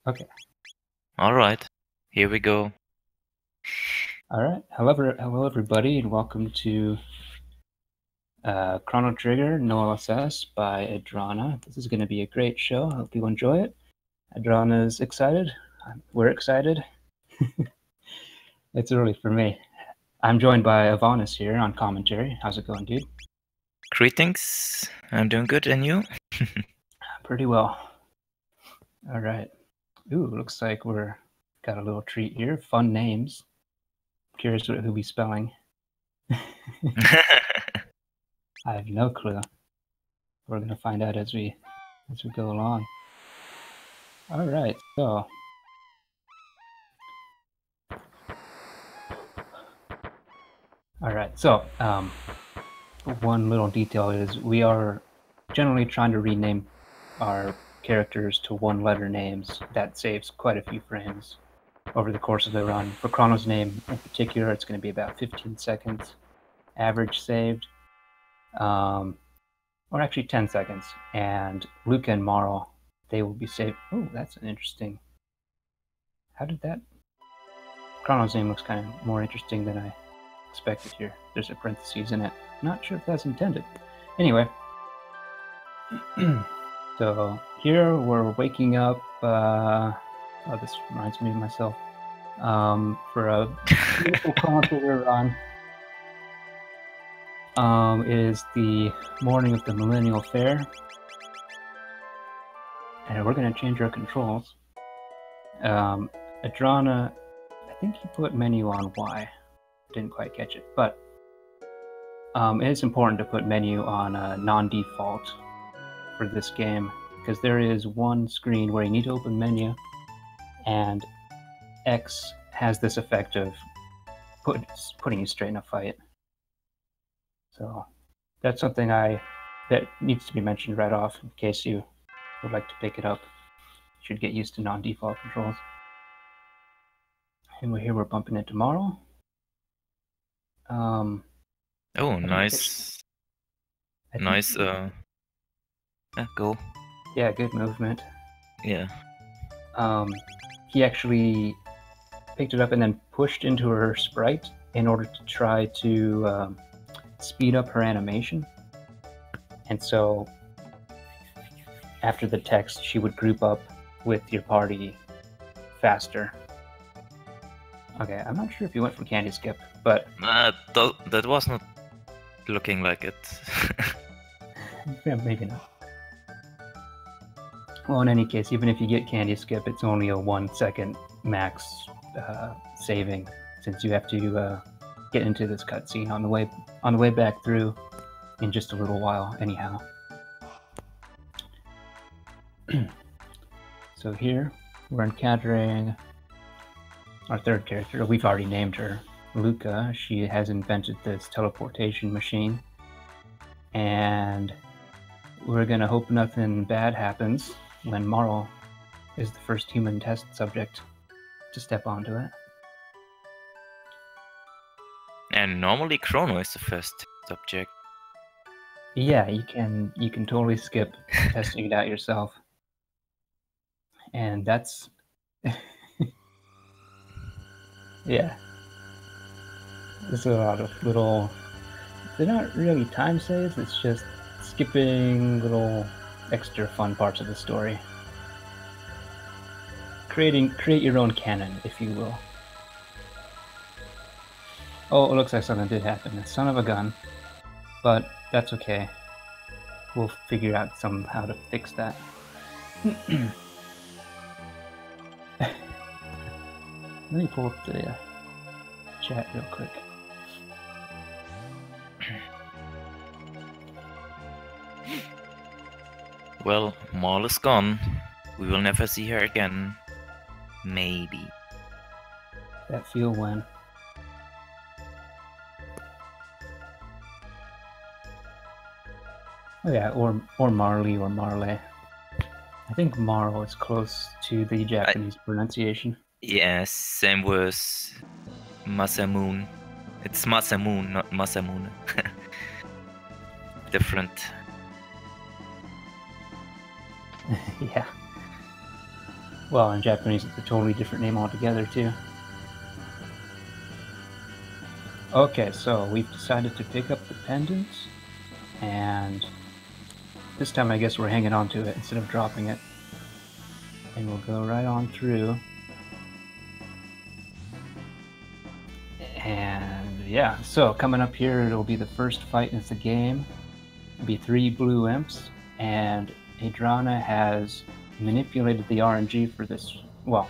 Okay. All right, here we go. All right. Hello everybody, and welcome to Chrono Trigger No LSS by Aedrana. This is going to be a great show. I hope you enjoy it. Aedrana's excited. We're excited. It's early for me. I'm joined by Avanis here on commentary. How's it going, dude? Greetings. I'm doing good, and you? Pretty well. All right. Ooh, looks like we're got a little treat here. Fun names. Curious who we'll be spelling. I have no clue. We're gonna find out as we go along. All right, so one little detail is we are generally trying to rename our characters to one-letter names. That saves quite a few frames over the course of the run. For Chrono's name in particular, it's going to be about 15 seconds average saved, or actually 10 seconds. And Luca and Marl, they will be saved. Oh, that's an interesting. How did that? Chrono's name looks kind of more interesting than I expected here. There's a parentheses in it. Not sure if that's intended. Anyway, so here we're waking up. Oh, this reminds me of myself. For a beautiful Chrono Trigger run. It is the morning of the Millennial Fair, and we're going to change our controls. Aedrana, I think you put menu on Y. Didn't quite catch it, but it is important to put menu on non-default for this game, because there is one screen where you need to open menu, and X has this effect of putting you straight in a fight. So that's something that needs to be mentioned right off in case you would like to pick it up. You should get used to non-default controls. And we're bumping into Marl. Oh, nice. Nice. Go. Yeah, good movement. Yeah. He actually picked it up and then pushed into her sprite in order to try to speed up her animation. And so after the text, she would group up with your party faster. Okay, I'm not sure if you went for candy skip, but that was not looking like it. Yeah, maybe not. Well, in any case, even if you get candy skip, it's only a 1 second max saving, since you have to get into this cutscene on the way back through in just a little while. Anyhow, so here we're encountering our third character. We've already named her Luca. She has invented this teleportation machine, and we're gonna hope nothing bad happens when Marl is the first human test subject to step onto it. And normally Chrono is the first subject. Yeah, you can totally skip testing it out yourself. And that's yeah. There's a lot of little, they're not really time saves, it's just skipping little extra fun parts of the story. Create your own canon, if you will. Oh, it looks like something did happen. A son of a gun. But that's okay. We'll figure out how to fix that. Let me pull up the chat real quick. Well, Marl is gone. We will never see her again. Maybe. That feel when. Oh yeah, or Marley or Marley. I think Marl is close to the Japanese pronunciation. Yes, same with Masamune. It's Masamune, not Masamune. Different. Yeah. Well, in Japanese, it's a totally different name altogether, too. Okay, so we've decided to pick up the pendant, and this time I guess we're hanging on to it instead of dropping it. And we'll go right on through. And yeah, so coming up here, it'll be the first fight in the game. It'll be 3 blue imps, and Aedrana has manipulated the RNG for this, well,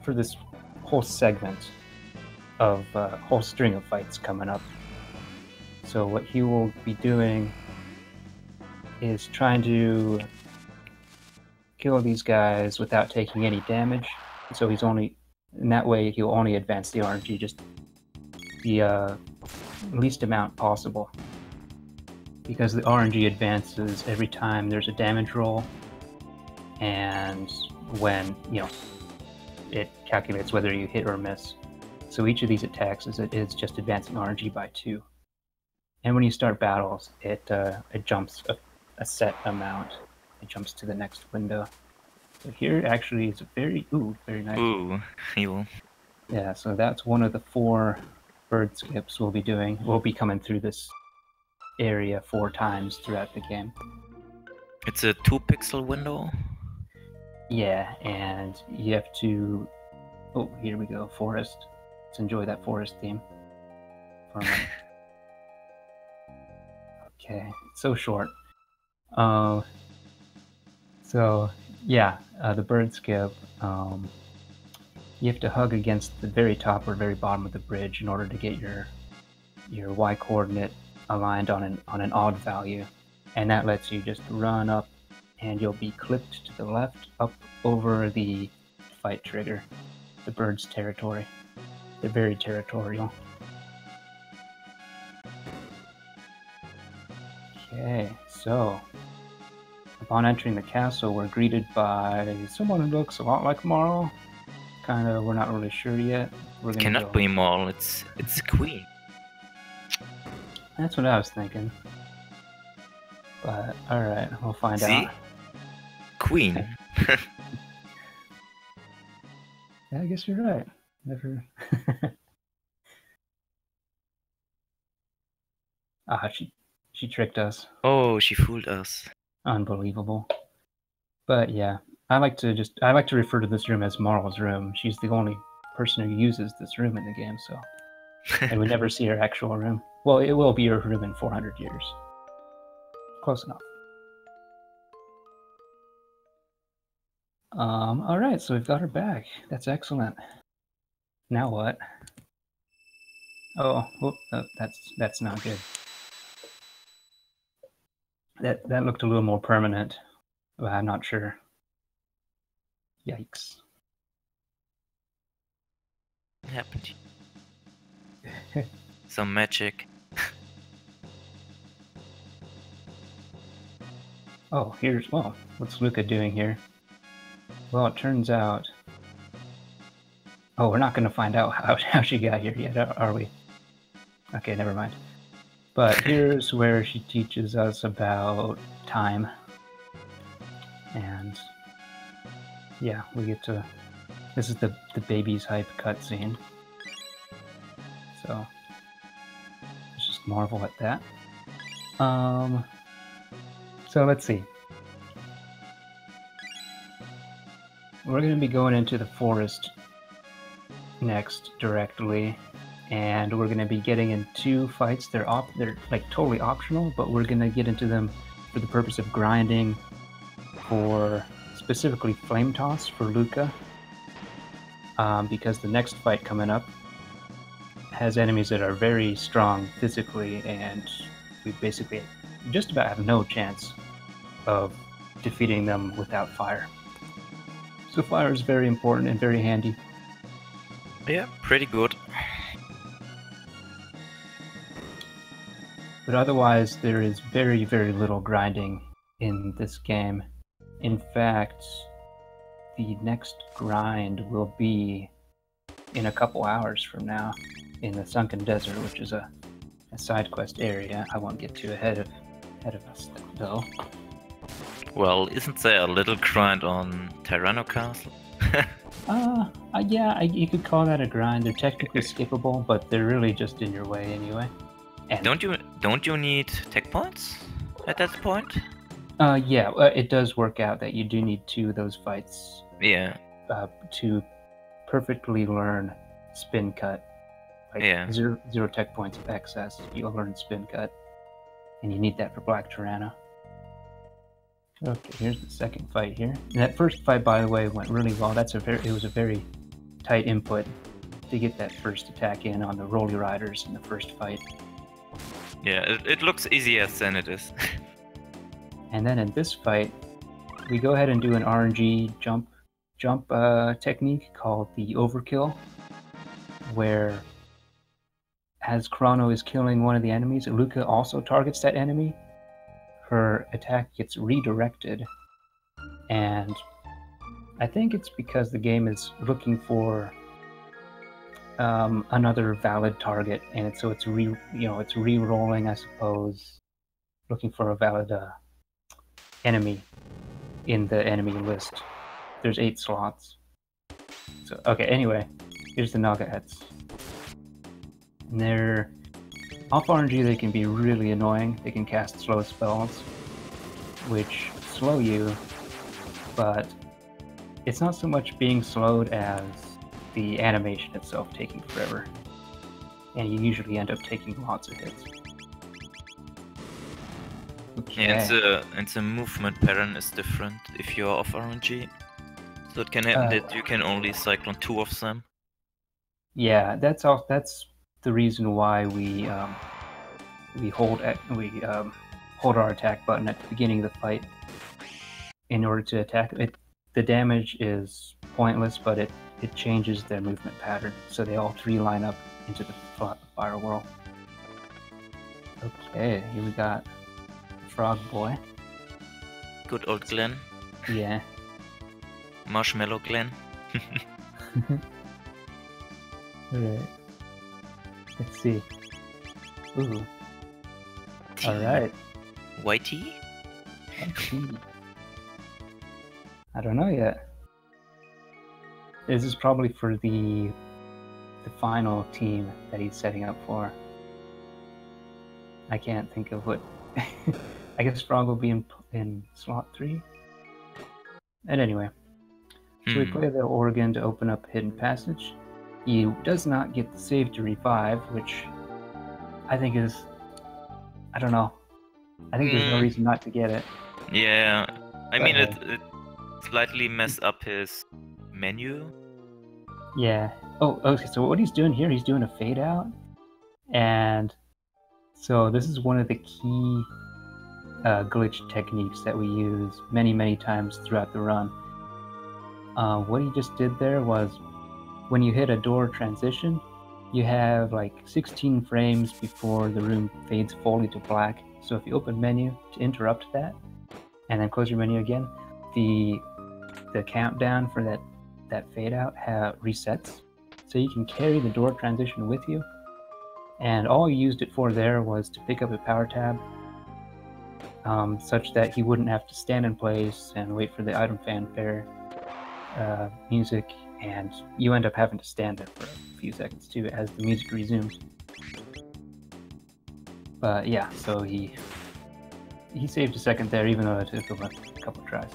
for this whole segment of whole string of fights coming up. So what he will be doing is trying to kill these guys without taking any damage. So he's only, in that way, he'll only advance the RNG just the least amount possible. Because the RNG advances every time there's a damage roll, and when, you know, it calculates whether you hit or miss. So each of these attacks is just advancing RNG by 2. And when you start battles, it jumps a set amount. It jumps to the next window. So here actually is a very nice. Ooh, evil. Yeah, so that's one of the 4 bird skips we'll be doing. We'll be coming through this area 4 times throughout the game. It's a 2-pixel window. Yeah, and you have to... Oh, here we go, forest. Let's enjoy that forest theme for a minute. Okay, so short. So, yeah, the bird skip, you have to hug against the very top or very bottom of the bridge in order to get your y-coordinate aligned on an odd value. And that lets you just run up, and you'll be clipped to the left, up over the fight trigger, the bird's territory. They're very territorial. Okay, so upon entering the castle, we're greeted by someone who looks a lot like Marl. Kinda, we're not really sure yet. We're gonna Cannot be Marl, it's Queen. That's what I was thinking. But alright, we'll find out. Queen. Yeah, I guess you're right. Never. She tricked us. Oh, she fooled us. Unbelievable. But yeah, I like to refer to this room as Marl's room. She's the only person who uses this room in the game, so. And we never see her actual room. Well, it will be her room in 400 years. Close enough. Alright, so we've got her back. That's excellent. Now what? Oh, that's not good. That looked a little more permanent, but I'm not sure. Yikes. What happened? Some magic. Oh, what's Luca doing here? Well, it turns out... Oh, we're not going to find out how she got here yet, are we? Okay, never mind. But here's where she teaches us about time. And... yeah, we get to... This is the baby's hype cutscene. So... let's just marvel at that. So let's see. We're going to be going into the forest next directly, and we're going to be getting in 2 fights. They're like totally optional, but we're going to get into them for the purpose of grinding for specifically Flame Toss for Luca, because the next fight coming up has enemies that are very strong physically, and we basically just about have no chance of defeating them without fire. So fire is very important and very handy. Yeah, pretty good. But otherwise, there is very, very little grinding in this game. In fact, the next grind will be in a couple hours from now in the Sunken Desert, which is a side quest area. I won't get too ahead of us, though. Well, isn't there a little grind on Tyranno Castle? Yeah, you could call that a grind. They're technically skippable, but they're really just in your way anyway. And Don't you need tech points at that point? yeah, it does work out that you do need 2 of those fights Yeah. to perfectly learn spin cut. Like Yeah. zero tech points of excess. You'll learn spin cut, and you need that for Black Tyranno. Okay, here's the second fight here. And that first fight, by the way, went really well. It was a very tight input to get that first attack in on the Rolly Riders in the first fight. Yeah, it looks easier than it is. And then in this fight, we go ahead and do an RNG jump technique called the overkill, where as Chrono is killing one of the enemies, Luca also targets that enemy. Her attack gets redirected, and I think it's because the game is looking for another valid target, and it's re-rolling, I suppose, looking for a valid enemy in the enemy list. There's 8 slots. So okay, anyway, here's the Naga heads. And they're off RNG. They can be really annoying. They can cast slow spells, which slow you, but it's not so much being slowed as the animation itself taking forever. And you usually end up taking lots of hits. Okay. Yeah, and the movement pattern is different if you're off RNG. So it can happen that you can only cycle on 2 of them. Yeah, that's the reason why we hold our attack button at the beginning of the fight in order to attack it. The damage is pointless, but it changes their movement pattern, so they all 3 line up into the fire whirl. Okay, here we got Frog Boy. Good old Glenn. Yeah. Marshmallow Glenn. Alright. Let's see. Ooh. Tea. Alright. White tea? I don't know yet. This is probably for the final team that he's setting up for. I can't think of what. I guess Frog will be in slot 3. And anyway, so we play the organ to open up Hidden Passage. He does not get the save to revive, which I think is, I don't know. I think there's no reason not to get it. Yeah, I mean it slightly messed up his menu. Yeah. Oh, okay. So what he's doing here, he's doing a fade out, and so this is one of the key glitch techniques that we use many times throughout the run. What he just did there was, when you hit a door transition, you have like 16 frames before the room fades fully to black. So if you open menu to interrupt that, and then close your menu again, the countdown for that fade out resets. So you can carry the door transition with you. And all you used it for there was to pick up a power tab, such that he wouldn't have to stand in place and wait for the item fanfare music, and you end up having to stand there for a few seconds too as the music resumes. But yeah, so he saved a second there, even though it took him a couple tries.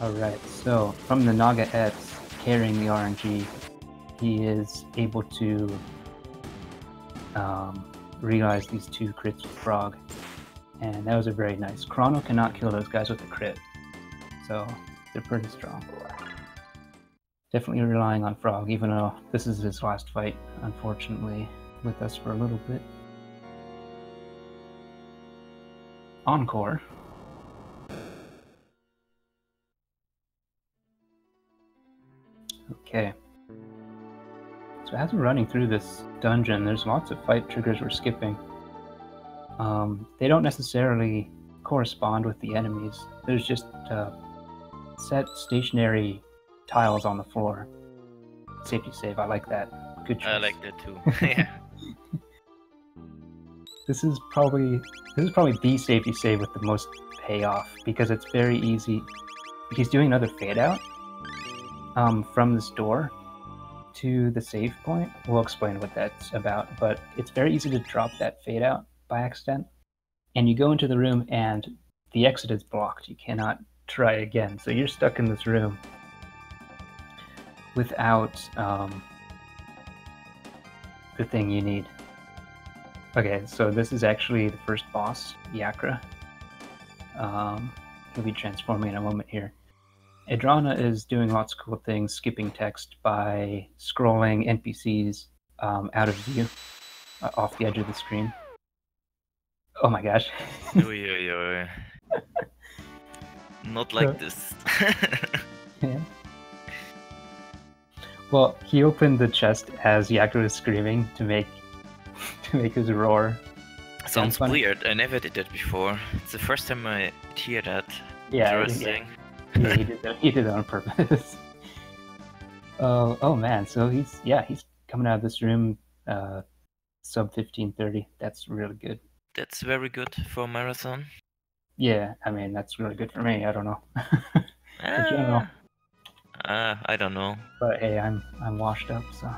Alright, so from the Naga Ets carrying the RNG, he is able to realize these 2 crits with Frog, and that was a very nice. Chrono cannot kill those guys with a crit, so they're pretty strong. Definitely relying on Frog, even though this is his last fight, unfortunately, with us for a little bit. Encore. Okay. So as we're running through this dungeon, there's lots of fight triggers we're skipping. They don't necessarily correspond with the enemies. There's just set stationary tiles on the floor. Safety save, I like that. Good choice. I like that too. Yeah. This is probably the save you save with the most payoff because it's very easy. He's doing another fade out from this door to the save point. We'll explain what that's about, but it's very easy to drop that fade out by accident. And you go into the room and the exit is blocked. You cannot try again. So you're stuck in this room without the thing you need. Okay, so this is actually the first boss, Yakra. He'll be transforming in a moment here. Aedrana is doing lots of cool things, skipping text by scrolling NPCs out of view, off the edge of the screen. Oh my gosh. Oy, oy, oy. Not like this. Yeah. Well, he opened the chest as Yakra was screaming to make his roar. Sounds weird. I never did that before. It's the first time I hear that. Yeah, Interesting. yeah, he did that on purpose. Oh man, so he's coming out of this room sub 1530. That's really good. That's very good for marathon. Yeah, I mean that's really good for me. I don't know. In general. I don't know. But hey, I'm washed up, so.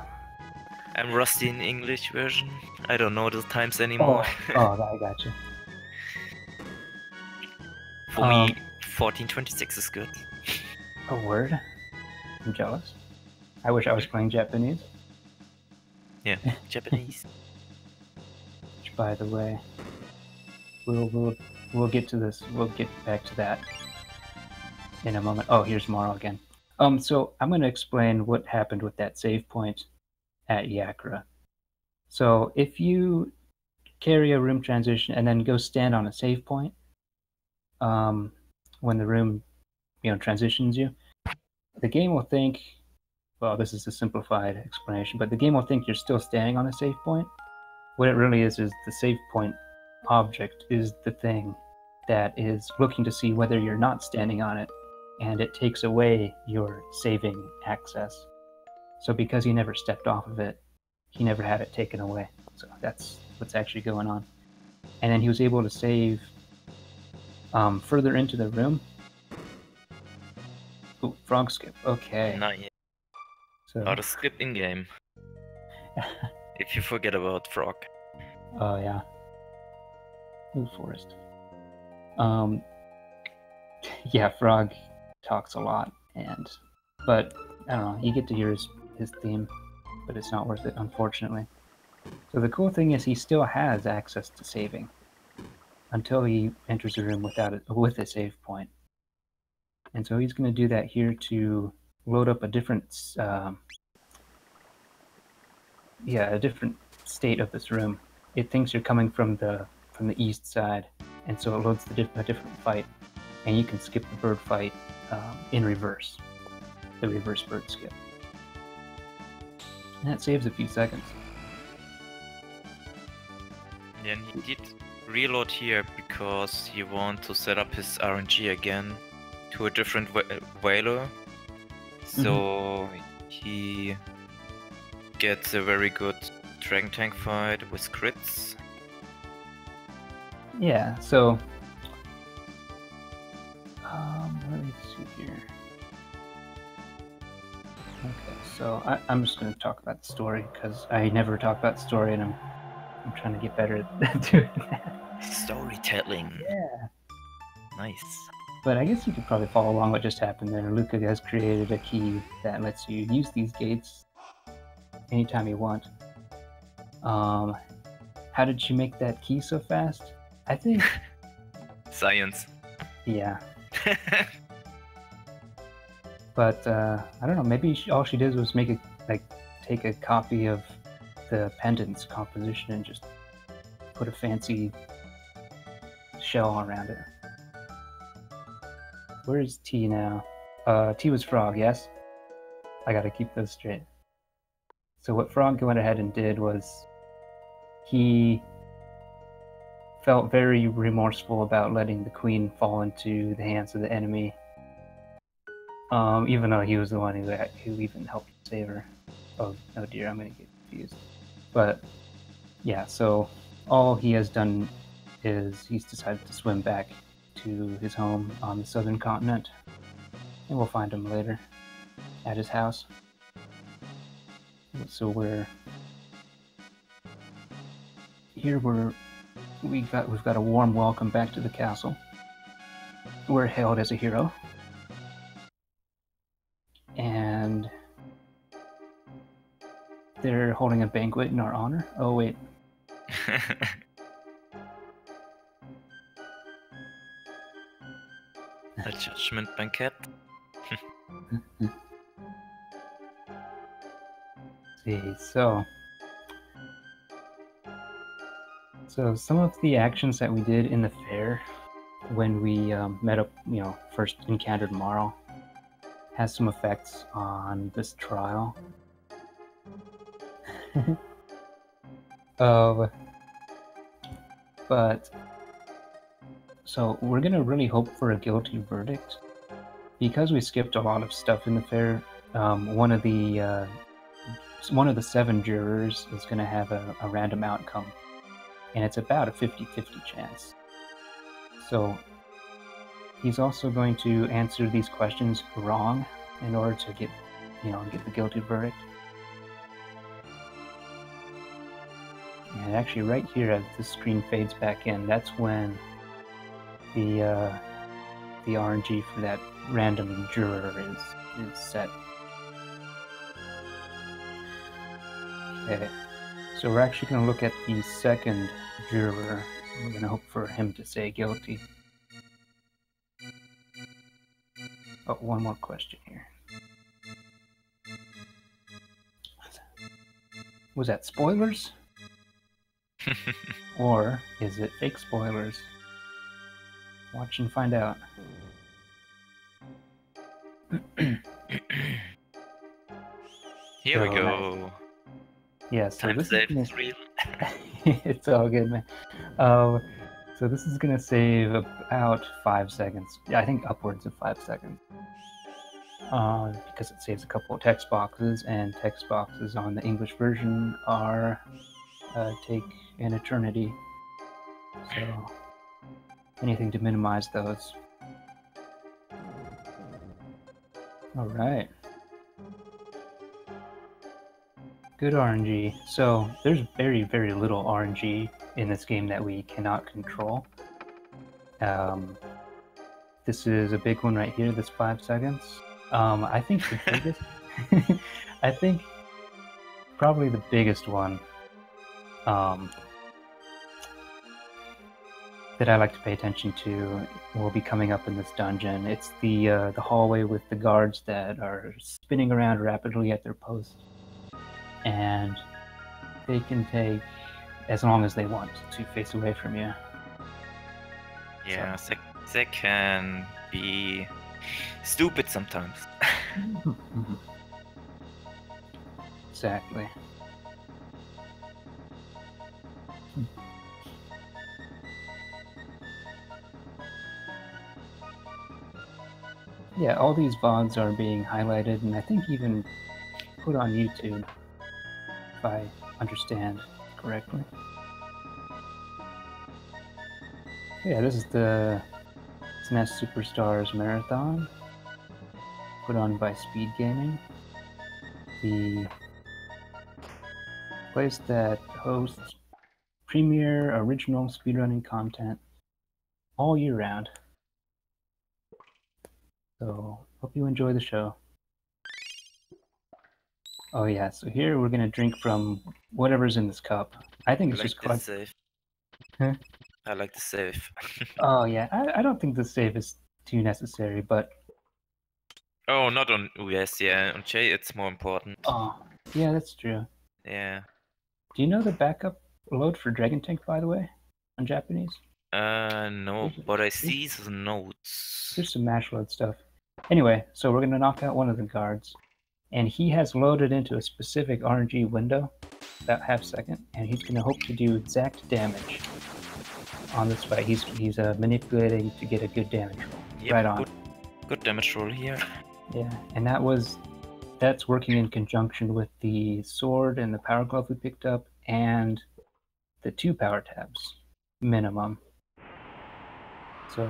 I'm rusty in English version. I don't know the times anymore. Oh, I got you. For me, 1426 is good. A word? I'm jealous. I wish I was playing Japanese. Yeah, Japanese. Which, by the way, we'll get to this. We'll get back to that in a moment. Oh, here's Morrow again. So I'm going to explain what happened with that save point at Yakra. So if you carry a room transition and then go stand on a save point, when the room, transitions you, the game will think, well, this is a simplified explanation, but the game will think you're still standing on a save point. What it really is the save point object is the thing that is looking to see whether you're not standing on it, and it takes away your saving access. So because he never stepped off of it, he never had it taken away. So that's what's actually going on. And then he was able to save further into the room. Ooh, frog skip. Okay. Not yet. So, Not a skip in game. If you forget about frog. Oh yeah. Ooh, forest. Yeah, frog talks a lot, but I don't know. You get to hear his theme, but it's not worth it, unfortunately. So the cool thing is he still has access to saving until he enters the room with a save point. And so he's going to do that here to load up a different state of this room. It thinks you're coming from the east side, and so it loads a different fight, and you can skip the bird fight in reverse, the reverse bird skip. And that saves a few seconds. Yeah, and he did reload here because he wants to set up his RNG again to a different whaler. So he gets a very good dragon tank fight with crits. Yeah, so let me see here. Okay, so I'm just going to talk about the story because I never talk about the story, and I'm trying to get better at doing that. Storytelling. Yeah. Nice. But I guess you could probably follow along what just happened there. Luca has created a key that lets you use these gates anytime you want. How did she make that key so fast? I think... Science. Yeah. But I don't know, maybe all she did was take a copy of the pendant's composition and just put a fancy shell around it. Where is T now? T was Frog, yes? I gotta keep those straight. So what Frog went ahead and did was he felt very remorseful about letting the queen fall into the hands of the enemy. Even though he was the one who even helped save her. Oh dear, I'm gonna get confused. But yeah, so all he has done is he's decided to swim back to his home on the southern continent, and we'll find him later at his house. So we've got a warm welcome back to the castle. We're hailed as a hero, and they're holding a banquet in our honor. Oh wait. A judgment banquet. See, so some of the actions that we did in the fair when we met up, first encountered Marl, has some effects on this trial. But so we're gonna really hope for a guilty verdict because we skipped a lot of stuff in the fair. One of the 7 jurors is gonna have a random outcome, and it's about a 50-50 chance. So he's also going to answer these questions wrong in order to get the guilty verdict. And actually, right here, as the screen fades back in, that's when the RNG for that random juror is set. Okay, so we're actually going to look at the second juror. We're going to hope for him to say guilty. Oh, one more question here. Was that spoilers? Or is it fake spoilers? Watch and find out. Here we go. Yeah, so Time this save is is real. It's all good, man. So this is gonna save about 5 seconds. Yeah, I think upwards of 5 seconds. Because it saves a couple of text boxes, and text boxes on the English version are take an eternity. So anything to minimize those. All right. Good RNG. So there's very, very little RNG in this game that we cannot control. This is a big one right here, this 5 seconds. I think the biggest, I think probably the biggest one that I like to pay attention to will be coming up in this dungeon. It's the hallway with the guards that are spinning around rapidly at their posts. And they can take as long as they want to face away from you. Yeah, so they can be stupid sometimes. Exactly. Yeah, all these VODs are being highlighted and I think even put on YouTube, if I understand correctly. Yeah, this is the SNES Superstars Marathon, put on by Speed Gaming, the place that hosts premier original speedrunning content all year round. So, hope you enjoy the show. Oh yeah, so here we're gonna drink from whatever's in this cup. I think it's just the save. Huh? I like the save. Oh yeah, I don't think the save is too necessary, but Oh, not on US, yeah. On J it's more important. oh yeah, that's true. Yeah. Do you know the backup load for Dragon Tank, by the way, on Japanese? No, but I see the notes. There's some mash load stuff. Anyway, so we're gonna knock out one of the guards, and he has loaded into a specific RNG window, about half second, and he's gonna hope to do exact damage on this fight. He's manipulating to get a good damage roll. Yep, right on. Good damage roll here. Yeah, and that's working in conjunction with the sword and the power glove we picked up, and the 2 power tabs minimum. So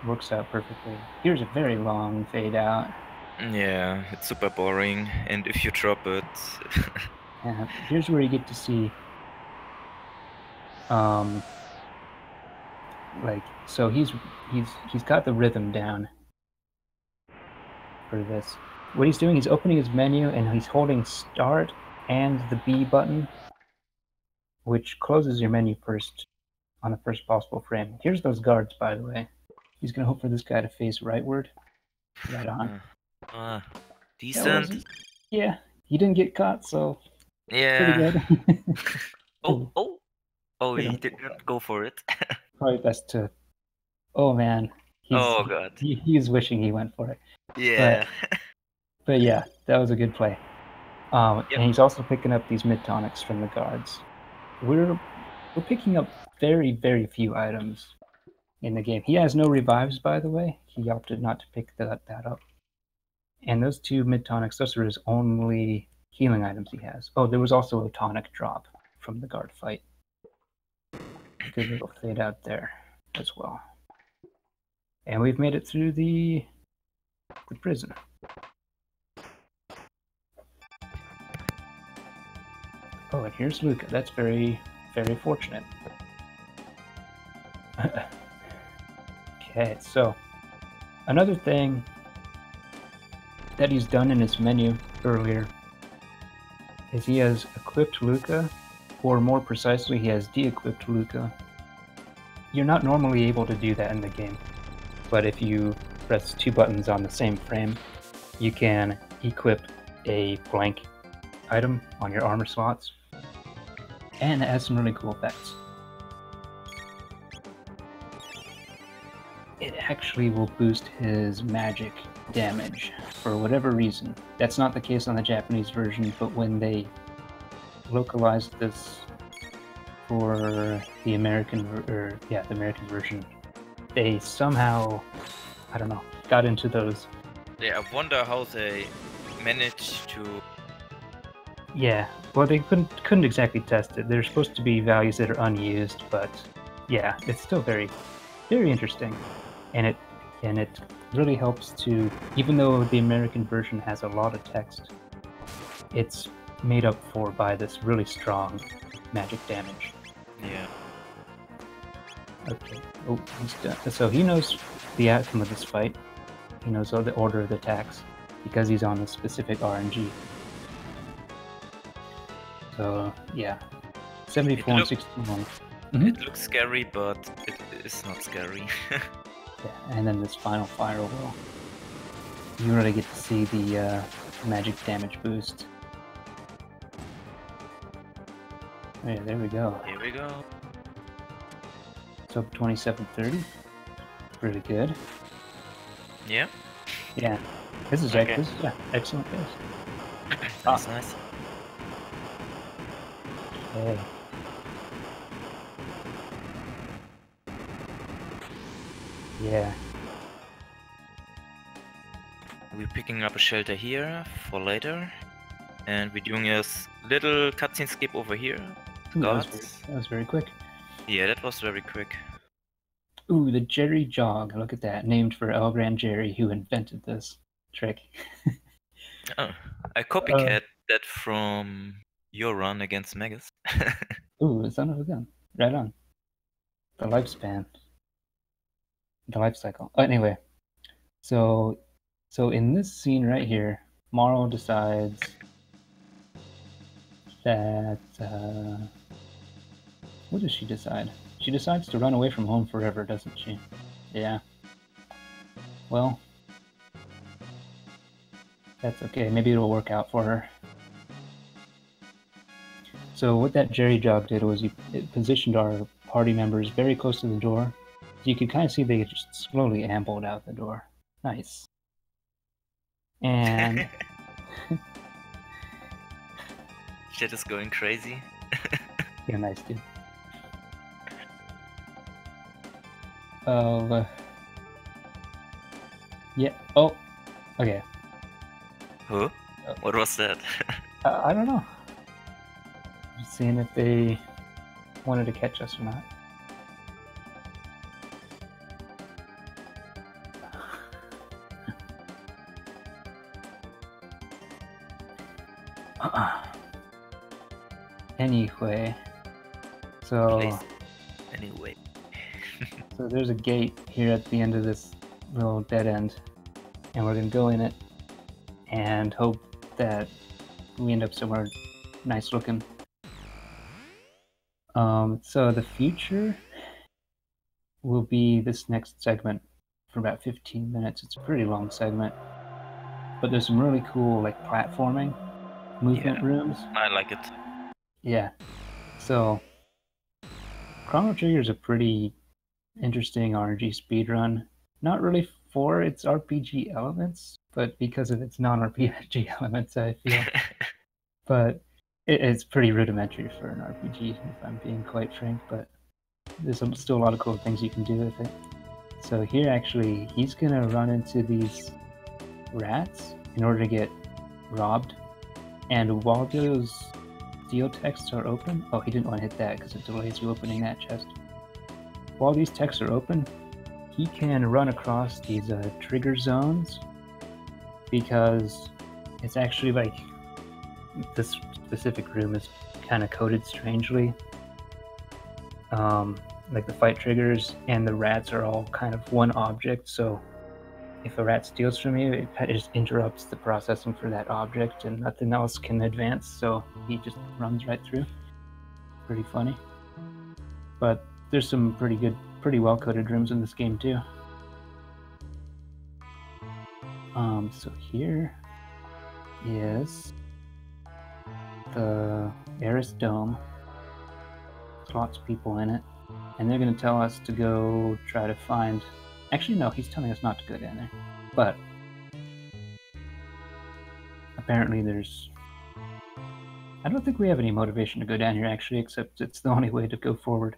works out perfectly. Here's a very long fade out. Yeah, it's super boring, and if you drop it... And here's where you get to see, like, so he's got the rhythm down for this. What he's doing, he's opening his menu and he's holding Start and the B button, which closes your menu first on the first possible frame. Here's those guards, by the way. He's gonna hope for this guy to face rightward. Right on. Decent. Yeah, he didn't get caught, so Yeah. pretty good. Oh, he didn't go for it. Probably best to. Oh man, Oh god. He's wishing he went for it. Yeah. But yeah, that was a good play. Yep. And he's also picking up these mid tonics from the guards. We're picking up very, very few items in the game. He has no revives, by the way. He opted not to pick that up. And those 2 mid tonics, those are his only healing items he has. Oh, there was also a tonic drop from the guard fight. Good little fade out there as well. And we've made it through the prison. Oh, and here's Luca. That's very, very fortunate. Okay, so another thing that he's done in his menu earlier is he has equipped Luca, or more precisely, he has de-equipped Luca. You're not normally able to do that in the game, but if you press 2 buttons on the same frame, you can equip a blank item on your armor slots, and it has some really cool effects. It actually will boost his magic damage for whatever reason. That's not the case on the Japanese version, but when they localized this for the American version, they somehow, I don't know, got into those. Yeah, I wonder how they managed to. Yeah, well, they couldn't exactly test it. There's supposed to be values that are unused, but yeah, it's still very, very interesting, and it really helps to, even though the American version has a lot of text, it's made up for by this really strong magic damage. Yeah. Okay. Oh, he's done. So he knows the outcome of this fight. He knows the order of the attacks because he's on a specific RNG. So yeah, 74 and 61. It looks scary, but it is not scary. Yeah, and then this final firewall, you really get to see the magic damage boost. Yeah, there we go. Here we go. So 2730. Pretty good. Yeah. Yeah. This is Okay. Excellent pace. That's nice. Okay. Yeah. We're picking up a shelter here for later, and we're doing a little cutscene skip over here. Ooh, that was very quick. Yeah, that was very quick. Ooh, the Jerry Jog. Look at that. Named for El Gran Jerry, who invented this trick. Oh, I copycat that from your run against Magus. Ooh, the son of a gun. Right on. The lifespan. The life cycle. Anyway, so in this scene right here, Morrow decides that what does she decide? She decides to run away from home forever, doesn't she? Yeah. Well, that's okay. Maybe it'll work out for her. So what that Jerry Jog did was it positioned our party members very close to the door. So you could kind of see they just slowly ambled out the door. Nice. And Shit is going crazy. yeah, nice dude. Yeah. Oh. Okay. Huh? What was that? I don't know. Just seeing if they wanted to catch us or not. Anyway, so Anyway. so there's a gate here at the end of this little dead end, and we're gonna go in it and hope that we end up somewhere nice looking. So the future will be this next segment for about 15 minutes. It's a pretty long segment, but there's some really cool like platforming movement rooms. I like it. Yeah. So Chrono Trigger is a pretty interesting RNG speedrun. Not really for its RPG elements, but because of its non-RPG elements, I feel. But it's pretty rudimentary for an RPG, if I'm being quite frank, but there's still a lot of cool things you can do with it. So here, actually, he's going to run into these rats in order to get robbed. And while those Zeal texts are open... Oh, he didn't want to hit that because it delays you opening that chest. While these texts are open, he can run across these trigger zones because it's actually like... This specific room is kind of coded strangely. Like the fight triggers and the rats are all kind of one object, so if a rat steals from you, it just interrupts the processing for that object and nothing else can advance, so he just runs right through. Pretty funny. But there's some pretty well-coded rooms in this game too. So here is the Eris Dome. There's lots of people in it, and they're going to tell us to go try to find... Actually, no, he's telling us not to go down there, but apparently there's... I don't think we have any motivation to go down here, actually, except it's the only way to go forward.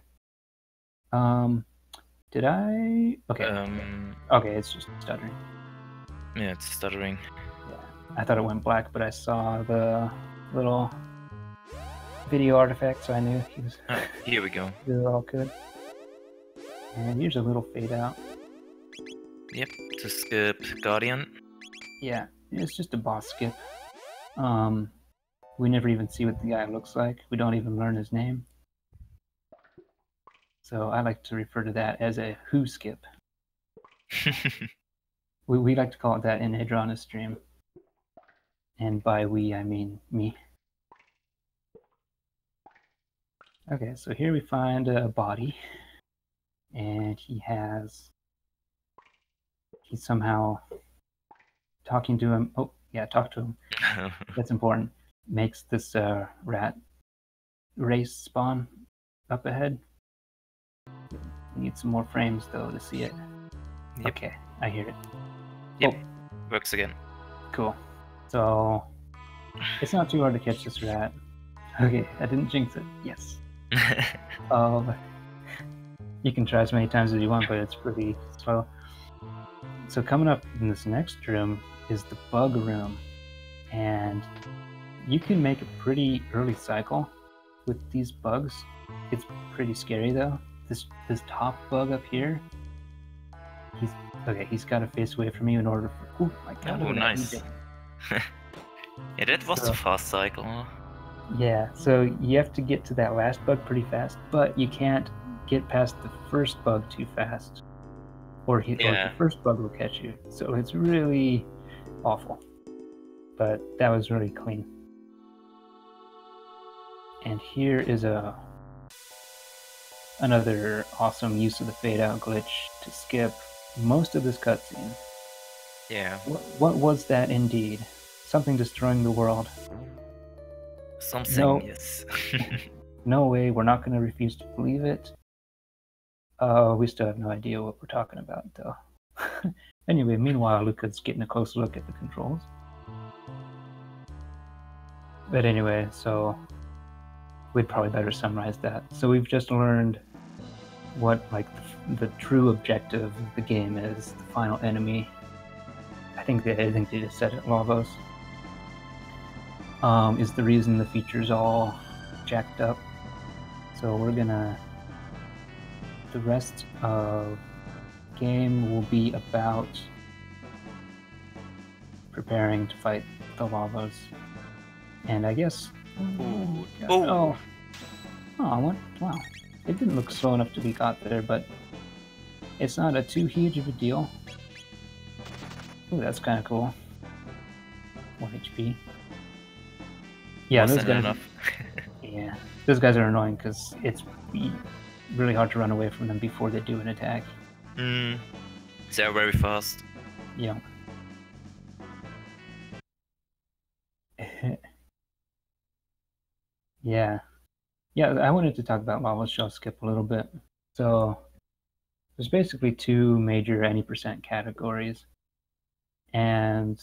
Did I... Okay. Okay, it's just stuttering. Yeah, it's stuttering. Yeah, I thought it went black, but I saw the little video artifact, so I knew he was... Here we go. They were all good. And here's a little fade out. Yep, to skip Guardian. Yeah, it's just a boss skip. We never even see what the guy looks like. We don't even learn his name. So I like to refer to that as a who skip. we like to call it that in Aedrana's stream. And by we, I mean me. Okay, so here we find a body. And he's somehow talking to him. Oh, yeah, talk to him. That's important. Makes this rat race spawn up ahead. We need some more frames, though, to see it. Yep. Okay, I hear it. Yep, Oh. works again. Cool. So, it's not too hard to catch this rat. Okay, I didn't jinx it. Yes. You can try as many times as you want, but it's pretty slow. So coming up in this next room is the bug room. And you can make a pretty early cycle with these bugs. It's pretty scary though. This top bug up here, he's got to face away from you in order for... Oh my god. Oh, nice. Yeah, that was a fast cycle. Yeah, so you have to get to that last bug pretty fast, but you can't get past the first bug too fast, or the first bug will catch you. So it's really awful, but that was really clean. And here is another awesome use of the fade out glitch to skip most of this cutscene. Yeah. What was that indeed? Something destroying the world. Something, yes. No way, we're not going to refuse to believe it. We still have no idea what we're talking about, though. Anyway, meanwhile, Luca's getting a close look at the controls. But anyway, so we'd probably better summarize that. So we've just learned what the true objective of the game is. The final enemy. I think they just said it, Lavos. Is the reason the feature's all jacked up. So we're gonna. The rest of the game will be about preparing to fight the Lavos. And I guess. Ooh. Oh, what? Wow. It didn't look slow enough to be got there, but it's not a too huge of a deal. Ooh, that's kind of cool. 1 HP. Yeah, those Wasn't guys. enough. Yeah, those guys are annoying because it's really hard to run away from them before they do an attack. They're very fast. Yeah. Yeah. Yeah, I wanted to talk about Lavos Shell Skip a little bit. So, there's basically two major any percent categories. And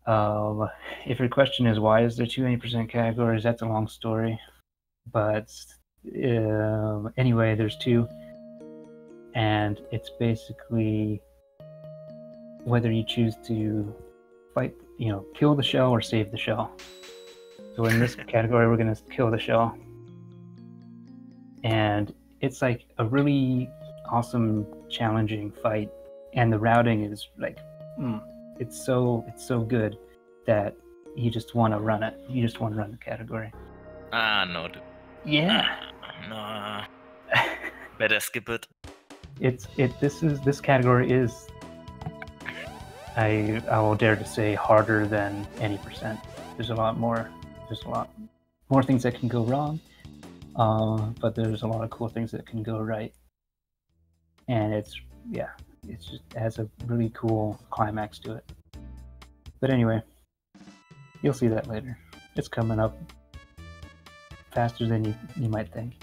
if your question is why is there two any percent categories, that's a long story. But anyway, there's two. And it's basically whether you choose to fight, kill the shell or save the shell. So in this category, we're going to kill the shell. And it's like a really awesome, challenging fight. And the routing is like, it's so good that you just want to run it. You just want to run the category. No. Yeah. No. Better skip it. This category is, I will dare to say, harder than any percent. There's a lot more things that can go wrong, but there's a lot of cool things that can go right. And it just has a really cool climax to it. But anyway, you'll see that later. It's coming up faster than you might think.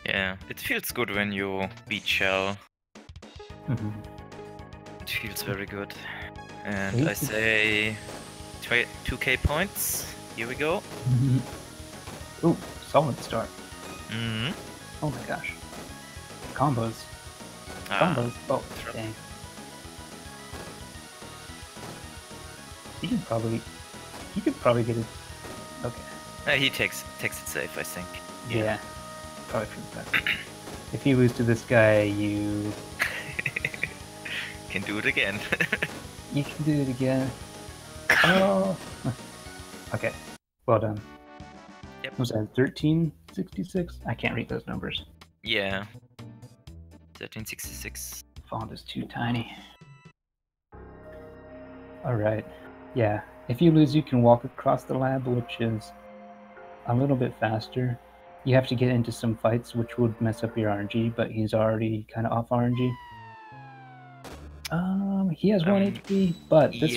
Yeah, it feels good when you beat Shell. Mm-hmm. It feels very good. And I say 2k points. Here we go. Mm-hmm. Ooh, solid start. Mm-hmm. Oh my gosh. Combos. Combos. Oh, dang. He could probably get it. Okay. He takes it safe, I think. Yeah. Probably for the best. If you lose to this guy, you can do it again. You can do it again. Oh. Okay. Well done. Yep. Was that 1366? I can't read those numbers. Yeah. 1366. Font is too tiny. Alright. Yeah. If you lose, you can walk across the lab, which is a little bit faster. You have to get into some fights, which would mess up your RNG, but he's already kind of off RNG. He has 1 HP, but this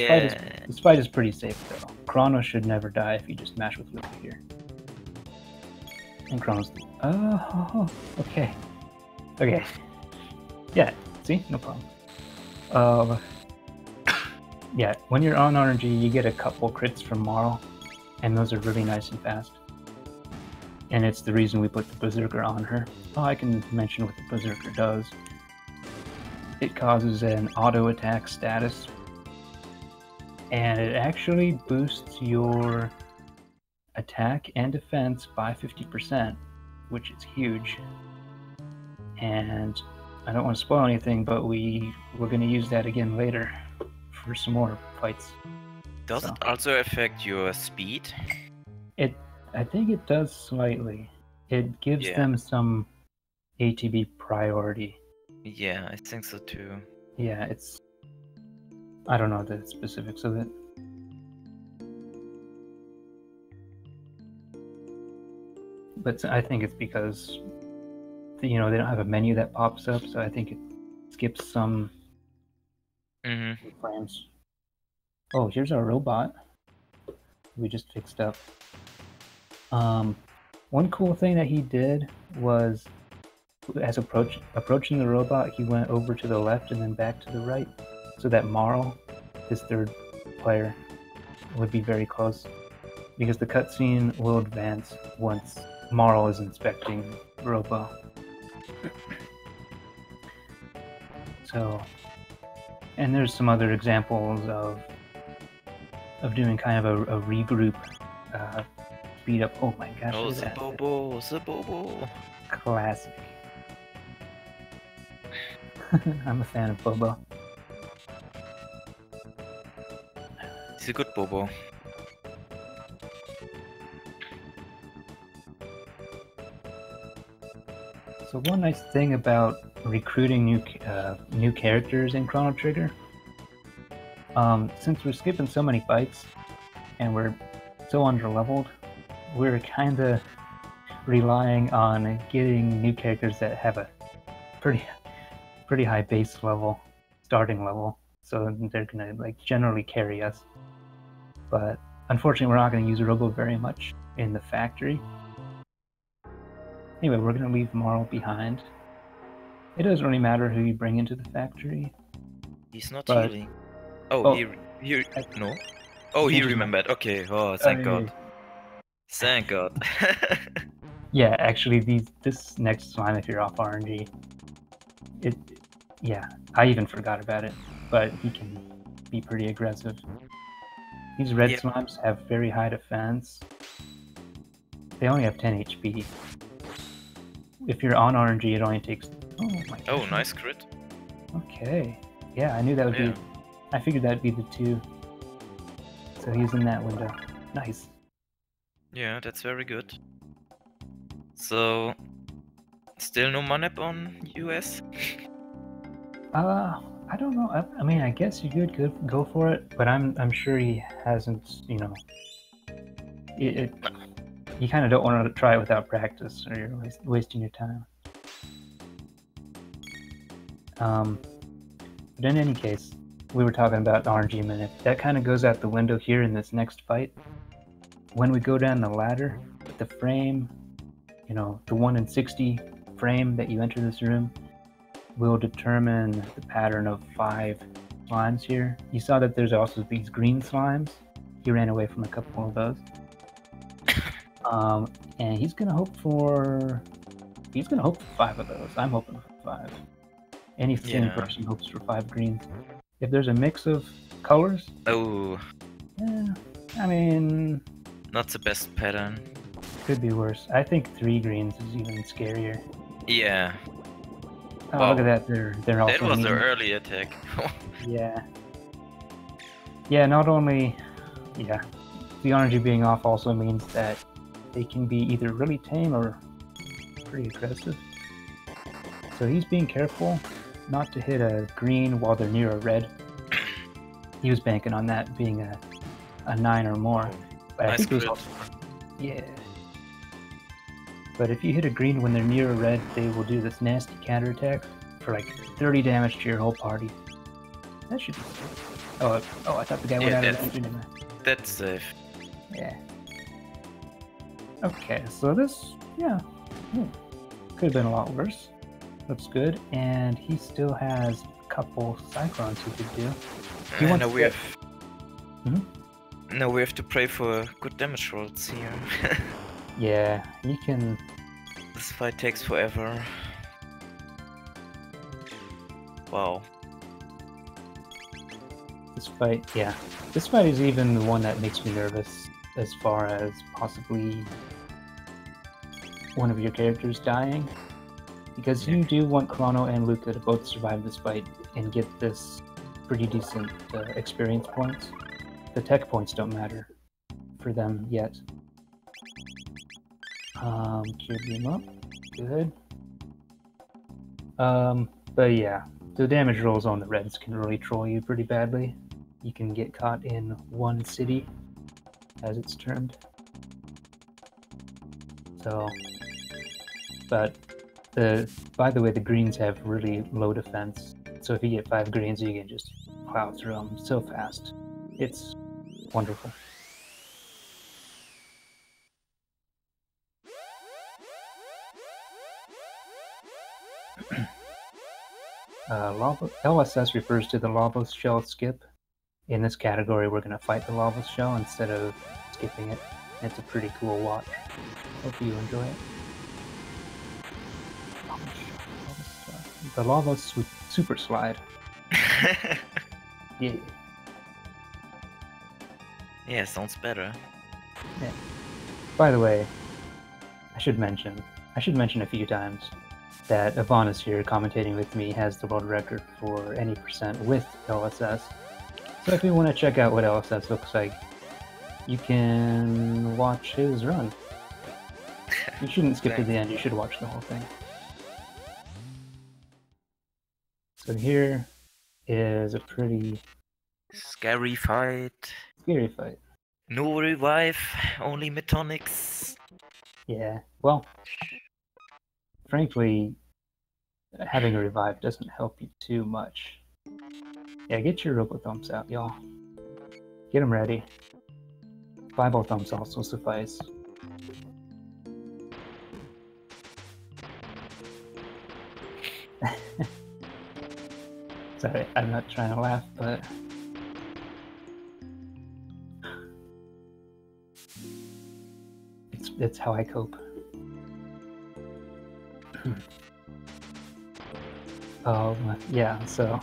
fight is pretty safe though. Chrono should never die if you just mash with Luke here. And Chrono's okay. Okay. Yeah, see? No problem. Yeah, when you're on RNG, you get a couple crits from Marl, and those are really nice and fast. And it's the reason we put the Berserker on her. Oh, I can mention what the Berserker does. It causes an auto attack status, and it actually boosts your attack and defense by 50%, which is huge. And I don't want to spoil anything, but we're going to use that again later for some more fights. Does it also affect your speed? I think it does slightly. It gives them some ATB priority. Yeah, I think so too. Yeah, I don't know the specifics of it. But I think it's because, they don't have a menu that pops up, so I think it skips some frames. Oh, here's our robot. We just fixed up. One cool thing that he did was, as approaching the robot, he went over to the left and then back to the right, so that Marl, his third player, would be very close, because the cutscene will advance once Marl is inspecting Robo. So, and there's some other examples of doing kind of a regroup beat up. Oh my gosh, Oh, look the at that. Bobo, the Bobo. Classic. I'm a fan of Bobo. He's a good Bobo. So one nice thing about recruiting new characters in Chrono Trigger, since we're skipping so many fights and we're so underleveled, we're kind of relying on getting new characters that have a pretty high base level, starting level, so they're gonna like generally carry us. But unfortunately, we're not gonna use Robo very much in the factory. Anyway, we're gonna leave Marl behind. It doesn't really matter who you bring into the factory. He's not But- healing. Oh, oh, he no. Oh, he Changed his remembered. Okay. Oh, thank God. Thank God. Yeah, actually, this next slime, if you're off RNG, yeah, I even forgot about it, but he can be pretty aggressive. These red Yep. slimes have very high defense. They only have 10 HP. If you're on RNG, it only takes... Oh my gosh. Oh, nice crit. Okay. Yeah, I knew that would Yeah. be... I figured that'd be the 2. So he's in that window. Nice. Yeah, that's very good. So, still no manip on US? I don't know. I mean, I guess you could go for it, but I'm sure he hasn't, you know... You kind of don't want to try it without practice, or you're wasting your time. But in any case, we were talking about RNG minute. That kind of goes out the window here in this next fight. When we go down the ladder, the frame, you know, the 1 in 60 frame that you enter this room will determine the pattern of 5 slimes here. You saw that there's also these green slimes. He ran away from a couple of those. And he's gonna hope for 5 of those. I'm hoping for 5. Any sane Yeah. person hopes for 5 greens. If there's a mix of colors, Oh, I mean, not the best pattern. could be worse. I think 3 greens is even scarier. Yeah, Oh, Wow. look at that! They're also that was the mean. early attack. Yeah. Yeah. Not only, yeah, the RNG being off also means that they can be either really tame or pretty aggressive. So he's being careful not to hit a green while they're near a red. He was banking on that being a 9 or more. But I Nice think it was crit. also, yeah. But if you hit a green when they're near a red, they will do this nasty counterattack for like 30 damage to your whole party. That should be safe. Oh, I thought the guy went Yeah, out of that's- range. Never mind. That's safe. Yeah. Okay, so this, yeah, could have been a lot worse. Looks good, and he still has a couple cyclones he could do. He wants Now to we get- have. Mhm. Now we have to pray for good damage rolls here. Yeah, you can. This fight takes forever. Wow. This fight, yeah. This fight is even the one that makes me nervous as far as possibly one of your characters dying. Because you do want Chrono and Luca to both survive this fight and get this pretty decent experience points. The tech points don't matter for them yet. Cure beam up. Good. But yeah, the damage rolls on the reds can really troll you pretty badly. You can get caught in one city, as it's termed. So, but by the way, the greens have really low defense. So if you get 5 greens, you can just plow through them so fast. It's wonderful. LSS refers to the Lavos shell skip. In this category, we're going to fight the Lavos shell instead of skipping it. It's a pretty cool watch. Hope you enjoy it. The Lavos super slide. Yeah. Yeah, sounds better. by the way, I should mention a few times that Ivana's here commentating with me has the world record for any percent with LSS. So if you want to check out what LSS looks like, you can watch his run. You shouldn't skip to the end, you should watch the whole thing. So here is a pretty scary fight. Scary fight. No revive, only metonics. Yeah, well, frankly, having a revive doesn't help you too much. Yeah, get your robo thumps out, y'all. Get them ready. 5 thumps also suffice. Sorry, I'm not trying to laugh, but it's how I cope. Yeah, so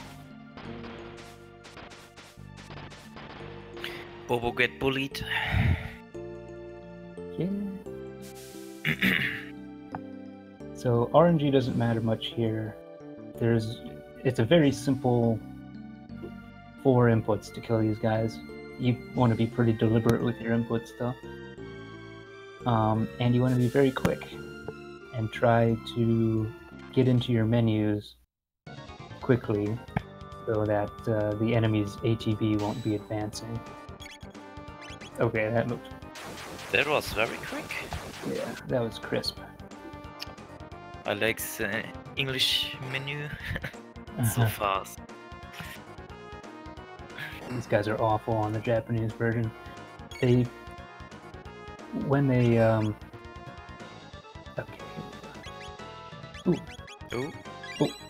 Bobo get bullied. yeah. So RNG doesn't matter much here. It's a very simple 4 inputs to kill these guys. You want to be pretty deliberate with your inputs though. And you want to be very quick and try to get into your menus quickly so that the enemy's ATB won't be advancing. Okay, that looked... That was very quick. Yeah, that was crisp. I like the English menu. So fast. These guys are awful on the Japanese version. When they okay. Ooh.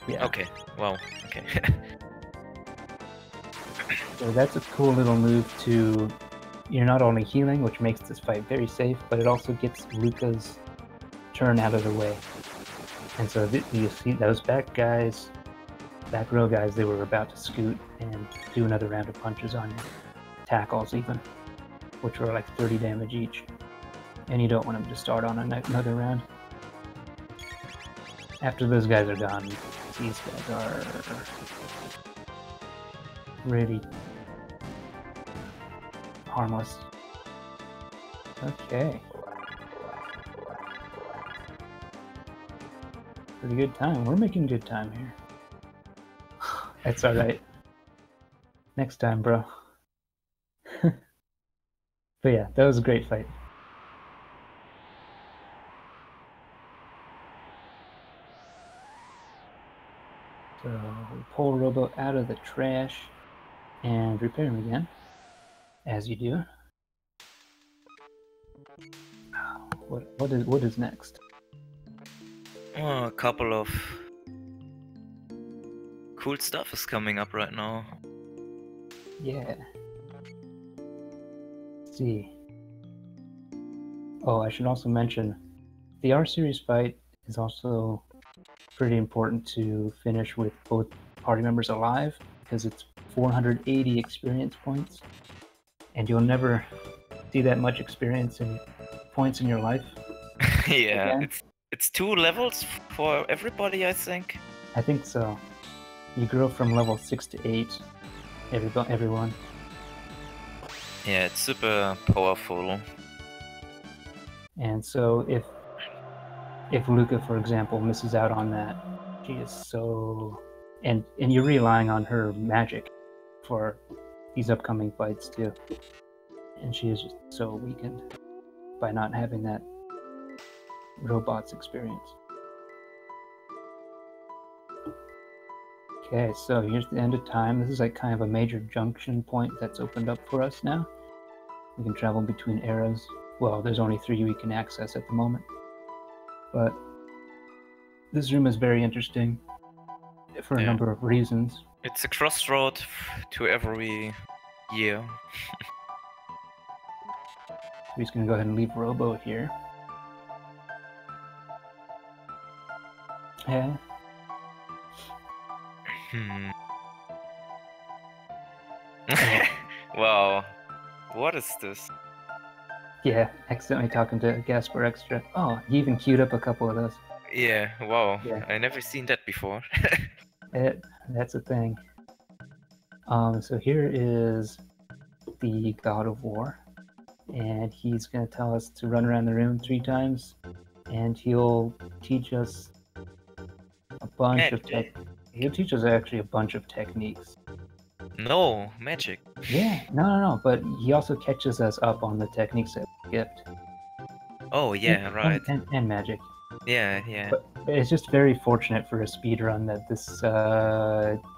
Yeah. Okay. Wow. Okay. So that's a cool little move to... You're not only healing, which makes this fight very safe, but it also gets Luca's turn out of the way. And so you see those back row guys, they were about to scoot and do another round of punches on you. Tackles even, which were like 30 damage each. And you don't want them to start on another round. After those guys are gone, these guys are really harmless. Okay. Pretty good time. We're making good time here. That's alright. Next time, bro. But yeah, that was a great fight. So we pull Robo out of the trash and repair him again, as you do. What is next? Oh, a couple of cool stuff is coming up right now. Yeah. Let's see. Oh, I should also mention the R series fight is also pretty important to finish with both party members alive, because it's 480 experience points, and you'll never see that much experience in points in your life. Yeah, again. it's 2 levels for everybody, I think. I think so. You grow from level 6 to 8. Everyone. Yeah, it's super powerful. And so if Luca, for example, misses out on that, she is so... And you're relying on her magic for these upcoming fights too. And she is just so weakened by not having that robots experience. Okay, so here's the end of time. This is like kind of a major junction point that's opened up for us now. We can travel between eras. Well, there's only 3 we can access at the moment. But this room is very interesting for a number of reasons. It's a crossroad to every year. We're just gonna go ahead and leave Robo here. Yeah. Wow. What is this? Yeah, accidentally talking to Gasper Extra. Oh, he even queued up a couple of those. Yeah, wow. Yeah. I never seen that before. That's a thing. So here is the God of War, and he's going to tell us to run around the room 3 times, and he'll teach us a bunch of He'll teach us actually a bunch of techniques. No, magic. Yeah, no, but he also catches us up on the techniques that we skipped. Oh, yeah, right. And magic. Yeah, yeah. But it's just very fortunate for a speedrun that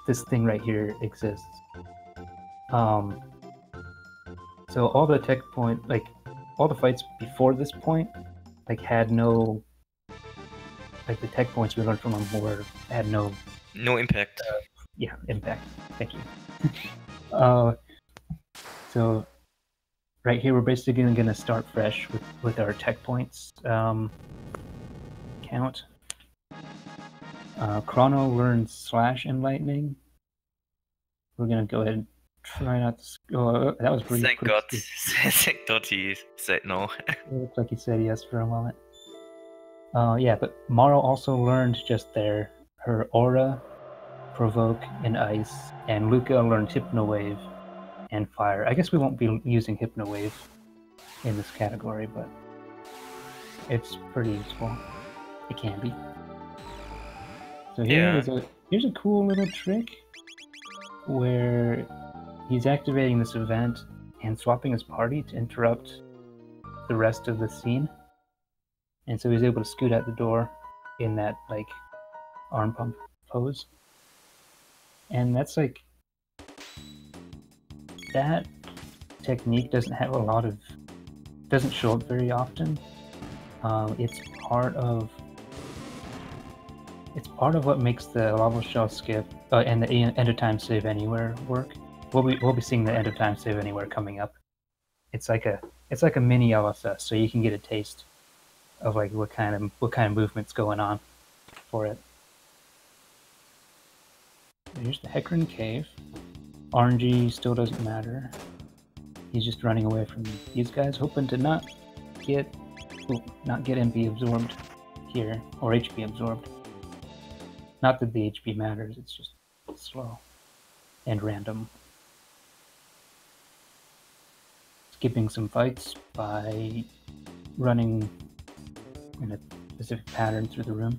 this thing right here exists. So all the tech point, like all the fights before this point, like had no, like the tech points we learned from them had no impact. Yeah, impact. Thank you. So right here we're basically going to start fresh with our tech points count. Chrono learns Slash and Lightning. We're going to go ahead and try not to... Oh, that was pretty Thank God. Thank God he said no. It looks like he said yes for a moment. Yeah, but Maro also learned just her Aura, Provoke, and Ice, and Luca learned Hypno Wave and Fire. I guess we won't be using Hypno Wave in this category, but it's pretty useful. It can be. So here's a cool little trick where he's activating this event and swapping his party to interrupt the rest of the scene. And so he's able to scoot out the door in that like arm pump pose. And that's like, that technique doesn't show up very often. It's part of what makes the Lavos shell skip and the end of time save anywhere work. We'll be seeing the end of time save anywhere coming up. It's like a mini LSS, so you can get a taste of like what kind of movement's going on for it. Here's the Hecarim Cave. RNG still doesn't matter. He's just running away from these guys, hoping to not get MP absorbed here, or HP absorbed. Not that the HP matters, it's just slow and random. Skipping some fights by running in a specific pattern through the room.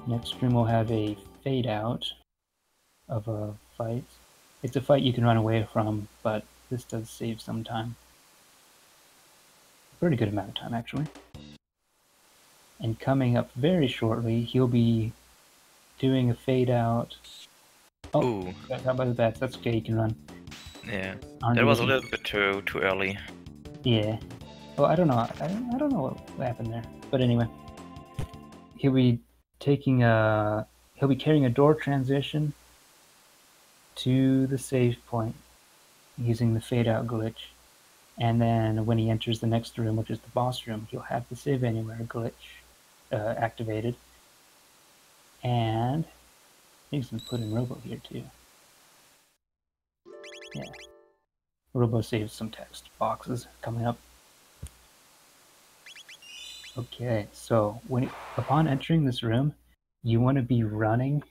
Next room we'll have a fade out of a fight. It's a fight you can run away from, but this does save some time. A pretty good amount of time, actually. And coming up very shortly, he'll be doing a fade out. Oh, got by the bats. That's okay, you can run. Yeah, that was a little bit too early. Yeah. Well, I don't know. I don't know what happened there. But anyway, he'll be carrying a door transition to the save point using the fade out glitch. And then when he enters the next room, which is the boss room, he'll have the save anywhere glitch activated. And I think he's put in Robo here too. Yeah. Robo saves some text boxes coming up. Okay, so upon entering this room, you want to be running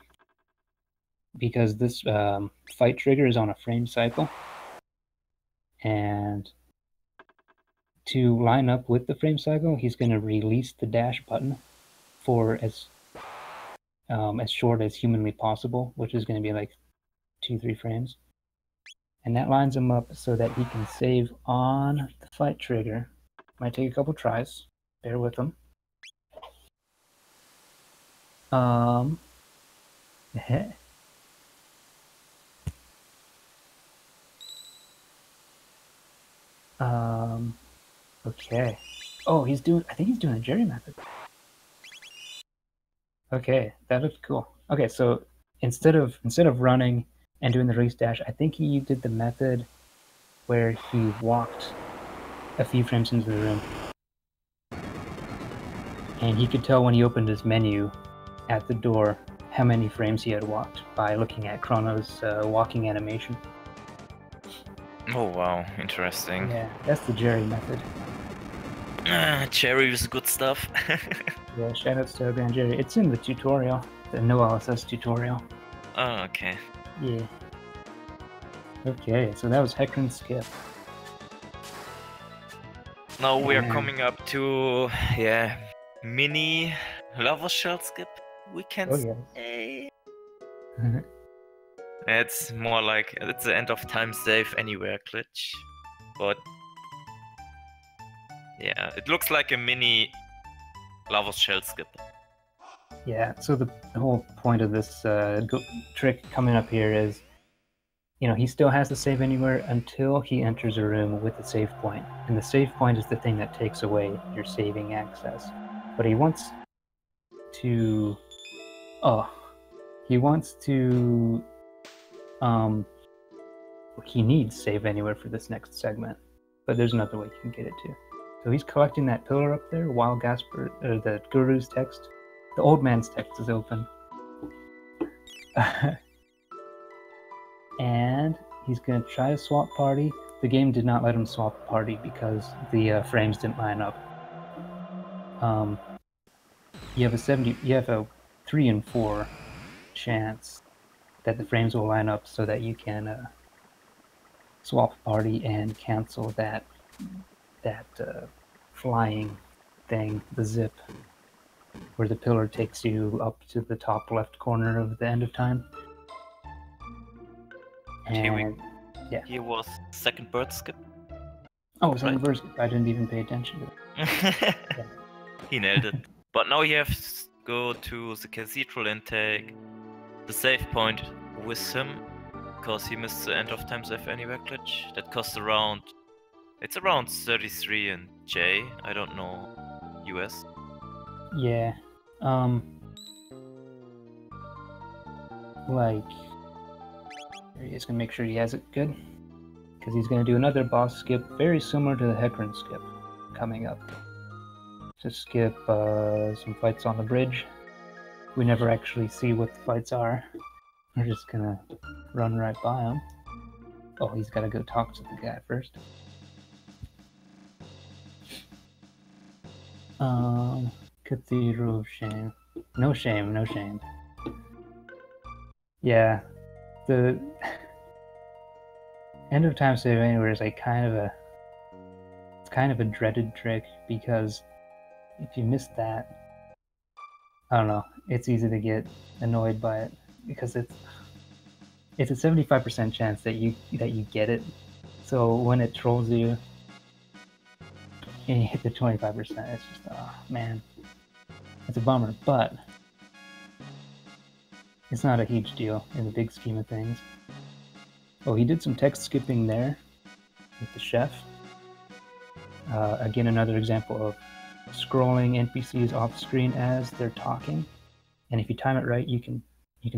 because this fight trigger is on a frame cycle. And to line up with the frame cycle, he's going to release the dash button for as short as humanly possible, which is going to be like 2-3 frames. And that lines him up so that he can save on the fight trigger. Might take a couple tries. Bear with him. Okay. Oh, I think he's doing a Jerry method. Okay, that looks cool. Okay, so instead of running and doing the release dash, I think he did the method where he walked a few frames into the room. And he could tell when he opened his menu at the door how many frames he had walked by looking at Chrono's walking animation. Oh wow, interesting. Yeah, that's the Jerry method. Cherry is good stuff. Yeah, shoutouts to Grand Jerry. It's in the tutorial, the no LSS tutorial. Oh, okay. Yeah. Okay, so that was Hecarim's skip. Now we are And- coming up to, yeah, mini Lavos shell skip, we can Oh yes. say. It's more like, it's the end of time save anywhere glitch. But yeah, it looks like a mini Lavos shell skip. Yeah, so the whole point of this trick coming up here is, you know, he still has to save anywhere until he enters a room with a save point. And the save point is the thing that takes away your saving access. But he wants to... he needs save anywhere for this next segment. But there's another way you can get it to. So he's collecting that pillar up there while the guru's text, the old man's text is open. And he's going to try to swap party. The game did not let him swap party because the frames didn't line up. You have a 3 in 4 chance that the frames will line up so that you can swap party and cancel that flying thing, the zip, where the pillar takes you up to the top left corner of the end of time. And He was second bird skip. oh, it's on the Right. verse. I didn't even pay attention to it. He nailed it. But now you have to go to the cathedral and take the save point with him, because he missed the end of time save anywhere glitch. That costs around, it's around 33 in J. I don't know US. Yeah. Like, he's gonna make sure he has it good, because he's gonna do another boss skip very similar to the Hecarim skip coming up. To skip some fights on the bridge. We never actually see what the fights are. We're just gonna run right by him. Oh, he's gotta go talk to the guy first. Cathedral of Shame. No shame, no shame. Yeah, the end of time save anywhere is like kind of a dreaded trick, because if you miss that, I don't know, it's easy to get annoyed by it, because it's a 75% chance that you get it. So when it trolls you and you hit the 25%, it's just, oh man, it's a bummer. But it's not a huge deal in the big scheme of things. Oh, he did some text skipping there with the chef. Again, another example of scrolling NPCs off screen as they're talking, and if you time it right, you can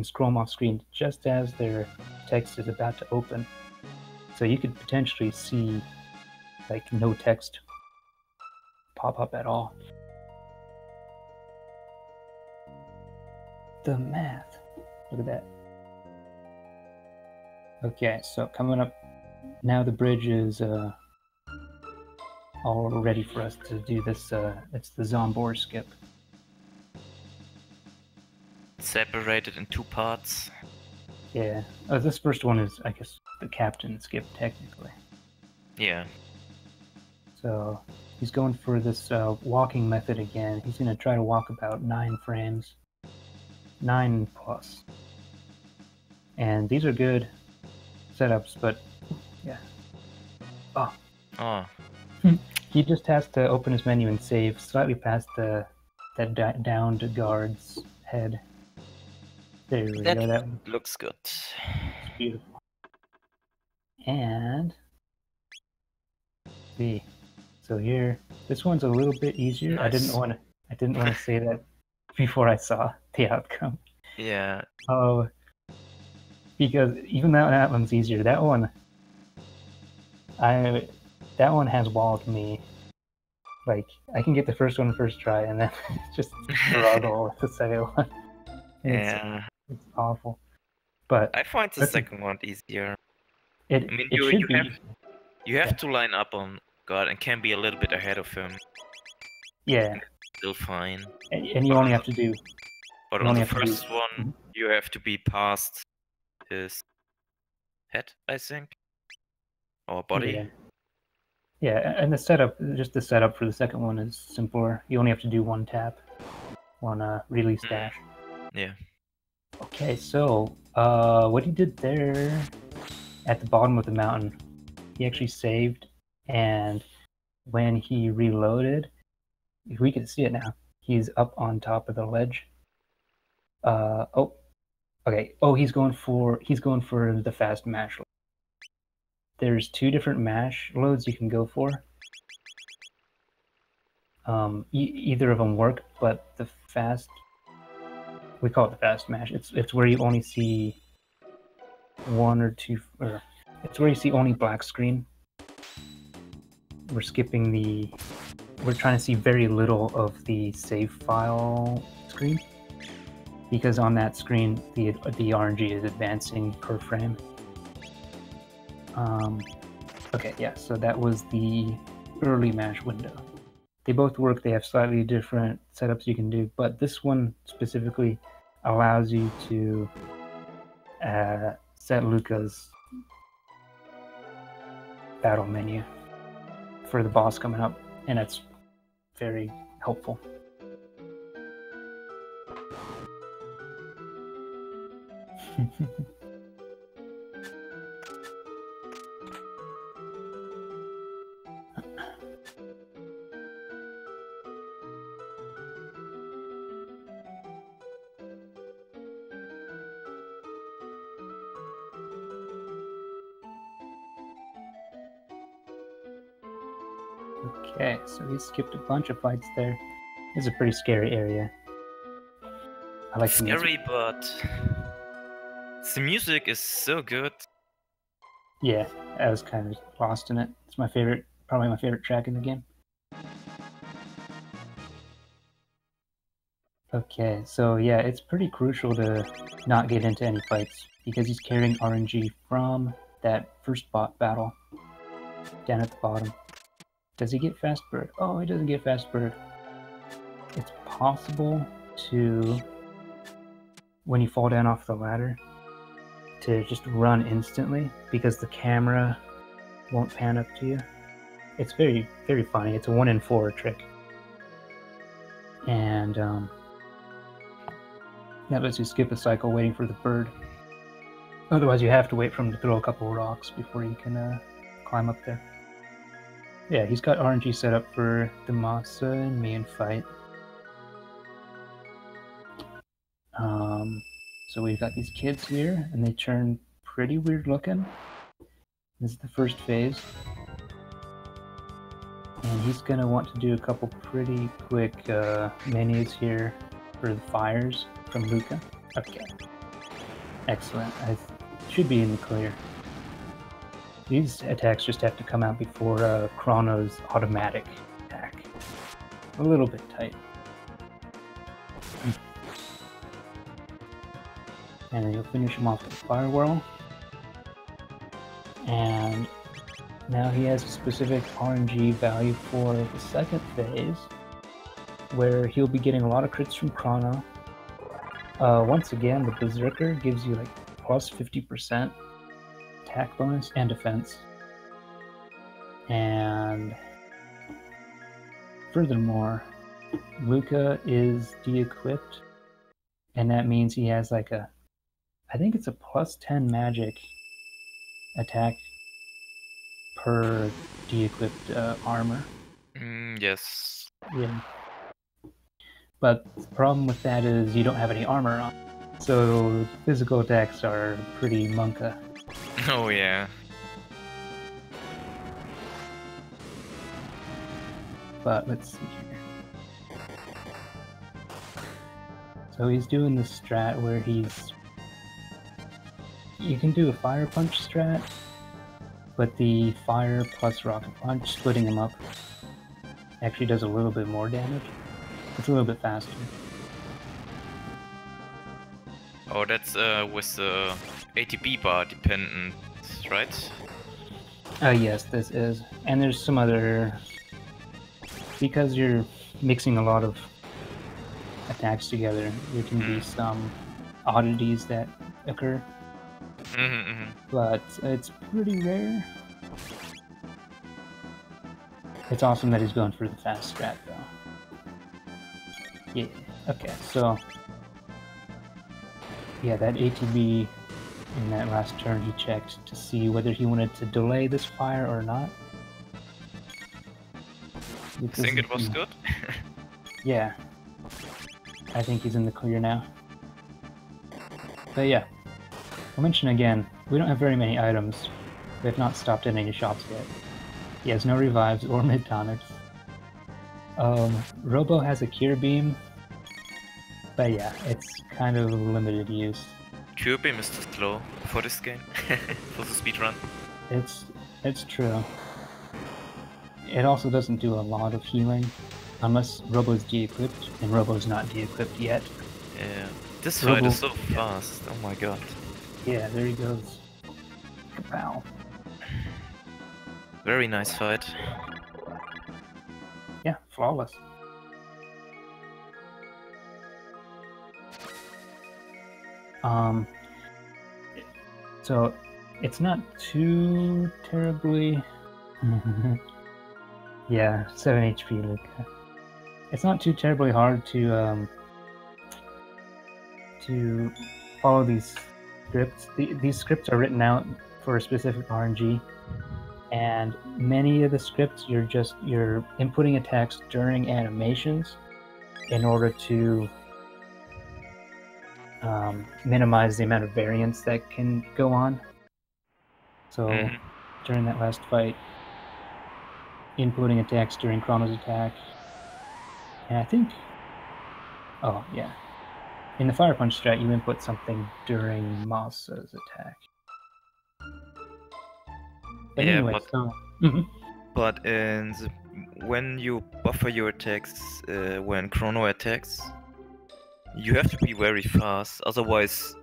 scroll them off screen just as their text is about to open. So you could potentially see like no text pop up at all. The math. Look at that. Okay, so coming up now, the bridge is all ready for us to do this. It's the Zombor skip. Separated in 2 parts. Yeah. This first one is, I guess, the captain skip, technically. Yeah. So he's going for this walking method again. He's going to try to walk about 9 frames. 9 plus. And these are good setups, but yeah. Oh. He just has to open his menu and save slightly past that downed guard's head. There we That go. That one. looks good. It's beautiful. And see, so here, this one's a little bit easier. Nice. I didn't want to say that before I saw the outcome. Yeah. Oh, because even though that one's easier, that one has walled me. Like, I can get the first one first try, and then just struggle with the second one. It's awful. But I find the second one easier. I mean, you have to line up on God and can be a little bit ahead of him. Yeah. Still fine. And you only have to do. But on the first one, you have to be past his head, I think, or body. Yeah. Yeah, and the setup for the second one is simpler. You only have to do one tap, one release dash. Yeah. Okay, so what he did there at the bottom of the mountain, he actually saved, and when he reloaded, if we can see it now, he's up on top of the ledge. Okay. Oh, he's going for the fast mash. There's two different mash loads you can go for. Either of them work, but the fast, we call it the fast mash. It's where you only see one or two, or it's where you see only black screen. We're trying to see very little of the save file screen, because on that screen the RNG is advancing per frame. Okay, yeah, so that was the early mash window. They both work. They have slightly different setups you can do, but this one specifically allows you to set Luca's battle menu for the boss coming up, and it's very helpful. Okay, so we skipped a bunch of fights there. It's a pretty scary area. I like the music. Scary, but the music is so good. Yeah, I was kind of lost in it. It's my favorite, probably my favorite track in the game. Okay, so yeah, it's pretty crucial to not get into any fights, because he's carrying RNG from that first bot battle down at the bottom. Does he get fast bird? Oh, he doesn't get fast bird. It's possible to, when you fall down off the ladder, to just run instantly, because the camera won't pan up to you. It's very, very funny. It's a 1 in 4 trick. And that lets you skip a cycle waiting for the bird. Otherwise, you have to wait for him to throw a couple of rocks before you can climb up there. Yeah, he's got RNG set up for the Masamune fight. So we've got these kids here, and they turn pretty weird looking. This is the first phase. And he's going to want to do a couple pretty quick menus here for the fires from Luca. Okay. Excellent. I should be in the clear. These attacks just have to come out before Chrono's automatic attack. A little bit tight. And then you'll finish him off with a fire whirl. And now he has a specific RNG value for the second phase, where he'll be getting a lot of crits from Chrono. Once again, the Berserker gives you like plus 50% attack bonus and defense. And furthermore, Luca is de-equipped, and that means he has like a, I think it's a plus 10 magic attack per de-equipped armor. Yes. Yeah. But the problem with that is you don't have any armor on. So physical attacks are pretty monka. Oh yeah. But let's see here. So he's doing this strat where you can do a fire punch strat, but the fire plus rocket punch, splitting them up, actually does a little bit more damage. It's a little bit faster. Oh, that's with the ATB bar dependent, right? Yes, this is. And there's some other... Because you're mixing a lot of attacks together, there can be some oddities that occur. But it's pretty rare. It's awesome that he's going for the fast strat, though. Yeah, okay, so... Yeah, that ATB in that last turn he checked to see whether he wanted to delay this fire or not. I think it was good. Yeah. I think he's in the clear now. But yeah, I'll mention again, we don't have very many items. We have not stopped at any shops yet. He has no revives or mid-tonics. Robo has a cure beam, but yeah, it's kind of limited use. Cure beam is too slow for this game, for the speedrun. It's true. It also doesn't do a lot of healing, unless Robo's de-equipped, and Robo's not de-equipped yet. Yeah, this fight is so fast, oh my god. Yeah, there he goes. Wow. Very nice fight. Yeah, flawless. So it's not too terribly... yeah, 7 HP, Luke. It's not too terribly hard to follow these scripts. These scripts are written out for a specific RNG, and many of the scripts you're inputting attacks during animations in order to minimize the amount of variance that can go on. So during that last fight, inputting attacks during Chrono's attack, and I think, oh yeah, in the Fire Punch strat you input something during Masa's attack. But yeah, anyway, but when you buffer your attacks when Chrono attacks, you have to be very fast, otherwise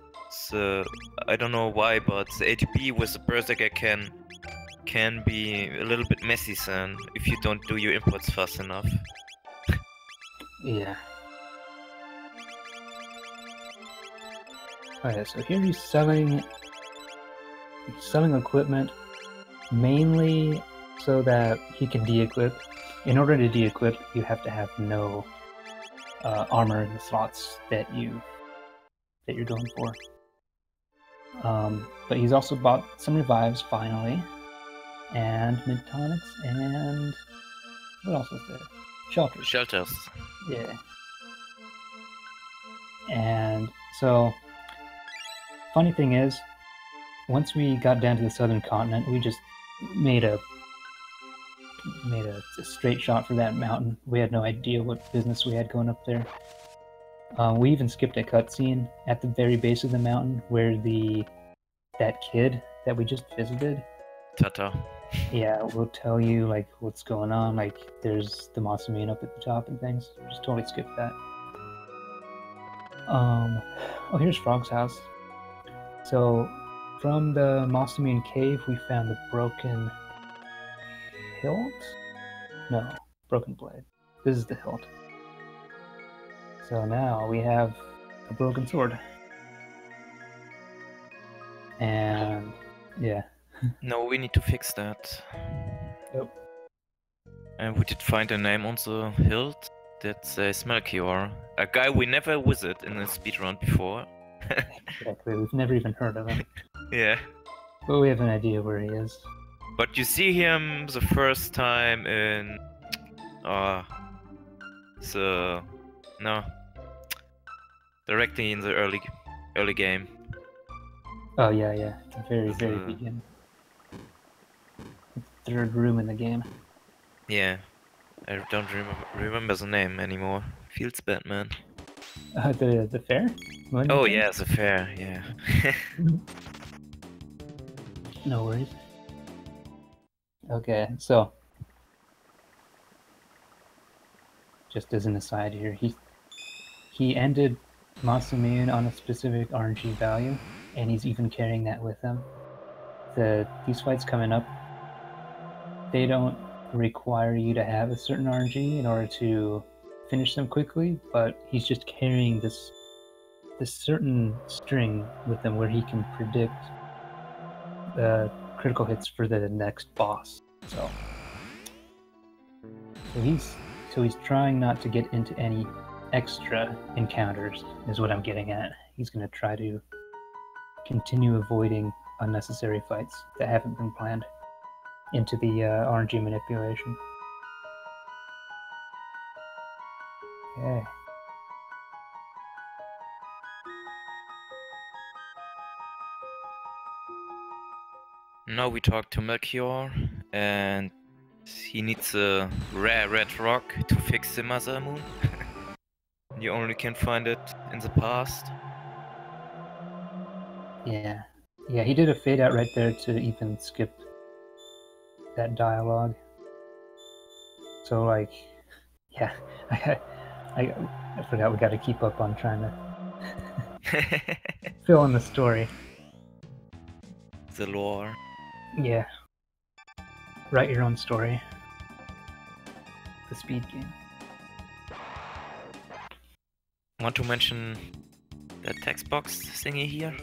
I don't know why, but the ATB with the Berserker can be a little bit messy then, if you don't do your inputs fast enough. Yeah. Okay, so here he's selling equipment mainly so that he can de-equip. In order to de-equip, you have to have no armor in the slots that you're going for. But he's also bought some revives finally, and mid-tonics, and what else is there? Shelters. Shelters. Yeah. And so, funny thing is, once we got down to the southern continent, we just made a straight shot for that mountain. We had no idea what business we had going up there. We even skipped a cutscene at the very base of the mountain where that kid that we just visited, Tata. Yeah, we'll tell you like what's going on. Like there's the Masamune up at the top and things. Just totally skip that. Oh, here's Frog's house. So from the Masamune cave, we found the broken hilt. No, broken blade. This is the hilt. So now we have a broken sword. And yeah. No, we need to fix that. Yep. And we did find a name on the hilt. That's Smelchior, a guy we never visit in a speedrun before. Exactly, we've never even heard of him. Yeah. But we have an idea where he is. But you see him the first time in... directly in the early game. Oh yeah, the very beginning. Third room in the game. Yeah, I don't remember the name anymore. Feels bad, man. The fair? Oh yeah, the fair. Yeah. No worries. Okay, so just as an aside here, he ended Masamune on a specific RNG value, and he's even carrying that with him. These fights coming up, they don't require you to have a certain RNG in order to finish them quickly, but he's just carrying this certain string with him where he can predict critical hits for the next boss. So he's trying not to get into any extra encounters, is what I'm getting at. He's going to try to continue avoiding unnecessary fights that haven't been planned into the RNG manipulation. Okay. Now we talk to Melchior, and he needs a rare red rock to fix the Masamune. You only can find it in the past. Yeah, he did a fade out right there to even skip that dialogue. So like, yeah, I forgot we got to keep up on trying to fill in the story. The lore. Yeah. Write your own story. The speed game. Want to mention that text box thingy here?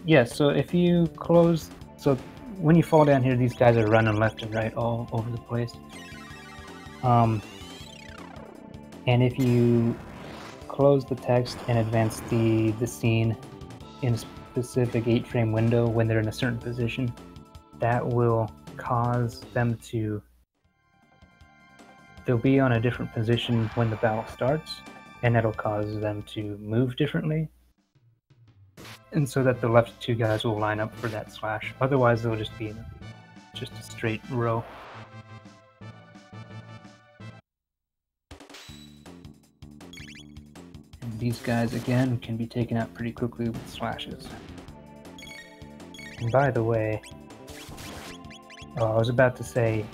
Yeah, so if you close... So when you fall down here, these guys are running left and right all over the place. And if you close the text and advance the scene in a specific 8-frame window when they're in a certain position, that will cause them to... They'll be on a different position when the battle starts, and that'll cause them to move differently. And so that the left two guys will line up for that slash. Otherwise, they'll just be in just a straight row. And these guys, again, can be taken out pretty quickly with slashes. And by the way, I was about to say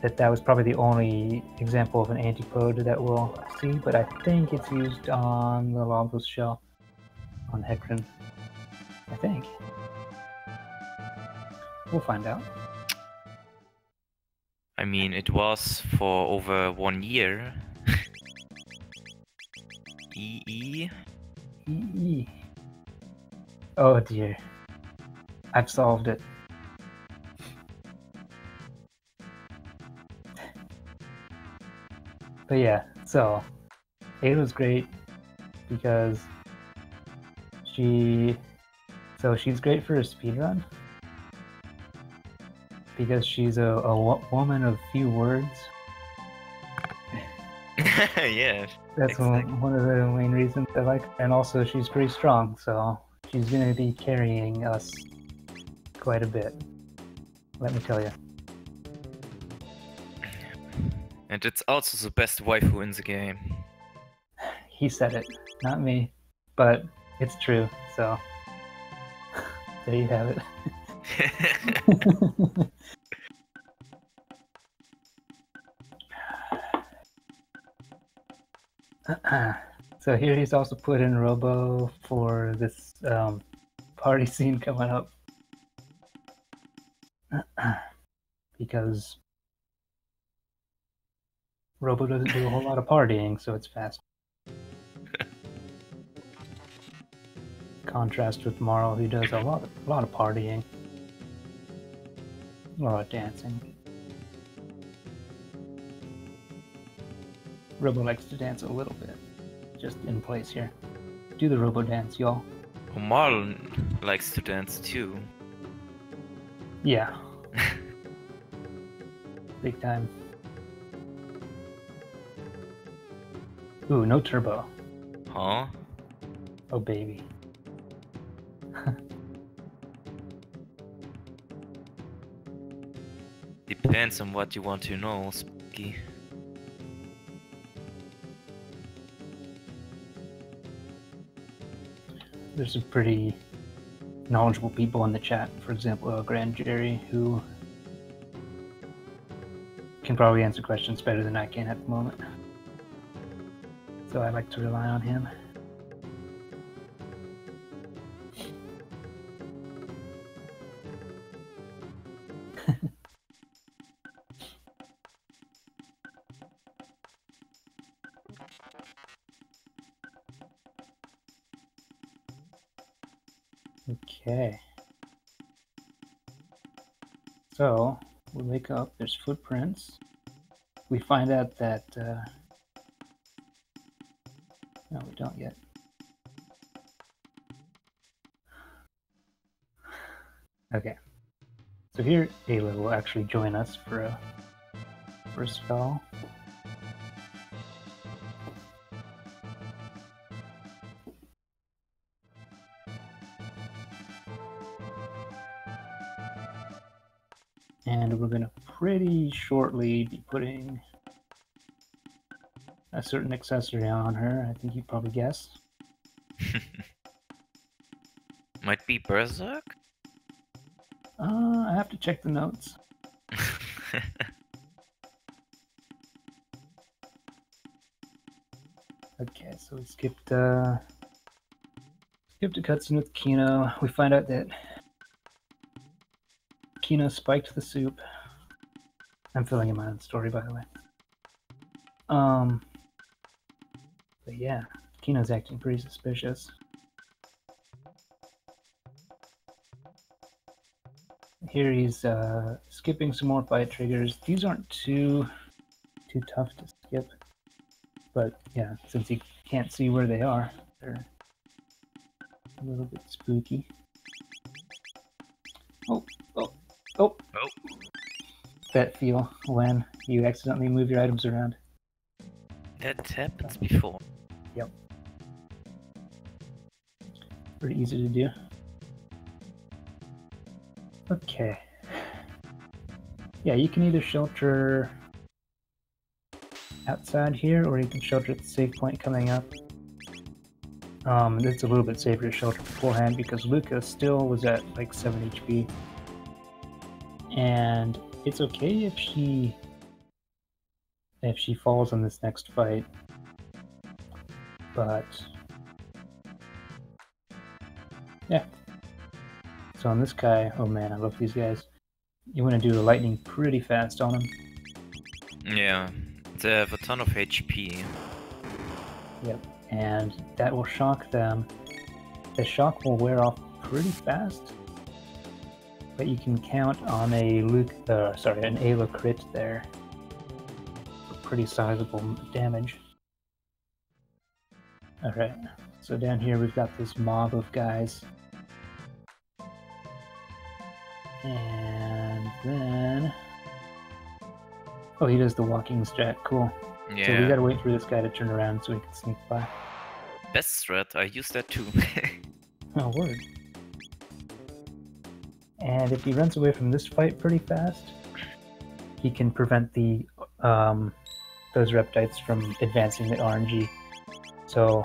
that was probably the only example of an antipode that we'll see, but I think it's used on the Lavos shell, on Hecron. I think. We'll find out. I mean, it was for over 1 year. EE? EE. Oh dear. I've solved it. But yeah, so Ada's great because she's great for a speedrun because she's a woman of few words. Yeah. That's exactly. one of the main reasons I like her. And also she's pretty strong, so she's going to be carrying us quite a bit. Let me tell you. And it's also the best waifu in the game. He said it, not me, but it's true, so there you have it. So here he's also put in Robo for this party scene coming up. Because Robo doesn't do a whole lot of partying, so it's fast. Contrast with Marl, who does a lot of partying. A lot of dancing. Robo likes to dance a little bit. Just in place here. Do the Robo dance, y'all. Marlon likes to dance too. Yeah. Big time. Ooh, no turbo. Huh? Oh, baby. Depends on what you want to know, Spooky. There's some pretty knowledgeable people in the chat. For example, Grand Jerry, who can probably answer questions better than I can at the moment. so I like to rely on him. Okay. So, we wake up, there's footprints. We find out that, no, we don't yet. Okay. So here, Ayla will actually join us for a spell. And we're going to pretty shortly be putting a certain accessory on her. I think you probably guessed. Might be Berserk? I have to check the notes. Okay, so we skipped a cutscene with Kino. We find out that Kino spiked the soup. I'm filling in my own story, by the way. But yeah, Kino's acting pretty suspicious. Here he's skipping some more fight triggers. These aren't too tough to skip, but yeah, since he can't see where they are, they're a little bit spooky. Oh. That feel when you accidentally move your items around. That happens before. Yep. Pretty easy to do. Okay. Yeah, you can either shelter outside here, or you can shelter at the save point coming up. It's a little bit safer to shelter beforehand because Luca still was at like 7 HP. And it's okay if she falls on this next fight. But yeah. So on this guy, oh man, I love these guys. You want to do the lightning pretty fast on them. Yeah, they have a ton of HP. Yep, and that will shock them. The shock will wear off pretty fast, but you can count on an Ayla crit there for pretty sizable damage. Alright, so down here we've got this mob of guys. And then... oh, he does the walking strat, cool. Yeah. So we gotta wait for this guy to turn around so we can sneak by. Best strat, I use that too. Oh, word. And if he runs away from this fight pretty fast, he can prevent the those reptites from advancing the RNG. So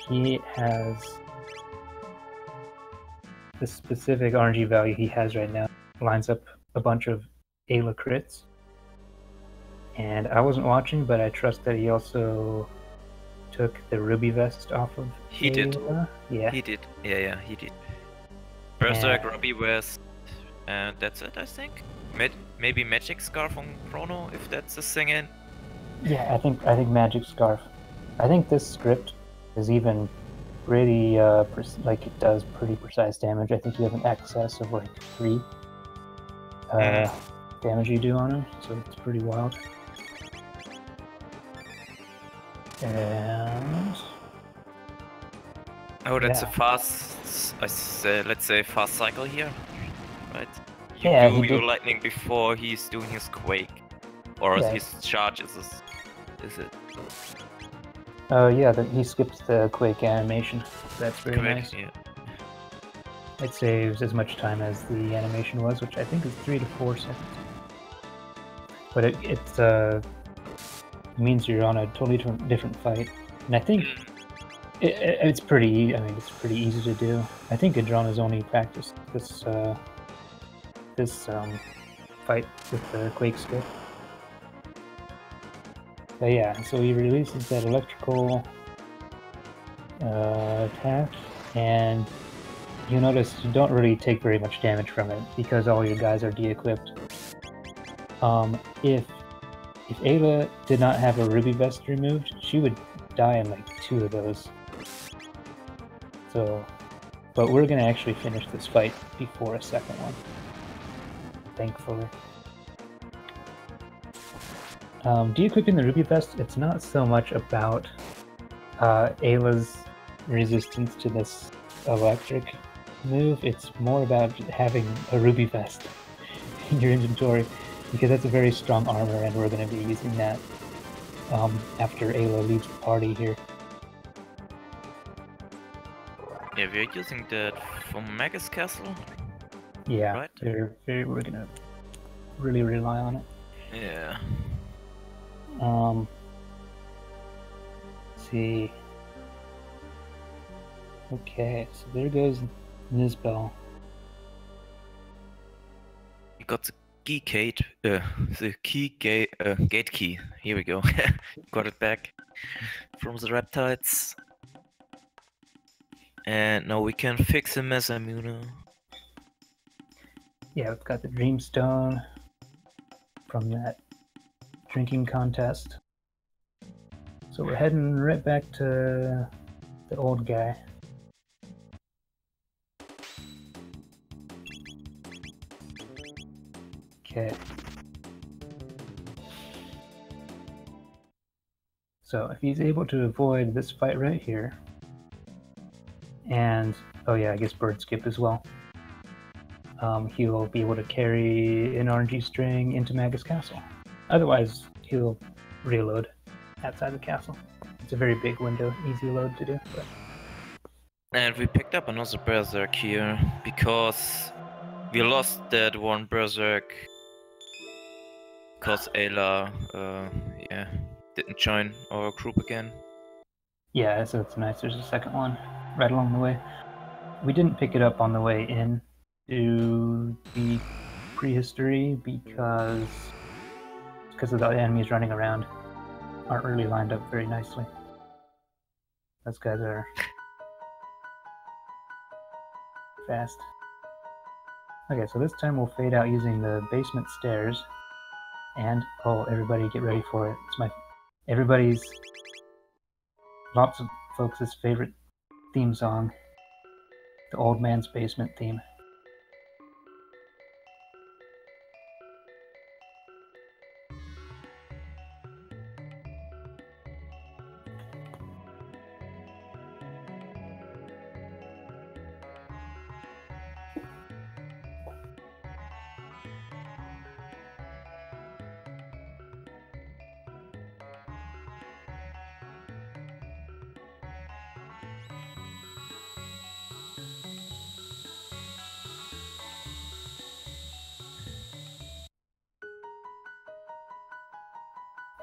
he has the specific RNG value he has right now lines up a bunch of Ayla crits. And I wasn't watching, but I trust that he also took the ruby vest off of He did. Yeah. He did. Yeah, he did. Berserk, ruby vest, and that's it, I think. Maybe magic scarf on Chrono, if that's a thing in. Yeah, I think magic scarf. I think this script is even pretty like it does pretty precise damage. I think you have an excess of like 3 damage you do on him, so it's pretty wild. And oh, that's a fast, let's say fast cycle here, right? You yeah, do your lightning before he's doing his quake, or his charges. Is it? Yeah, he skips the quake animation. That's very nice. Yeah. It saves as much time as the animation was, which I think is 3 to 4 seconds. But it means you're on a totally different fight, and I think it's pretty. I mean, it's pretty easy to do. I think Aedrana's only practiced this fight with the quake skip. But yeah, so he releases that electrical attack, and you notice you don't really take very much damage from it because all your guys are de-equipped. If Ayla did not have a ruby vest removed, she would die in like 2 of those. So, but we're gonna actually finish this fight before a second one, thankfully. De-equipping the ruby vest, it's not so much about Ayla's resistance to this electric move, it's more about having a ruby vest in your inventory, because that's a very strong armor, and we're going to be using that after Ayla leaves the party here. Yeah, we're using that from Magus Castle. Yeah, right? we're going to really rely on it. Yeah. Let's see. Okay, so there goes Nizbel. We got the gate key. Here we go. Got it back from the reptiles. And now we can fix the Masamune. Yeah, we've got the Dreamstone from that drinking contest. So we're heading right back to the old guy. Okay. So if he's able to avoid this fight right here, and oh yeah, I guess bird skip as well, he'll be able to carry an RNG string into Magus Castle. Otherwise, he'll reload outside the castle. It's a very big window, easy load to do. But... And we picked up another berserk here because we lost that one berserk because Ayla, didn't join our group again. Yeah, so it's nice. There's a second one right along the way. We didn't pick it up on the way in to the Prehistory because of the enemies running around aren't really lined up very nicely. Those guys are fast. Okay, so this time we'll fade out using the basement stairs. And, oh, everybody get ready for it. It's everybody's, lots of folks' favorite theme song. The Old Man's Basement theme.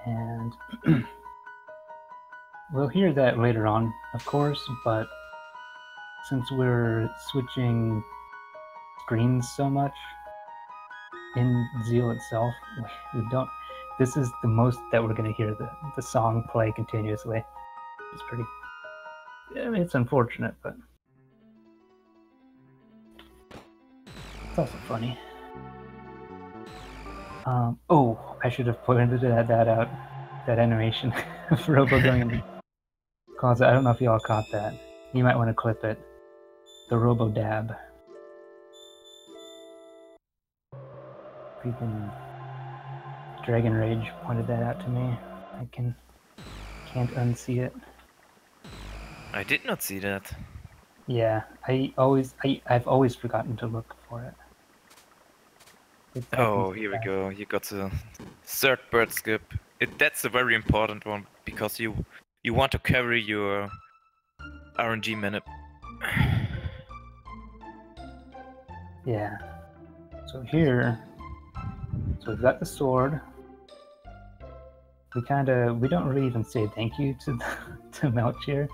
And we'll hear that later on, of course, but since we're switching screens so much in Zeal itself, we don't. This is the most that we're going to hear the song play continuously. It's pretty. I mean, it's unfortunate, but it's also funny. Oh, I should have pointed that out. That animation of Robo going in the closet. I don't know if y'all caught that. You might want to clip it. The Robo dab. Freaking Dragon Rage pointed that out to me. I can't unsee it. I did not see that. Yeah, I've always forgotten to look for it. Oh, here we go. You got the third bird skip. That's a very important one because you want to carry your RNG minute. Yeah. So here, so we've got the sword. We don't really even say thank you to Melch here.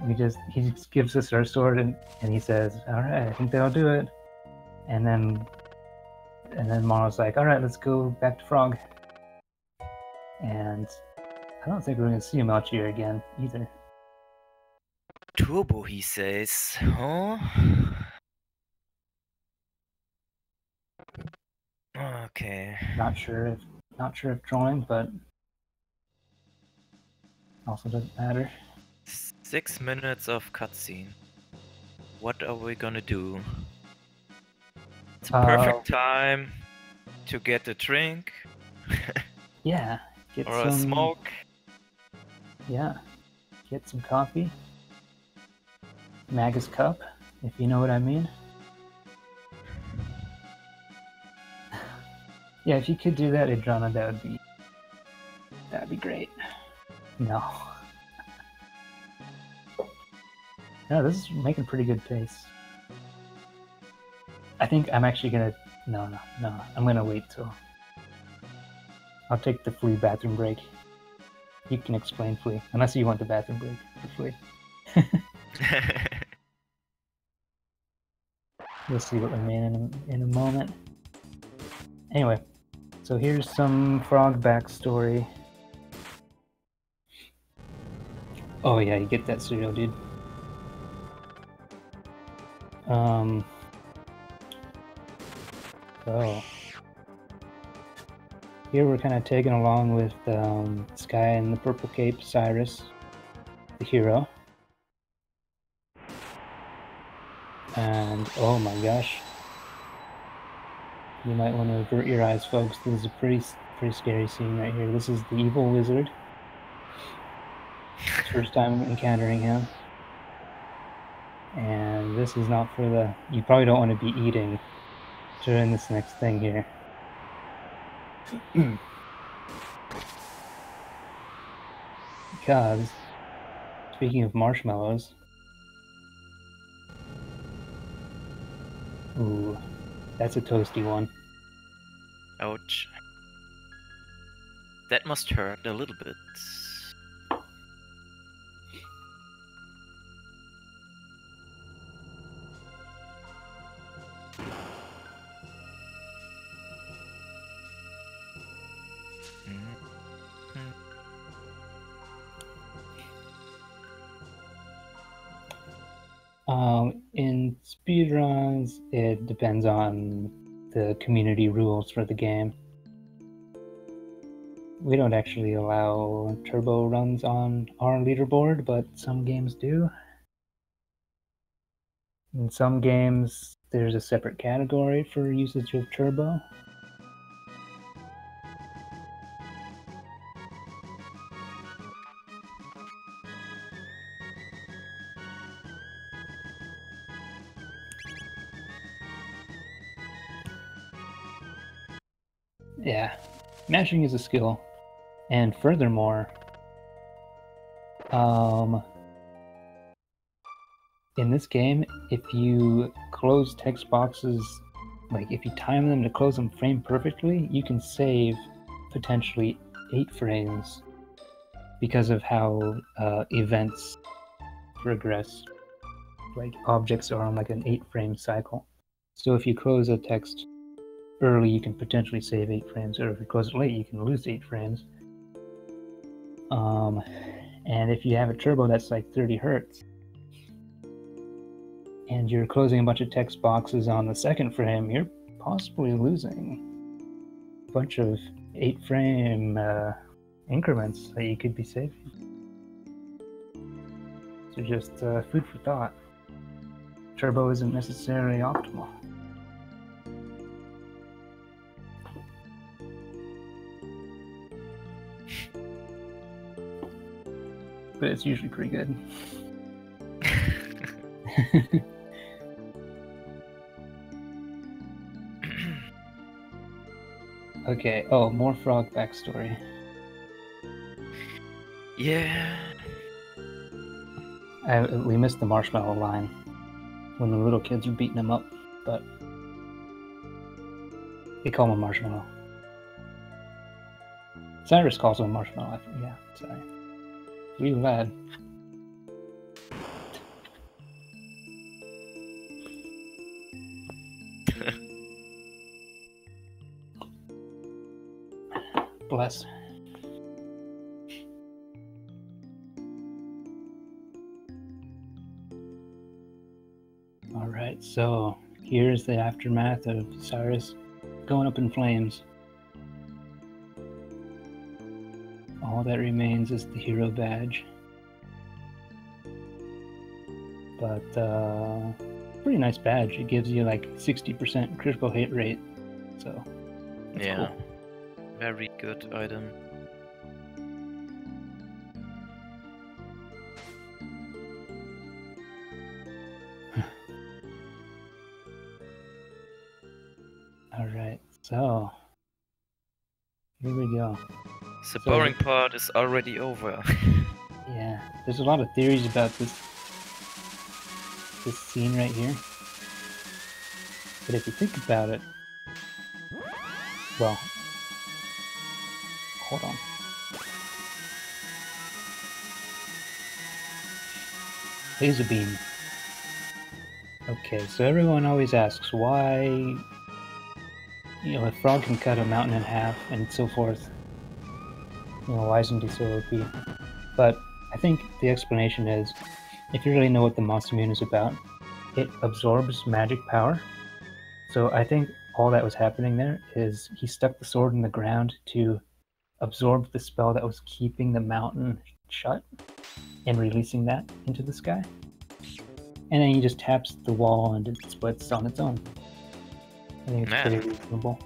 He just gives us our sword and he says, "All right, I think that'll do it." And then Mono's like, "All right, let's go back to Frog." And I don't think we're gonna see him out here again either. Turbo, he says. Huh? Okay. Not sure if trolling, but also doesn't matter. 6 minutes of cutscene. What are we gonna do? It's a perfect time to get a drink. Yeah, get or some a smoke. Yeah, get some coffee. Magus cup, if you know what I mean. Yeah, if you could do that, Aedrana, that'd be great. No. No, this is making pretty good pace. I think I'm actually gonna... No. I'm gonna wait till... I'll take the flea bathroom break. You can explain flea, unless you want the bathroom break for flea. We'll see what we mean in a moment. Anyway, so here's some frog backstory. Oh yeah, you get that cereal, dude. So here we're kind of tagging along with this guy in the purple cape, Cyrus, the hero. And oh my gosh, you might want to avert your eyes, folks. This is a pretty scary scene right here. This is the evil wizard. First time encountering him. And this is not for the... You probably don't want to be eating during this next thing here. Because, speaking of marshmallows... Ooh, that's a toasty one. Ouch. That must hurt a little bit. In speedruns, it depends on the community rules for the game. We don't actually allow turbo runs on our leaderboard, but some games do. In some games, there's a separate category for usage of turbo. Yeah, mashing is a skill. And furthermore, in this game, if you close text boxes, like if you time them to close them frame perfectly, you can save potentially 8 frames because of how events progress. Like objects are on like an 8-frame cycle. So if you close a text early, you can potentially save 8 frames, or if you close it late, you can lose 8 frames. And if you have a turbo that's like 30 hertz, and you're closing a bunch of text boxes on the second frame, you're possibly losing a bunch of 8-frame increments that you could be saving. So just food for thought. Turbo isn't necessarily optimal. But it's usually pretty good. Okay, oh, more frog backstory. Yeah. We missed the marshmallow line when the little kids were beating him up, but they call him a marshmallow. Cyrus calls him a marshmallow, yeah, sorry. Real lad. Bless. So here's the aftermath of Cyrus going up in flames. All that remains is the hero badge. But pretty nice badge. It gives you like 60% critical hit rate. So that's Yeah. cool. Very good item. Alright, so here we go. The boring part is already over. Yeah, there's a lot of theories about this scene right here. But if you think about it, well, hold on. Laser beam. Okay, so everyone always asks why, you know, a frog can cut a mountain in half and so forth. You know, why isn't he so OP? But I think the explanation is, if you really know what the Masamune is about, it absorbs magic power. So I think all that was happening there is he stuck the sword in the ground to absorb the spell that was keeping the mountain shut and releasing that into the sky. And then he just taps the wall and it splits on its own. I think it's pretty reasonable.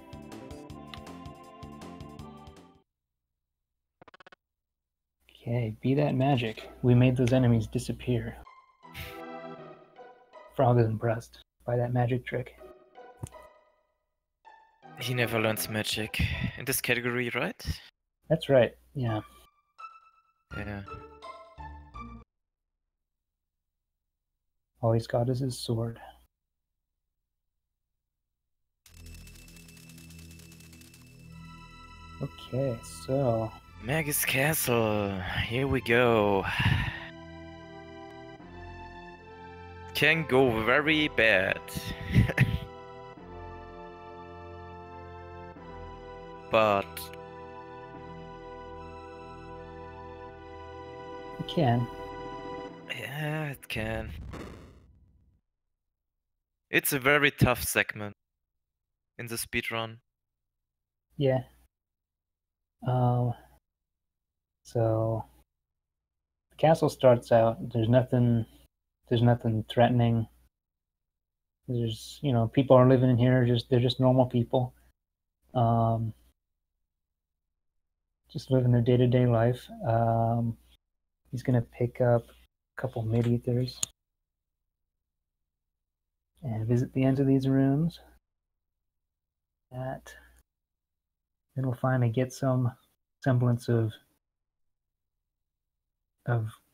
Okay, be that magic. We made those enemies disappear. Frog is impressed by that magic trick. He never learns magic. In this category, right? That's right, yeah. Yeah. All he's got is his sword. Okay, so... Magus Castle. Here we go. Can go very bad. But... it can. yeah, it can. It's a very tough segment in the speedrun. Yeah. So the castle starts out, there's nothing threatening. There's, you know, people are living in here, they're just normal people. Just living their day-to-day life. He's gonna pick up a couple mid-ethers and visit the ends of these rooms. Then we'll finally get some semblance of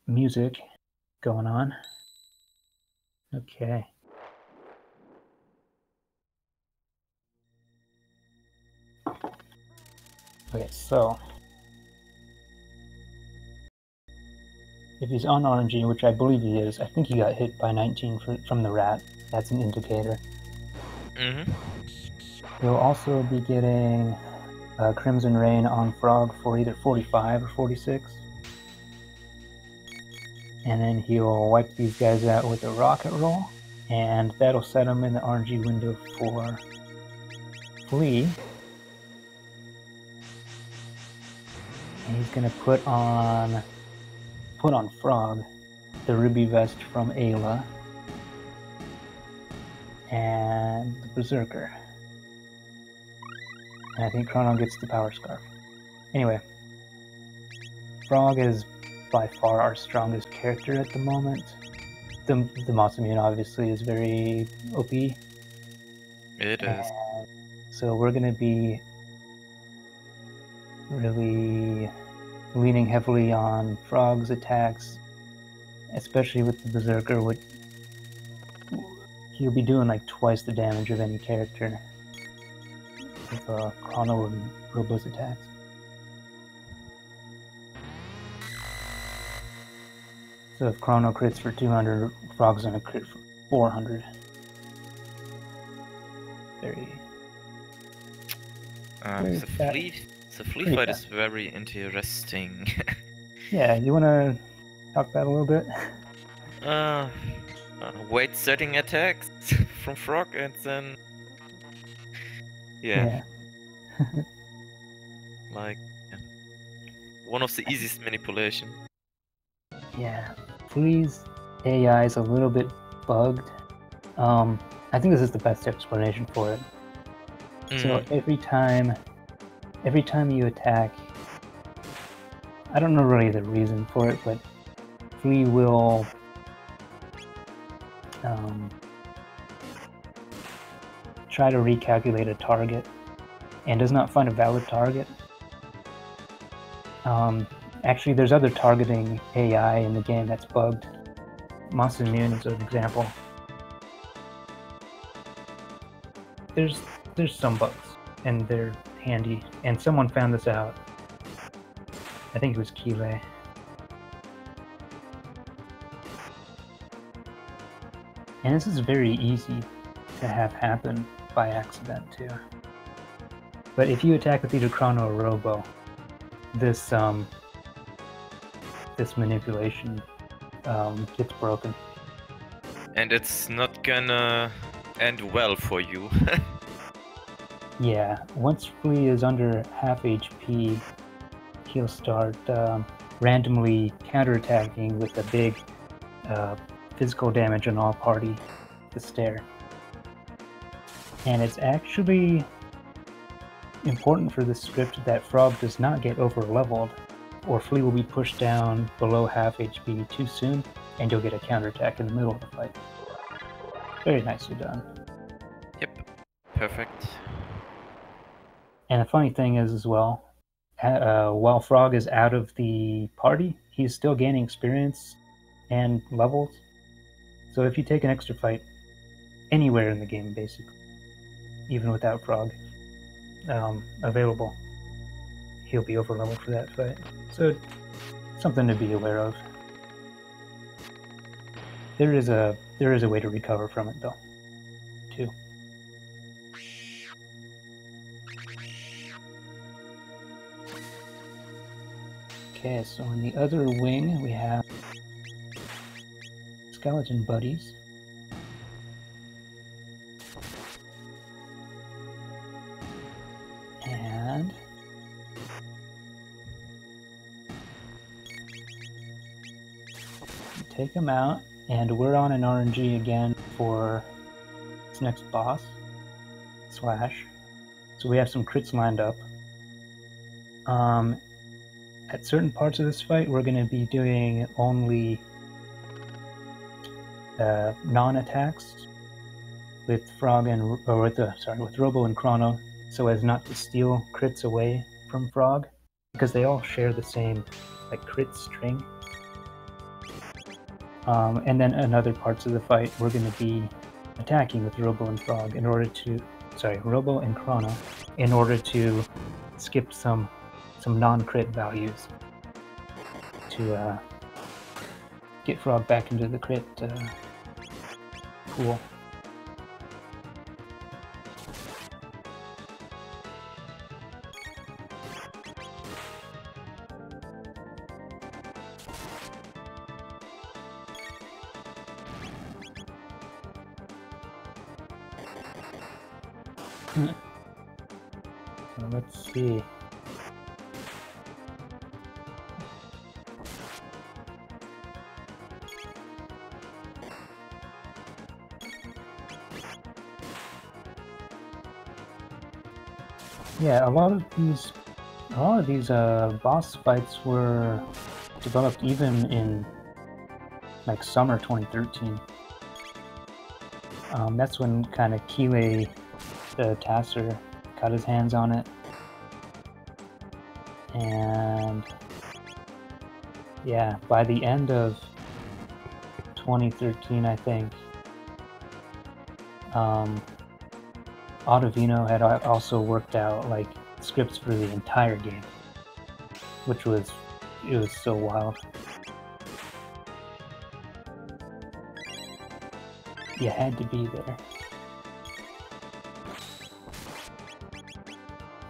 music going on. Okay. Okay, so if he's on RNG, which I believe he is, I think he got hit by 19 from the rat. That's an indicator. He'll also be getting Crimson Rain on Frog for either 45 or 46. And then he'll wipe these guys out with a rocket roll, and that'll set him in the RNG window for Flea. And he's gonna put on Frog the Ruby Vest from Ayla and the Berserker. And I think Chrono gets the Power Scarf. Anyway, Frog is by far our strongest character at the moment. The Masamune obviously is very OP. It is. So we're gonna be really leaning heavily on Frog's attacks, especially with the Berserker, which he'll be doing like twice the damage of any character with Chrono and Robo's attacks. So if Chrono crits for 200, Frog's gonna crit for 400. Very the flea fight is very interesting. Yeah, you wanna talk about it a little bit? Weight setting attacks from Frog, and then yeah. Like, yeah. One of the easiest manipulation. Yeah, Flea's AI is a little bit bugged. I think this is the best explanation for it. So every time you attack, I don't know really the reason for it, but Flea will try to recalculate a target and does not find a valid target. Actually, there's other targeting AI in the game that's bugged. Masamune is an example. There's some bugs, and they're handy. And someone found this out. I think it was Kile. And this is very easy to have happen by accident too. But if you attack with either Chrono or Robo, this manipulation gets broken. And it's not gonna end well for you. Yeah, once Flea is under half HP, he'll start randomly counterattacking with a big physical damage on all party, the stare. And it's actually important for the script that Frog does not get over-leveled, or Flea will be pushed down below half HP too soon, and you'll get a counterattack in the middle of the fight. Very nicely done. Yep, perfect. And the funny thing is as well, while Frog is out of the party, he's still gaining experience and levels. So if you take an extra fight anywhere in the game, basically, even without Frog available, he'll be over leveled for that fight. So something to be aware of. There is a way to recover from it though, too. Okay, so on the other wing we have skeleton buddies. And take them out, and we're on an RNG again for this next boss, Slash. So we have some crits lined up. At certain parts of this fight, we're going to be doing only non-attacks with Frog and with Robo and Chrono, so as not to steal crits away from Frog, because they all share the same crit string. And then in other parts of the fight, we're going to be attacking with Robo and Frog Robo and Chrono, in order to skip some non-crit values to get Frog back into the crit pool. So let's see. Yeah, a lot of these boss fights were developed even in summer 2013. That's when kind of Kile the Tasser got his hands on it, and yeah, by the end of 2013, I think, Ottavino had also worked out scripts for the entire game, which was so wild. You had to be there.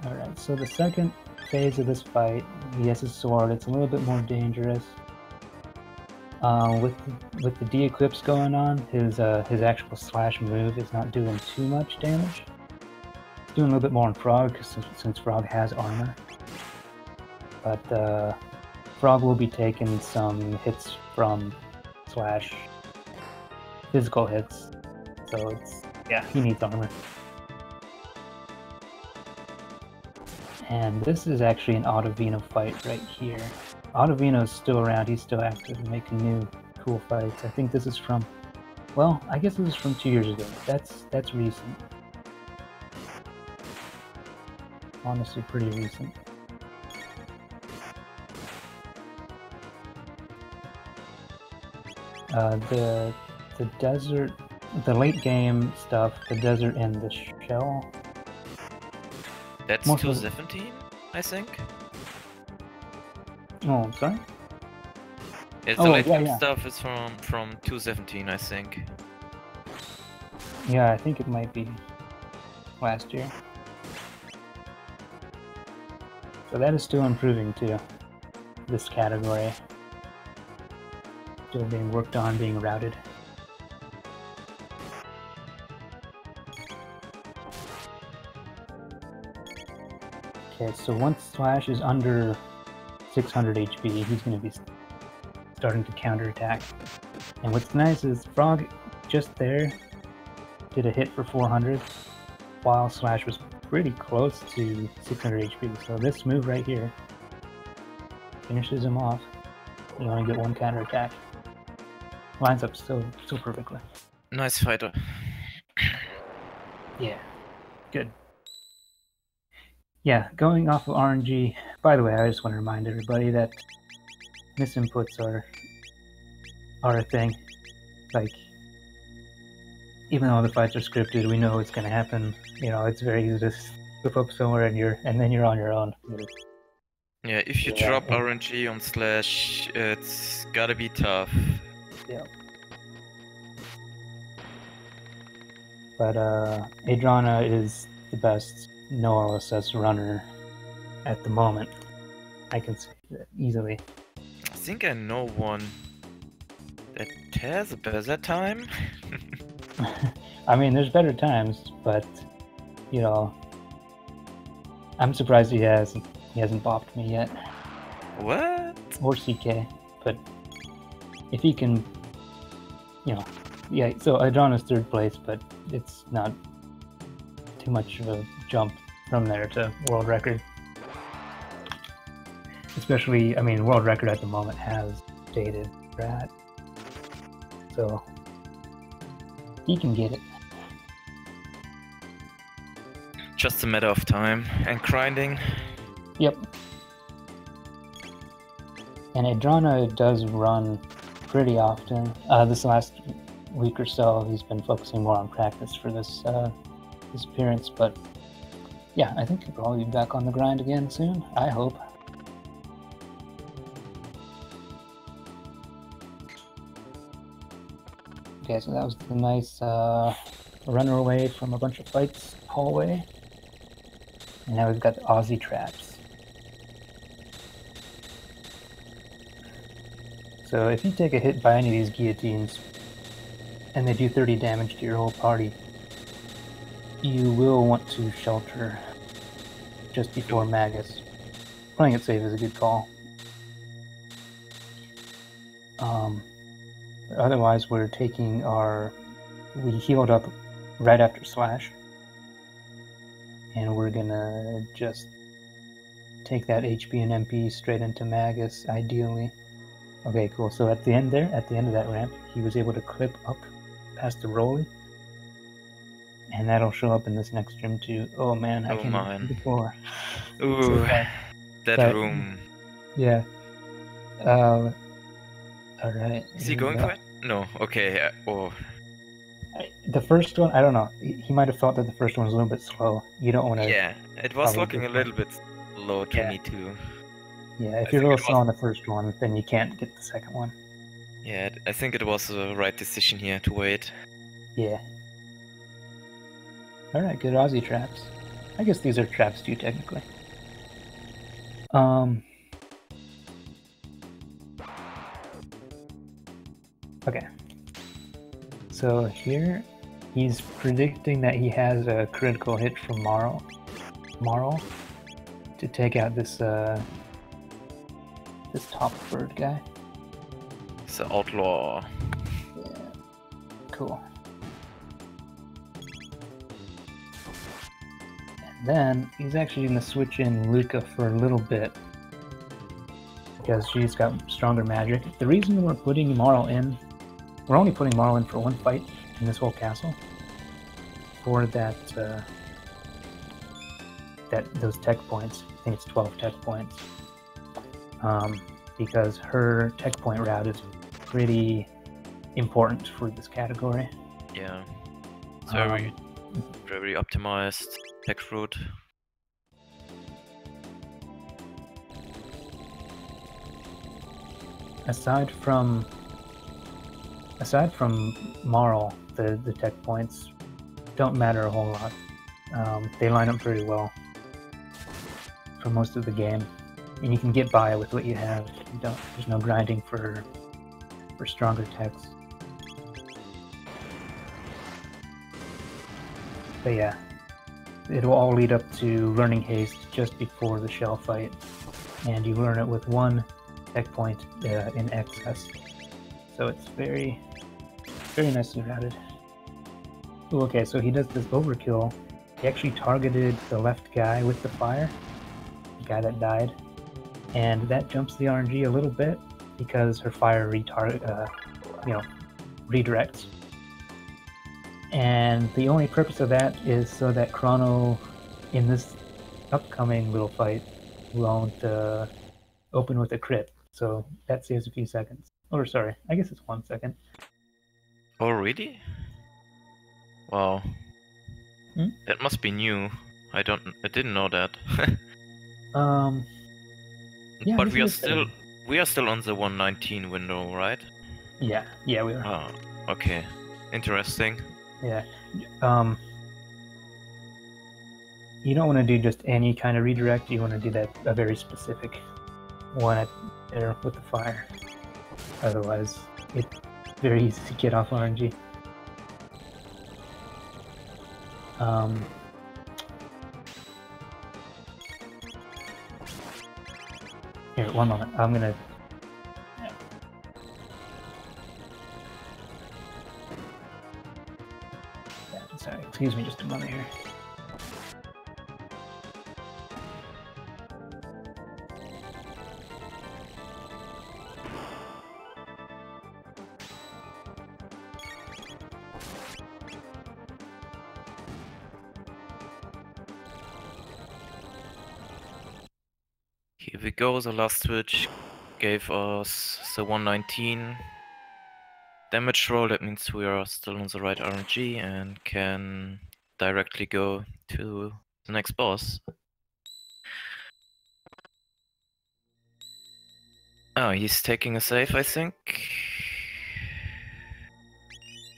Alright, so the second phase of this fight, the SS Sword, it's a little bit more dangerous. With the de-equips going on, his actual slash move is not doing too much damage. It's doing a little bit more on Frog since Frog has armor. But Frog will be taking some hits from slash physical hits, so yeah, he needs armor. And this is actually an Aedrana fight right here. Aedrana is still around, he's still active and making new cool fights. I think this is from, well, I guess this is from 2 years ago. That's recent. Honestly, pretty recent. The desert, the late game stuff, the desert and the shell. That's 217, I think. Oh, I'm sorry? Yeah, the late game stuff is from 217, I think. Yeah, I think it might be last year. So that is still improving too, this category. Still being worked on, being routed. Okay, so once Slash is under 600 HP, he's going to be starting to counterattack. And what's nice is Frog just there did a hit for 400, while Slash was pretty close to 600 HP. So this move right here finishes him off. You only get one counterattack. Lines up still perfectly. Nice fighter. Yeah, good. Yeah, going off of RNG, by the way, I just want to remind everybody that misinputs are a thing. Like, even though the fights are scripted, we know it's going to happen. You know, it's very easy to slip up somewhere and then you're on your own. Yeah, if you drop RNG on Slash, it's gotta be tough. Yeah. But Aedrana is the best no LSS runner at the moment. I can say that easily. I think I know one that has a better time. I mean, there's better times, but you know, I'm surprised he hasn't bopped me yet. What? Or CK, but if he can, you know, yeah. So Aedrana's third place, but it's not too much of a jump from there to world record. Especially, I mean, world record at the moment has dated Rat, so he can get it. Just a matter of time and grinding. Yep. And Aedrana does run pretty often. This last week or so, he's been focusing more on practice for this this appearance, but yeah, I think he'll probably be back on the grind again soon. I hope. Okay, so that was the nice runner away from a bunch of fights hallway. And now we've got the Aussie traps. So if you take a hit by any of these guillotines, and they do 30 damage to your whole party, you will want to shelter just before Magus. Playing it safe is a good call. Otherwise, we're taking we healed up right after Slash. And we're gonna just take that HP and MP straight into Magus, ideally. Okay, cool. So at the end of that ramp, he was able to clip up past the rolling. And that'll show up in this next gym too. Oh man, I can't see the floor. Ooh, so that room. Yeah. Alright. Is he going for it? No, okay. The first one, I don't know. He might have thought that the first one was a little bit slow. You don't want to... Yeah, it was looking a little bit low to me too. Yeah, if you're a little slow on the first one, then you can't get the second one. Yeah, I think it was the right decision here to wait. Yeah. Alright, good Aussie traps. I guess these are traps too, technically. Okay. So here, he's predicting that he has a critical hit from Marl to take out this this top bird guy. It's the outlaw. Yeah. Cool. And then he's actually going to switch in Luca for a little bit because she's got stronger magic. The reason we're putting Marl in, we're only putting Marl in for one fight in this whole castle for that those tech points. I think it's 12 tech points. Because her tech point route is pretty important for this category. Yeah. It's very, very optimized tech route. Aside from Marl, the tech points don't matter a whole lot. They line up pretty well for most of the game, and you can get by with what you have. There's no grinding for stronger techs. But yeah, it'll all lead up to learning haste just before the shell fight, and you learn it with one tech point in excess. So it's very, very nicely routed. Ooh, okay, so he does this overkill. He actually targeted the left guy with the fire, the guy that died, and that jumps the RNG a little bit because her fire redirects. And the only purpose of that is so that Chrono, in this upcoming little fight, won't open with a crit. So that saves a few seconds. Or sorry, I guess it's 1 second. Oh, really? Wow. Hmm? That must be new. I didn't know that. Yeah, but we are still on the 119 window, right? Yeah, we are. Oh, okay. Interesting. Yeah. You don't want to do just any kind of redirect. You want to do a very specific one there with the fire. Otherwise, it's very easy to get off RNG. Here, one moment. I'm gonna. Yeah, sorry, excuse me, just a moment here. Here we go, the last switch gave us the 119 damage roll. That means we are still on the right RNG and can directly go to the next boss. Oh, he's taking a save, I think.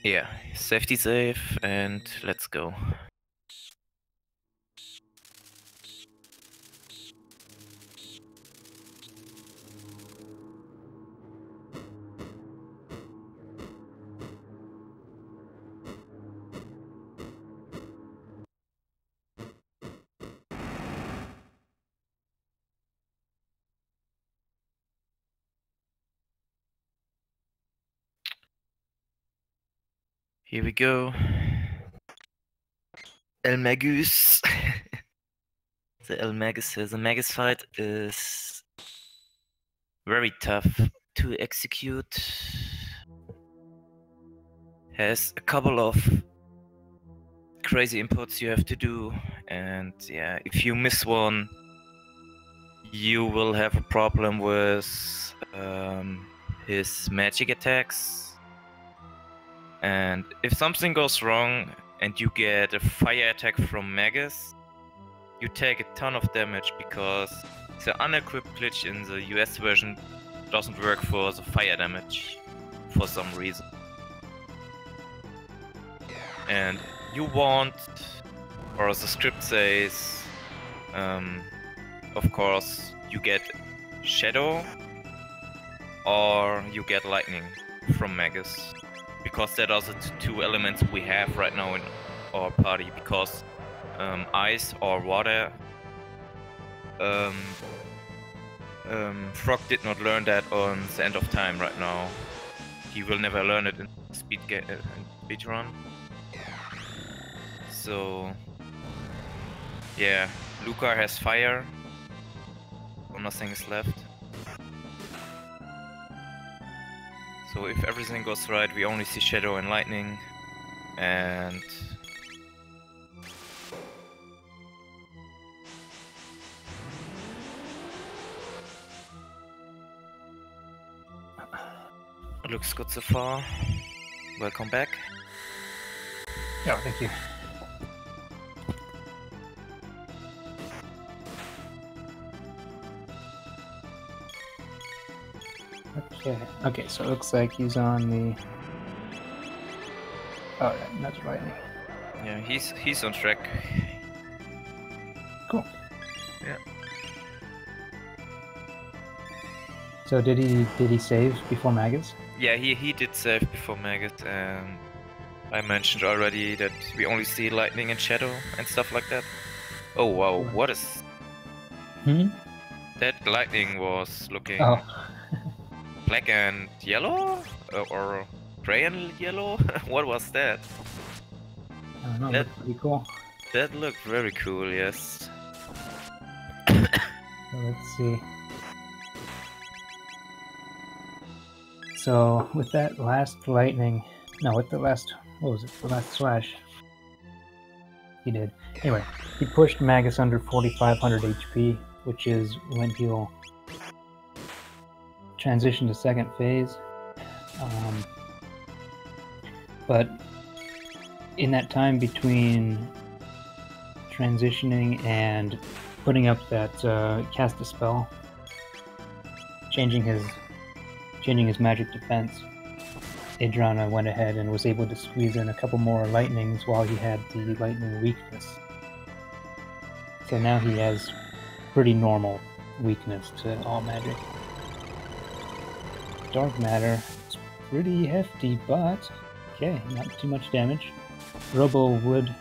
Yeah, safety save, and let's go. Here we go. El Magus. The Magus fight is very tough to execute. Has a couple of crazy inputs you have to do, and yeah, if you miss one, you will have a problem with his magic attacks. And if something goes wrong and you get a fire attack from Magus, you take a ton of damage because the unequipped glitch in the US version doesn't work for the fire damage for some reason. And you want, or the script says, of course, you get Shadow or you get Lightning. from Magus, because that are the two elements we have right now in our party. Because ice or water, Frog did not learn that on the end of time right now. He will never learn it in speedrun. So yeah, Luca has fire, so nothing is left. So if everything goes right, we only see shadow and lightning, and looks good so far. Welcome back. Oh, thank you. Okay, so it looks like he's on the... Oh, yeah, that's lightning. Yeah, he's on track. Cool. Yeah. So did he save before Magus? Yeah, he did save before Magus, and I mentioned already that we only see lightning and shadow and stuff like that. Oh wow, what is... That lightning was looking black and yellow? Or gray and yellow? What was that? I don't know, that looked pretty cool. That looked very cool, yes. So let's see. So with that last lightning, no, with the last, what was it, the last slash, he did. Anyway, he pushed Magus under 4,500 HP, which is when he'll transition to second phase. But in that time between transitioning and putting up that cast a spell, changing his magic defense, Aedrana went ahead and was able to squeeze in a couple more lightnings while he had the lightning weakness. So now he has pretty normal weakness to all magic. Dark matter is pretty hefty, but okay, not too much damage. Robo would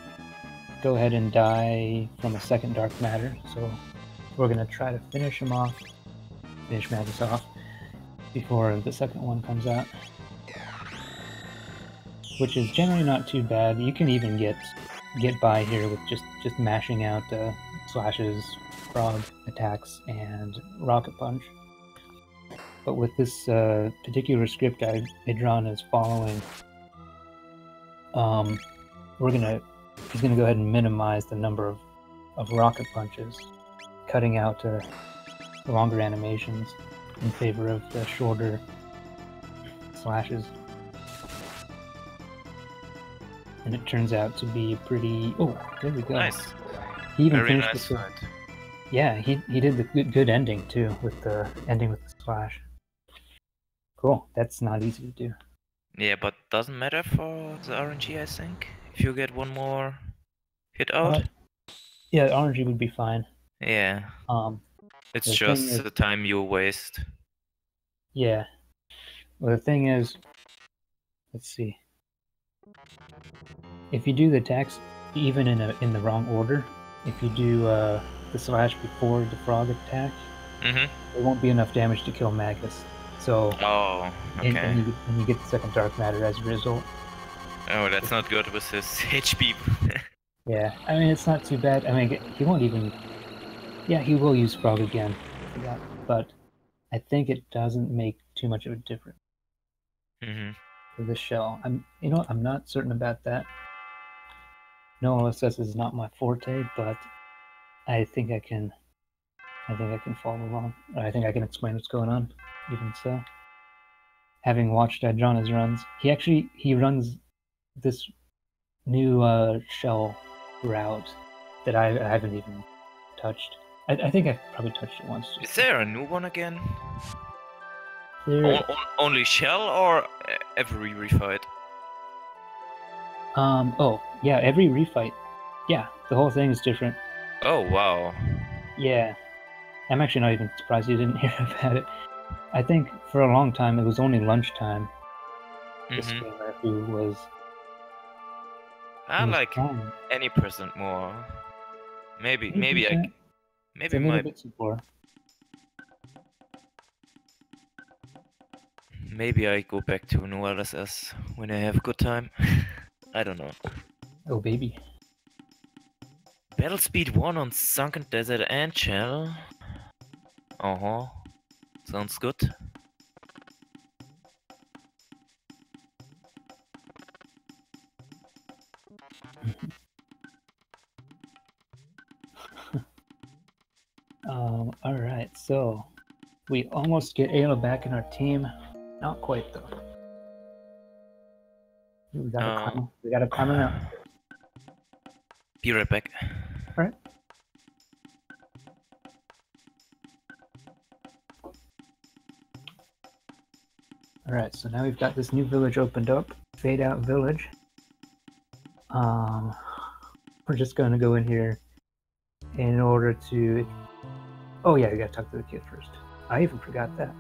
go ahead and die from a second dark matter, so we're gonna try to finish Magus off before the second one comes out, which is generally not too bad. You can even get by here with just mashing out slashes, frog attacks, and rocket punch. But with this particular script Aedrana is following, he's gonna go ahead and minimize the number of rocket punches, cutting out the longer animations in favor of the shorter slashes. And it turns out to be pretty... Oh, there we go. Nice. He even very finished nice the... fight. Yeah, he did the good ending too, with the ending with the slash. Cool. That's not easy to do. Yeah, but doesn't matter for the RNG, I think. If you get one more hit out. Yeah, RNG would be fine. Yeah. It's the just thing is- the time you waste. Yeah. Well, the thing is, let's see. If you do the attacks even in the wrong order, if you do the slash before the frog attack, Mm-hmm. there won't be enough damage to kill Magus. So, Oh, okay. and you get the second dark matter as a result. Oh, that's not good with his HP. Yeah, I mean, it's not too bad. I mean, he won't even... Yeah, he will use frog again for that, but I think it doesn't make too much of a difference Mm-hmm. for the shell. I'm not certain about that. No, LSS is not my forte, but I think I can follow along. I think I can explain what's going on, even so. Having watched Aedrana's runs, he runs this new shell route that I haven't even touched. I think I've probably touched it once. Is there a new one again? There, Only shell or every refight? oh, yeah, every refight. Yeah, the whole thing is different. Oh, wow. Yeah. I'm actually not even surprised you didn't hear about it. I think for a long time it was only lunchtime the Mhm. streamer who was. I who was like trying. any percent more. Maybe I 80%? It's maybe a little my bit too poor. maybe I go back to no LSS when I have a good time. I don't know. Oh baby. Battle speed 1 on sunken desert and shell. Uh-huh. Sounds good. Alright, so we almost get Ayla back in our team. Not quite though. We gotta climb a mountain. Be right back. Alright. Alright, so now we've got this new village opened up. Fade Out Village. We're just gonna go in here in order to... Oh yeah, we gotta talk to the kid first. I even forgot that.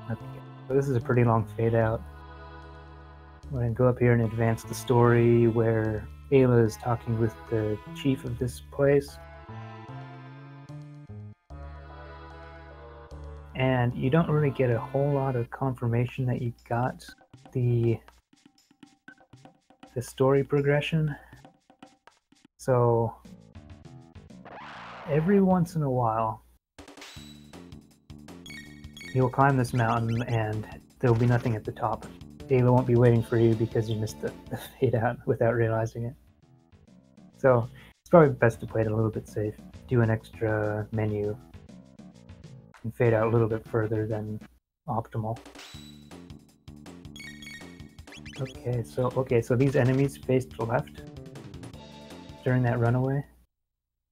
Okay, so this is a pretty long fade out. We're gonna go up here and advance the story where Ayla is talking with the chief of this place. And you don't really get a whole lot of confirmation that you got the story progression. So every once in a while you'll climb this mountain and there'll be nothing at the top. Ayla won't be waiting for you because you missed the fade out without realizing it. So it's probably best to play it a little bit safe. Do an extra menu and fade out a little bit further than optimal. Okay, so these enemies faced left during that runaway,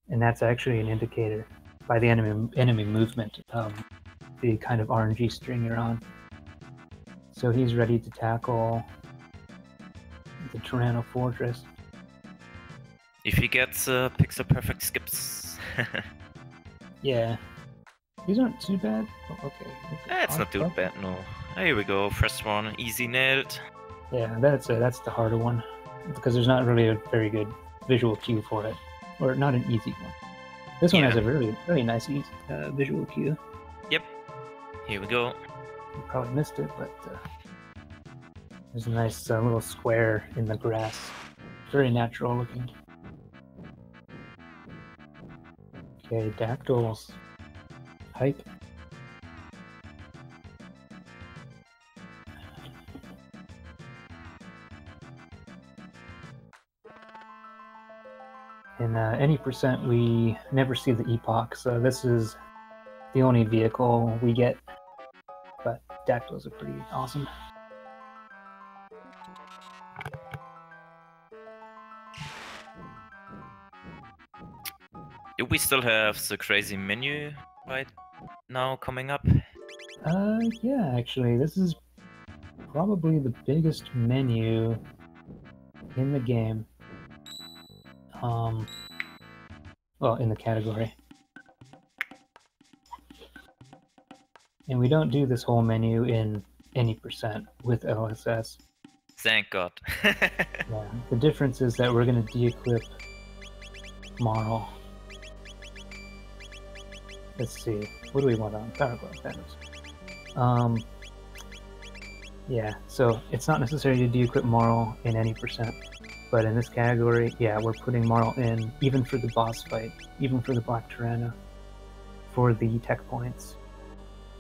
and that's actually an indicator by the enemy movement of the kind of RNG string you're on. So he's ready to tackle the Chrono Fortress. If he gets pixel perfect skips. Yeah, these aren't too bad. Oh, okay. It's not too bad, no. Here we go, first one, easy nailed. Yeah, that's the harder one because there's not really a very good visual cue for it, or not an easy one. This one has a really nice visual cue. Yep. Here we go. You probably missed it, but there's a nice little square in the grass. Very natural looking. Okay, dactyls. Hype. In any percent, we never see the epoch, so this is the only vehicle we get. But dactyls are pretty awesome. Do we still have the crazy menu right now coming up? Yeah, actually, this is probably the biggest menu in the game. Well, in the category. And we don't do this whole menu in any percent with LSS. Thank God. Yeah, the difference is that we're going to de-equip Marl. Let's see, what do we want on Power Glove? Yeah, so it's not necessary to de-equip Marl in any percent, but in this category, yeah, we're putting Marl in, even for the boss fight, even for the Black Tirana, for the tech points.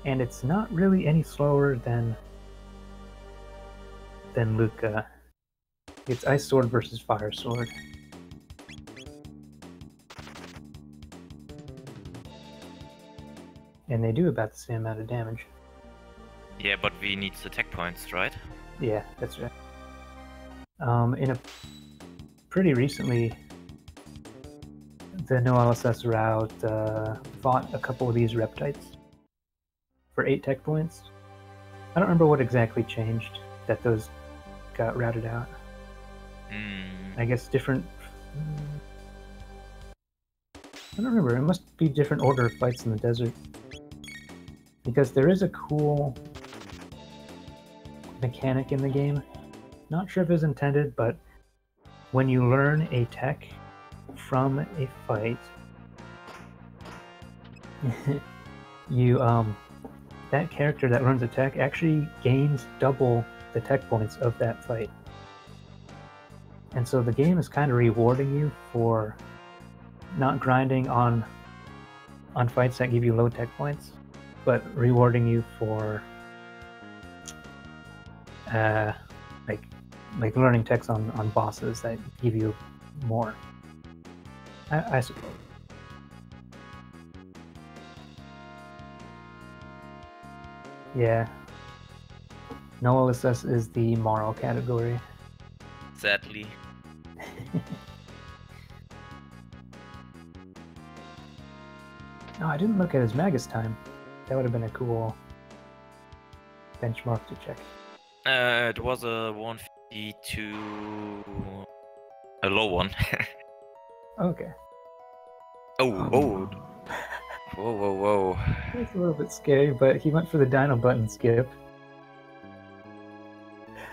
And it's not really any slower than Luca. It's Ice Sword versus Fire Sword. And they do about the same amount of damage. Yeah, but we need the tech points, right? Yeah, that's right. In a pretty recently, the no LSS route fought a couple of these reptites for 8 tech points. I don't remember what exactly changed that those got routed out. I guess different... I don't remember, it must be different order of fights in the desert. Because there is a cool mechanic in the game. Not sure if it's intended, but when you learn a tech from a fight, you that character that learns a tech actually gains double the tech points of that fight. And so the game is kind of rewarding you for not grinding on fights that give you low tech points, but rewarding you for like learning techs on bosses that give you more. I suppose. Yeah. No LSS is the moral category. Sadly. No, I didn't look at his Magus time. That would have been a cool benchmark to check. It was a 152, a low one. Okay. Oh. Whoa. It's a little bit scary, but he went for the dino button skip.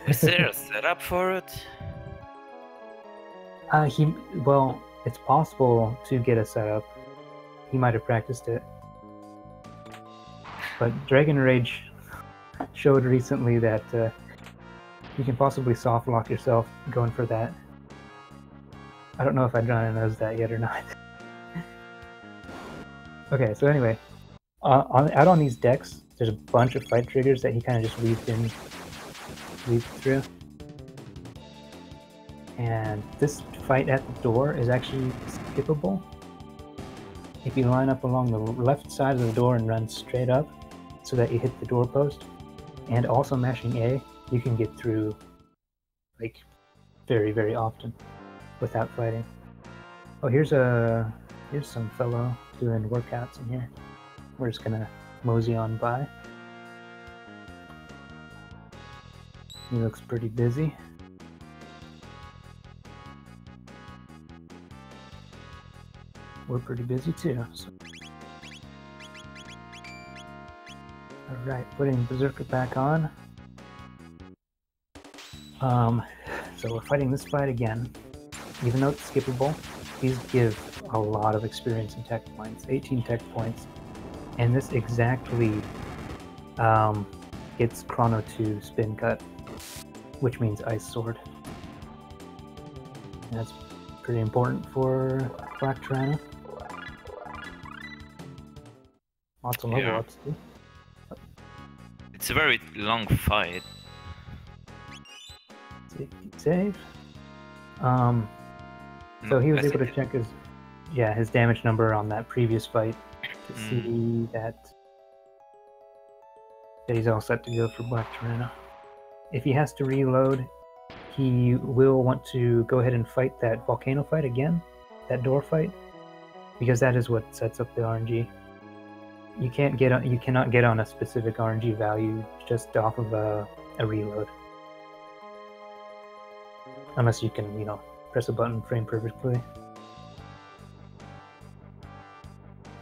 Is there a setup for it? Well, it's possible to get a setup. He might have practiced it. But Dragon Rage showed recently that you can possibly soft lock yourself going for that. I don't know if Aedrana knows that yet or not. Okay, so anyway, out on these decks, there's a bunch of fight triggers that he kind of just weaved through. And this fight at the door is actually skippable. If you line up along the left side of the door and run straight up so that you hit the doorpost, and also mashing A, you can get through like very, very often without fighting. Oh, here's some fellow doing workouts in here. We're just gonna mosey on by. He looks pretty busy. We're pretty busy too. So. Alright, putting Berserker back on. So we're fighting this fight again. Even though it's skippable, these give a lot of experience in tech points. 18 tech points. And this exactly gets Chrono to spin cut, which means Ice Sword. And that's pretty important for Black Aedrana. Lots of level ups too. It's a very long fight. Save. So he was able to check his damage number on that previous fight to see that he's all set to go for Black Aedrana. If he has to reload, he will want to go ahead and fight that volcano fight again, that door fight, because that is what sets up the RNG. You cannot get on a specific RNG value just off of a reload, unless you can, press a button frame perfectly,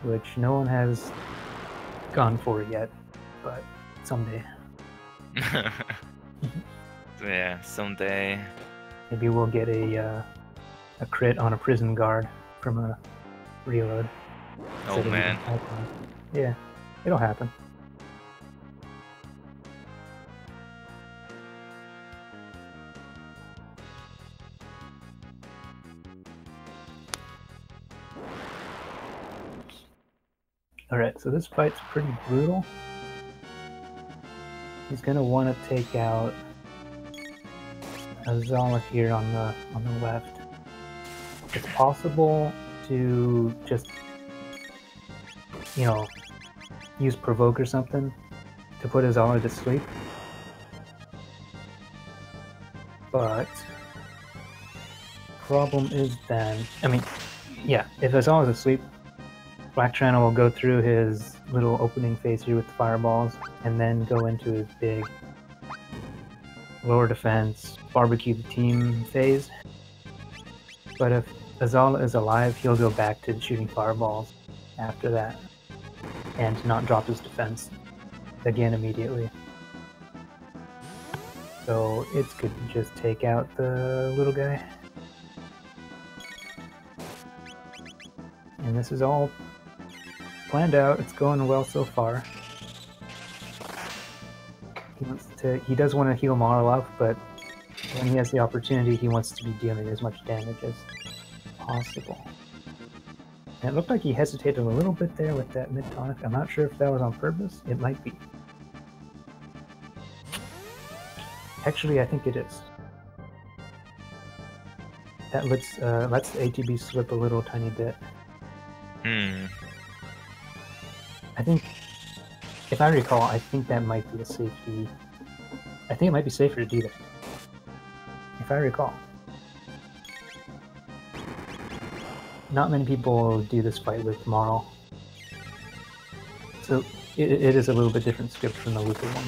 which no one has gone for yet, but someday. Yeah, someday. Maybe we'll get a crit on a prison guard from a reload. Oh man. Yeah, it'll happen. Alright, so this fight's pretty brutal. He's gonna want to take out Zeal here on the left. It's possible to just, use Provoke or something to put Zeal to sleep. But problem is then, if Zeal is asleep, Black Aedrana will go through his little opening phase here with the fireballs, and then go into his big lower defense, barbecue the team phase. But if Zeal is alive, he'll go back to shooting fireballs after that, and not drop his defense again immediately. So it's good to just take out the little guy. And this is all planned out. It's going well so far. He does want to heal Marlow, but when he has the opportunity, he wants to be dealing as much damage as possible. And it looked like he hesitated a little bit there with that mid-tonic. I'm not sure if that was on purpose. It might be. Actually, I think it is. That lets the ATB slip a little tiny bit. I think, if I recall, I think that might be a safety. I think it might be safer to do that. If I recall. Not many people do this fight with Marl. So it is a little bit different script from the Luca one.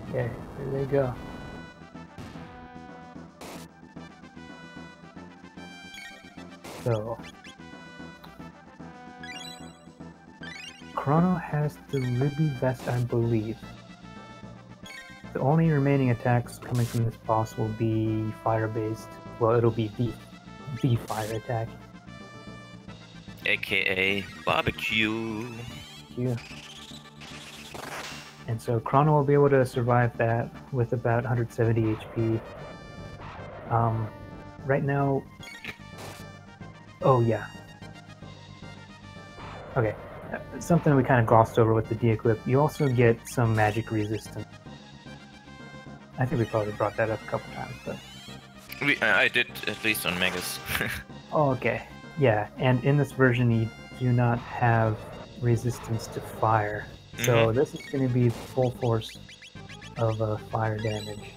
Okay, there they go. So Chrono has the Ruby Vest, I believe. The only remaining attacks coming from this boss will be fire-based. Well, it'll be the fire attack. AKA barbecue. And so Chrono will be able to survive that with about 170 HP. Right now... Oh, yeah. Okay. Something we kind of glossed over with the de-equip. You also get some magic resistance. I think we probably brought that up a couple times, but... I did, at least on Magus. Oh, okay. Yeah, and in this version you do not have resistance to fire. So this is going to be full force of fire damage.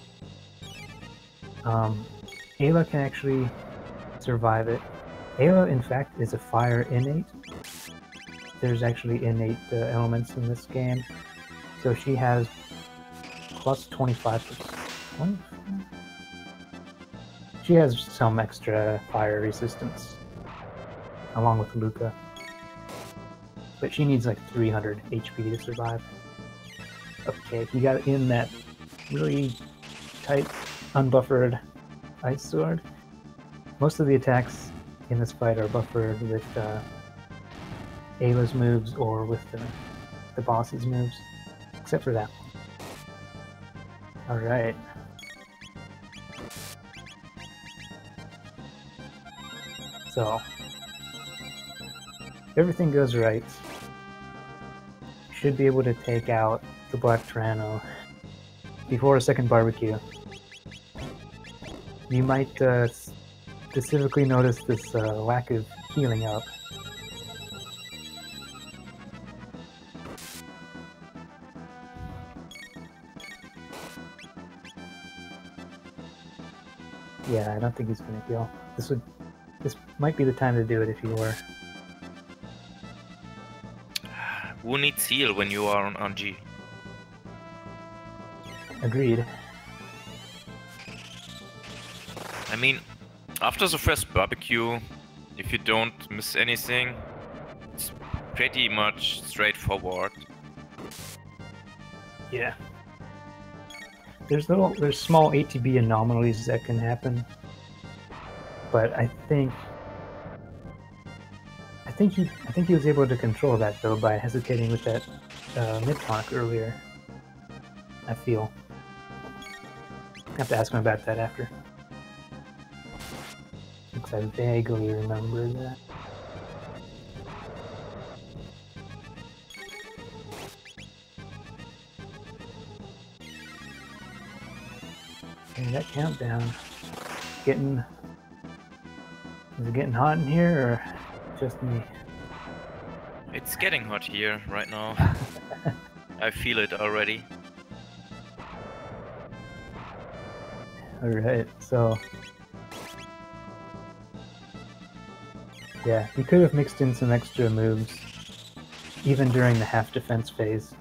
Ayla can actually survive it. Ayla, in fact, is a fire innate. There's actually innate elements in this game. So she has plus 25%. She has some extra fire resistance, along with Luca. But she needs like 300 HP to survive. Okay, he got in that really tight, unbuffered ice sword. Most of the attacks in this fight are buffered with Ayla's moves or with the boss's moves, except for that one. Alright. So, if everything goes right, should be able to take out the Black Tyranno before a second barbecue. You might specifically notice this lack of healing up. Yeah, I don't think he's gonna heal. This might be the time to do it if you were. Who needs Zeal when you are on G? Agreed. I mean, after the first barbecue, if you don't miss anything, it's pretty much straightforward. Yeah. There's small ATB anomalies that can happen, but I think he was able to control that though by hesitating with that mid-tonic earlier. I feel. I have to ask him about that after. Because I vaguely remember that. And that countdown, is it getting hot in here or just me? It's getting hot here right now. I feel it already. Alright, so... yeah, he could have mixed in some extra moves, even during the half defense phase.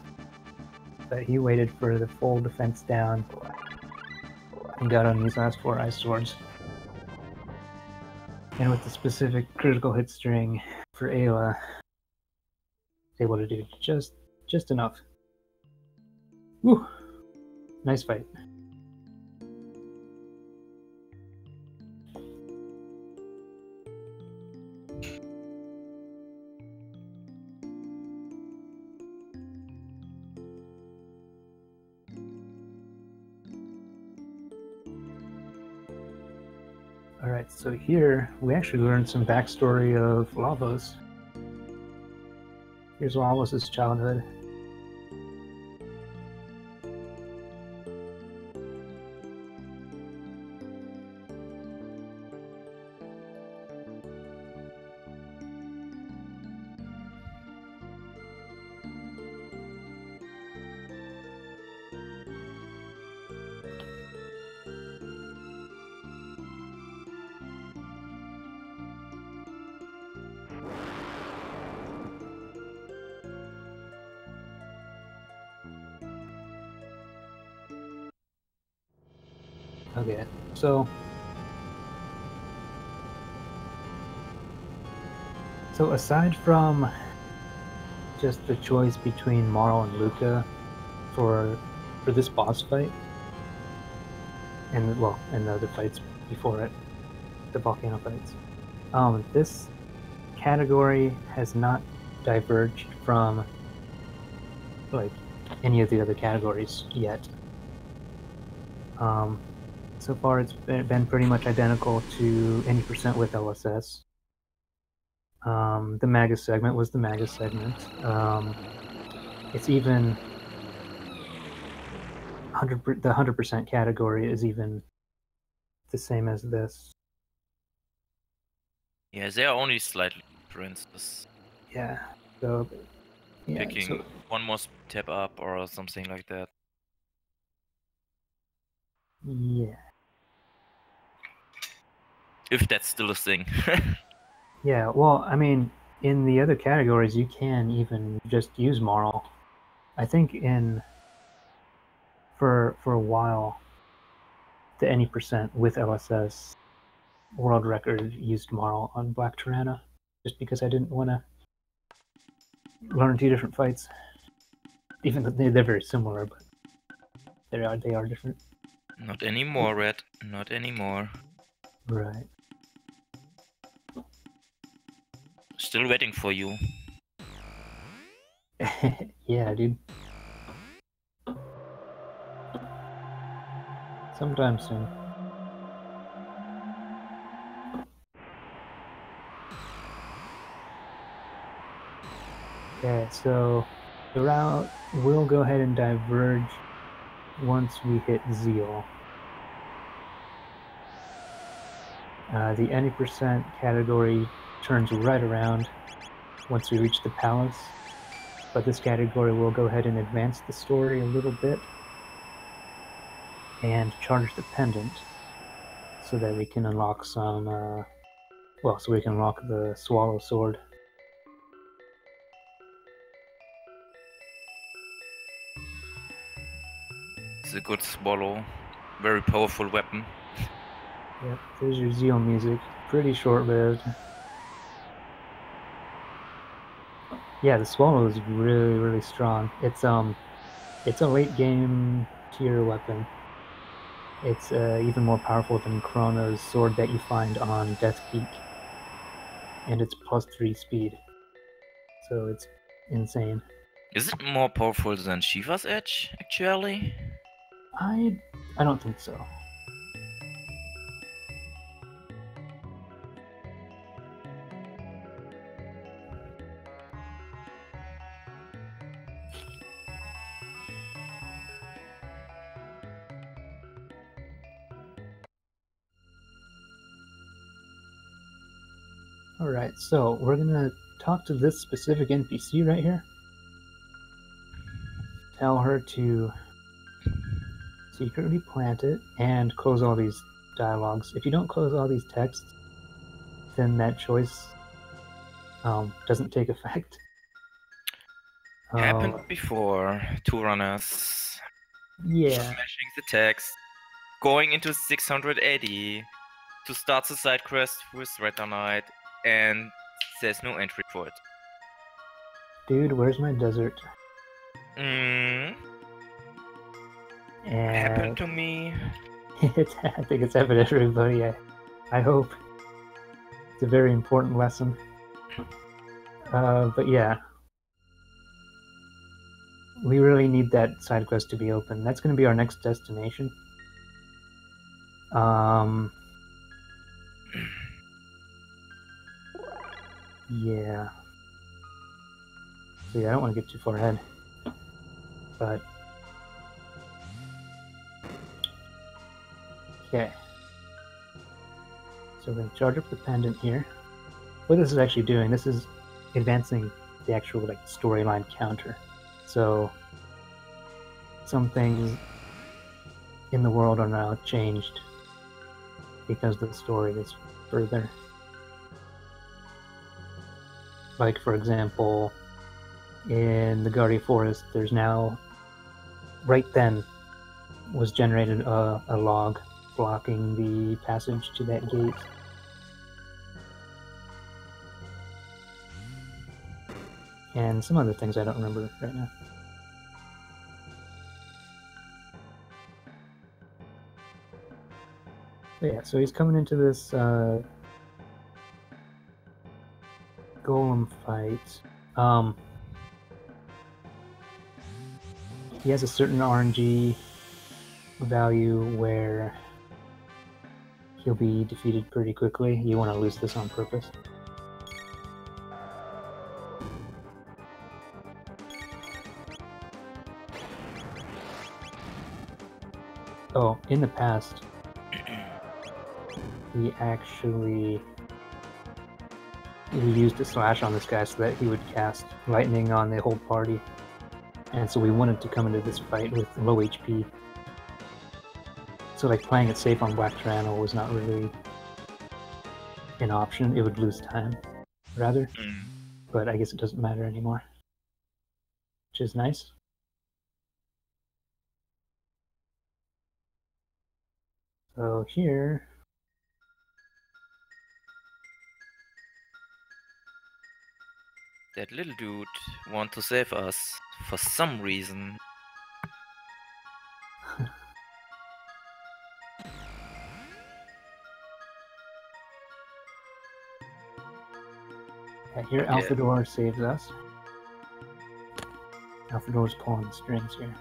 But he waited for the full defense down and got on these last 4 ice swords. And with the specific critical hit string for Ayla, he's able to do just enough. Woo! Nice fight. Alright, so here we actually learned some backstory of Lavos. Here's Lavos' childhood. Okay, so aside from just the choice between Marl and Luca for this boss fight, and well, and the other fights before it, the volcano fights, this category has not diverged from like any of the other categories yet. So far it's been pretty much identical to any percent with LSS. The Magus segment was the Magus segment. It's even the 100% category is even the same as this. Yeah, they are only slightly different. Yeah. So yeah. Picking one more step up or something like that. Yeah. If that's still a thing. Yeah. Well, I mean, in the other categories, you can even just use Marl. I think for a while, the any percent with LSS world record used Marl on Black Tirana, just because I didn't want to learn two different fights. Even though they're very similar, but they are different. Not anymore, Red. Not anymore. Right. Still waiting for you. Yeah, dude. Sometime soon. Okay, so the route will go ahead and diverge once we hit Zeal. The any percent category turns right around once we reach the palace, but this category will go ahead and advance the story a little bit and charge the pendant so that we can unlock some, so we can unlock the Swallow Sword. It's a good swallow. Very powerful weapon. Yep, there's your Zeal music. Pretty short-lived. Yeah, the Swallow is really, really strong. It's a late game tier weapon. It's even more powerful than Chrono's sword that you find on Death Peak. And it's +3 speed. So it's insane. Is it more powerful than Shiva's Edge, actually? I don't think so. Alright, so we're gonna talk to this specific NPC right here. Tell her to secretly plant it and close all these dialogues. If you don't close all these texts, then that choice doesn't take effect. Happened before. Two runners. Yeah. Smashing the text. Going into 680 to start the side quest with Red Knight, and there's no entry for it. Dude, where's my desert? Happened And to me. I think it's happened to everybody. I hope. It's a very important lesson. But yeah. We really need that side quest to be open. That's going to be our next destination. Yeah. So yeah, I don't want to get too far ahead. But okay. So we're going to charge up the pendant here. What this is actually doing, this is advancing the actual like storyline counter. So some things in the world are now changed because the story is further. Like for example, in the Guardia Forest, there's now, right then, was generated a log blocking the passage to that gate. And some other things I don't remember right now. But yeah, so he's coming into this golem fight. He has a certain RNG value where he'll be defeated pretty quickly. You want to lose this on purpose. Oh, in the past, we used a slash on this guy so that he would cast lightning on the whole party. And so we wanted to come into this fight with low HP. So like playing it safe on Black Tyranno was not really an option. It would lose time, rather. But I guess it doesn't matter anymore. Which is nice. So here... That little dude want to save us for some reason. Yeah, here Alphador saves us. Alphador's pulling the strings here.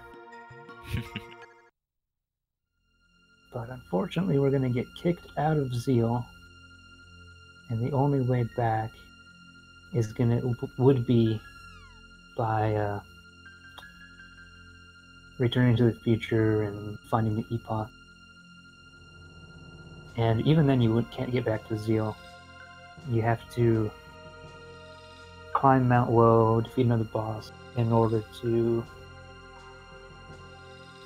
But unfortunately we're going to get kicked out of Zeal. And the only way back is would be by returning to the future and finding the Epoch. And even then you can't get back to Zeal. You have to climb Mount Woe, defeat another boss in order to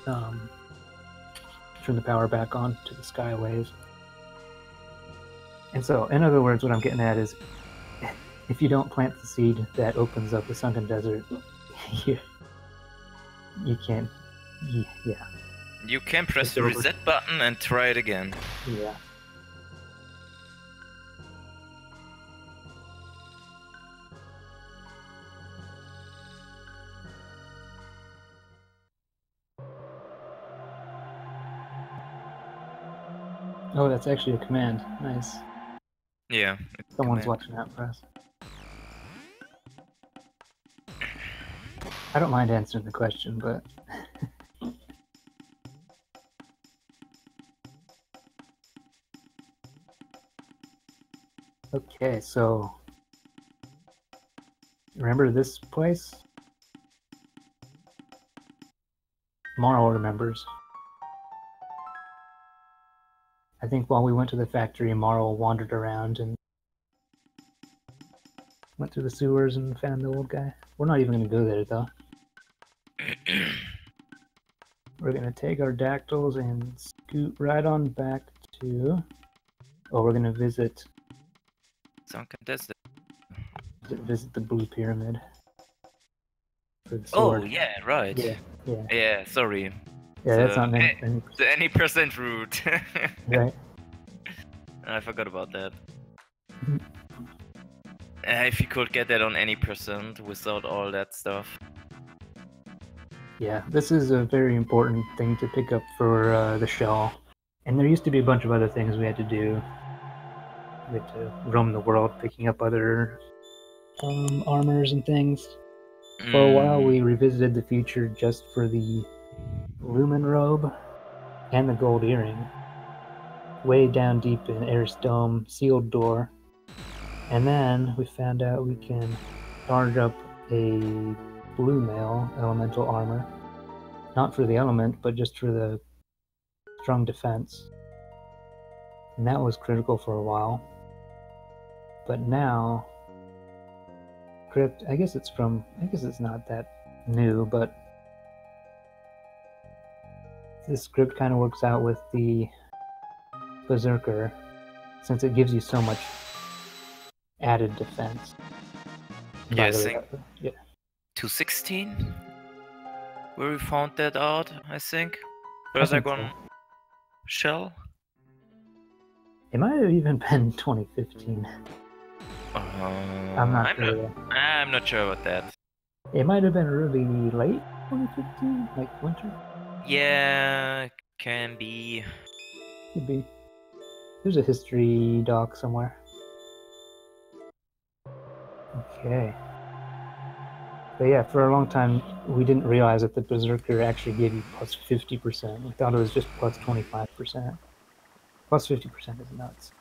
turn the power back on to the Skyways. And so, in other words, what I'm getting at is, if you don't plant the seed that opens up the sunken desert, you can't. Yeah. You can press the reset button and try it again. Yeah. Oh, that's actually a command. Nice. Yeah. Someone's watching out for us. I don't mind answering the question, but... Okay, so... Remember this place? Marl remembers. I think while we went to the factory, Marl wandered around and went through the sewers and found the old guy. We're not even going to go there, though. We're going to take our dactyls and scoot right on back to... Oh, we're going to visit... Sunken desert. Visit the Blue Pyramid. For the sword. Oh, yeah, right. Yeah, sorry. Yeah, that's not the any percent route. Right. I forgot about that. If you could get that on any percent without all that stuff. Yeah, this is a very important thing to pick up for the shell. And there used to be a bunch of other things we had to do. We had to roam the world picking up other armors and things. For a while, we revisited the future just for the lumen robe and the gold earring. Way down deep in Air's dome, sealed door. And then we found out we can charge up a blue mail elemental armor. Not for the element, but just for the strong defense. And that was critical for a while. But now, Crypt, I guess it's not that new, but this script kind of works out with the Berserker, since it gives you so much added defense. Yeah, I think yeah. 216? Where we found that out, I think. So. Shell? It might have even been 2015. I'm not sure about that. It might have been really late 2015, like winter. Yeah, can be. Could be. There's a history doc somewhere. Okay. But yeah, for a long time, we didn't realize that the Berserker actually gave you plus 50%. We thought it was just plus 25%. Plus 50% is nuts.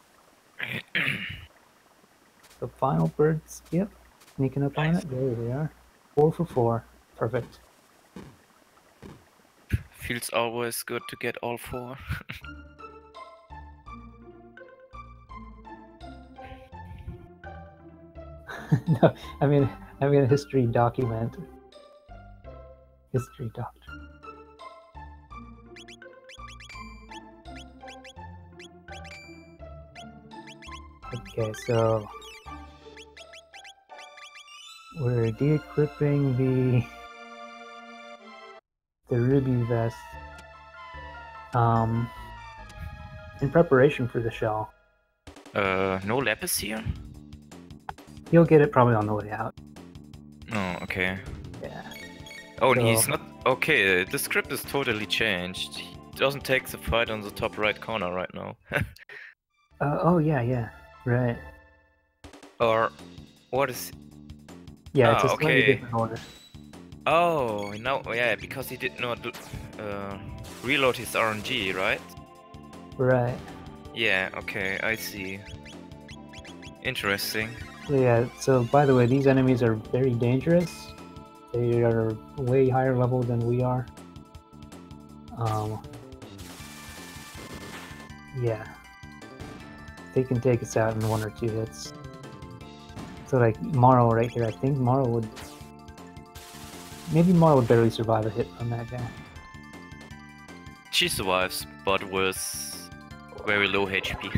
The final bird skip. Sneaking up on it. There we are. 4 for 4. Perfect. Feels always good to get all 4. No, I mean a history document. History doctor. Okay, so we're de-equipping the ruby vest in preparation for the shell. No Lapis here? He'll get it probably on the way out. Oh, okay. Yeah. Oh, and he's not... Okay, the script is totally changed. He doesn't take the fight on the top right corner right now. Oh, yeah. Right. Or... What is... Yeah, it's a slightly different order. Oh, no, yeah, because he did not reload his RNG, right? Right. Yeah, okay, I see. Interesting. Yeah, so by the way, these enemies are very dangerous. They are way higher level than we are. Yeah. They can take us out in 1 or 2 hits. So like Marl right here, I think Marl would... Maybe Marl would barely survive a hit from that guy. She survives, but with very low HP.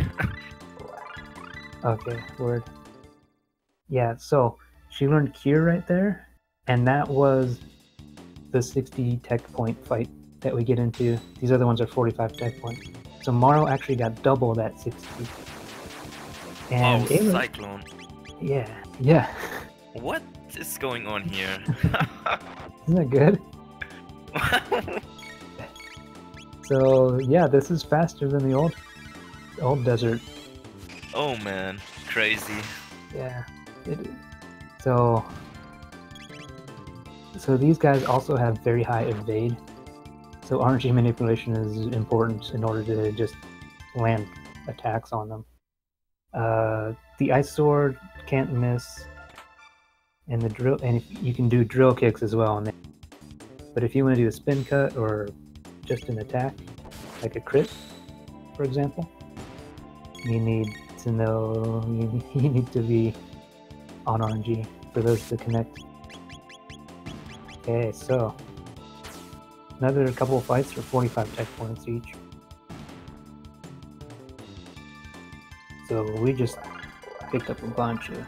Okay, word. Yeah, so she learned Cure right there, and that was the 60 tech point fight that we get into. These other ones are 45 tech points. So Marl actually got double that 60. And Cyclone. Yeah. What is going on here? Isn't that good? So yeah, this is faster than the old desert. Oh man, crazy. Yeah, it is. So these guys also have very high evade. So RNG manipulation is important in order to just land attacks on them. The ice sword can't miss, and the drill, and you can do drill kicks as well. But if you want to do a spin cut or just an attack, like a crit, for example, you need to know you need to be on RNG for those to connect. Okay, so another couple of fights for 45 tech points each. So we just picked up a bunch of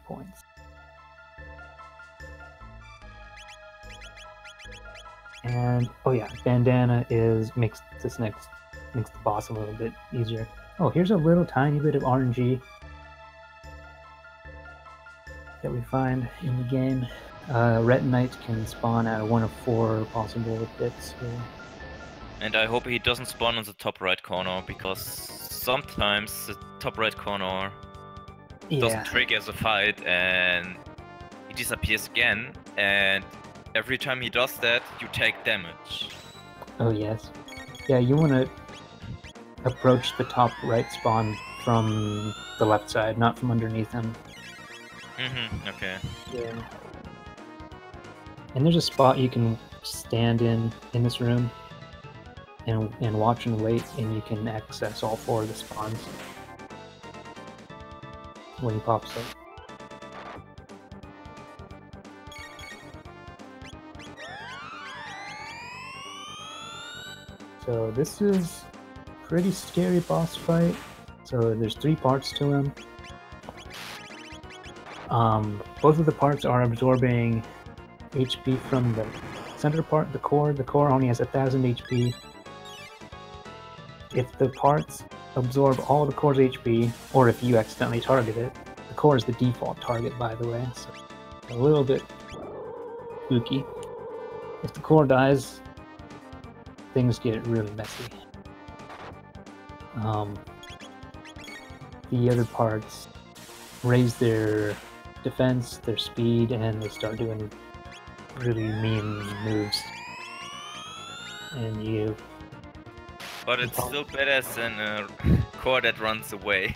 points. And oh yeah, bandana makes the boss a little bit easier. Oh, here's a little tiny bit of RNG that we find in the game. Retinite can spawn at one of 4 possible bits. So. And I hope he doesn't spawn on the top right corner, because sometimes the top right corner doesn't trigger the fight and he disappears again, and every time he does that, you take damage. Oh yes. Yeah, you want to approach the top right spawn from the left side, not from underneath him. Okay. Yeah. And there's a spot you can stand in this room and watch and wait, and you can access all 4 of the spawns when he pops up. So this is a pretty scary boss fight. So there's 3 parts to him. Both of the parts are absorbing HP from the center part, the core. The core only has 1000 HP. If the parts absorb all the core's HP, or if you accidentally target it, the core is the default target, by the way, so a little bit spooky. If the core dies, things get really messy. The other parts raise their defense, their speed, and they start doing really mean moves. And you... But it's still better than a core that runs away.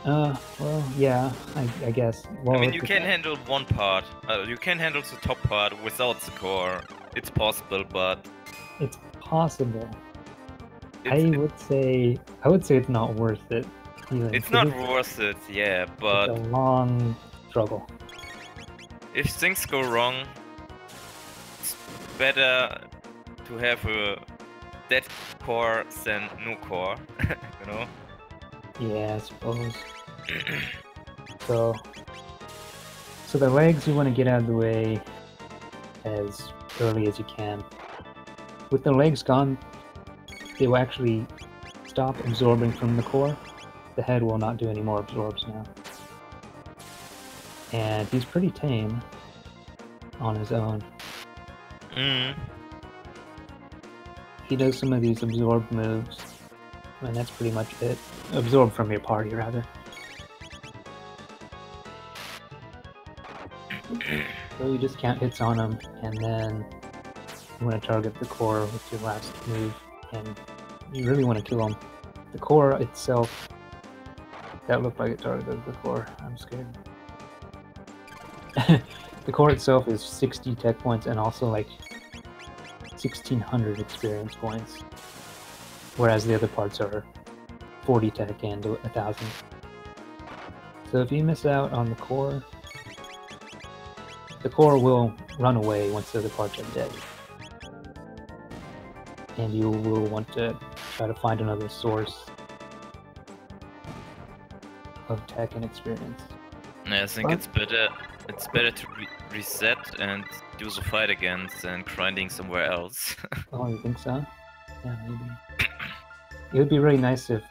well, yeah, I guess. Well, I mean, you can handle one part. You can handle the top part without the core. It's possible, but... It's possible. I would say it's not worth it. It's not worth it, yeah, but... It's a long struggle. If things go wrong, it's better to have a dead core than no core, you know? Yeah, I suppose. So the legs you want to get out of the way as early as you can. With the legs gone, they will actually stop absorbing from the core. The head will not do any more absorbs now. And he's pretty tame on his own. He does some of these absorb moves, and that's pretty much it. Absorb from your party, rather. So you just count hits on him, and then you want to target the core with your last move, and you really want to kill him. The core itself, that looked like it targeted the core. I'm scared. The core itself is 60 tech points and also like 1600 experience points, whereas the other parts are 40 tech and 1000. So if you miss out on the core will run away once the other parts are dead. And you will want to try to find another source of tech and experience. Yeah, I think it's better to reset and do the fight again than grinding somewhere else. Oh, you think so? Yeah, maybe. It would be really nice if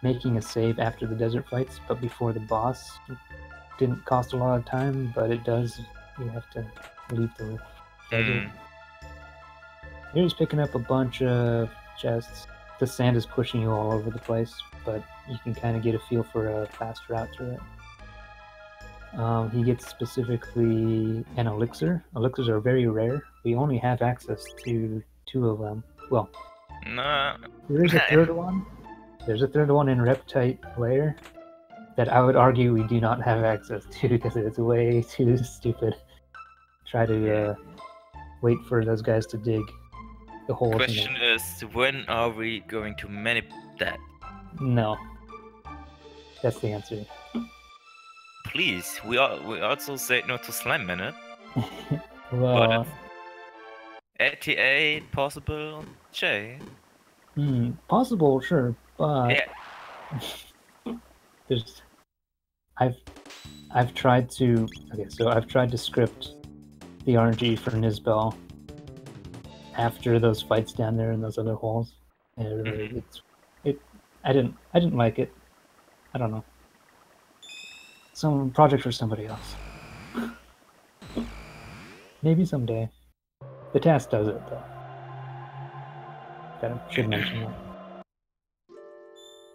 making a save after the desert fights, but before the boss, didn't cost a lot of time, but it does. You have to leave the desert. You're just picking up a bunch of chests. The sand is pushing you all over the place, but you can kind of get a feel for a fast route through it. He gets specifically an elixir. Elixirs are very rare. We only have access to 2 of them. Well, there's a third one. There's a third one in Reptite Lair that I would argue we do not have access to because it's way too stupid. Try to wait for those guys to dig the holes. The question is, when are we going to manip that? No. That's the answer. Please, we also said no to slime minute. Well, but 88 possible, J. Possible, sure, but yeah. There's I've tried to I've tried to script the RNG for Nizbel after those fights down there in those other holes, and it really, I didn't like it. I don't know. Some project for somebody else. Maybe someday. The task does it, though. Should mention that.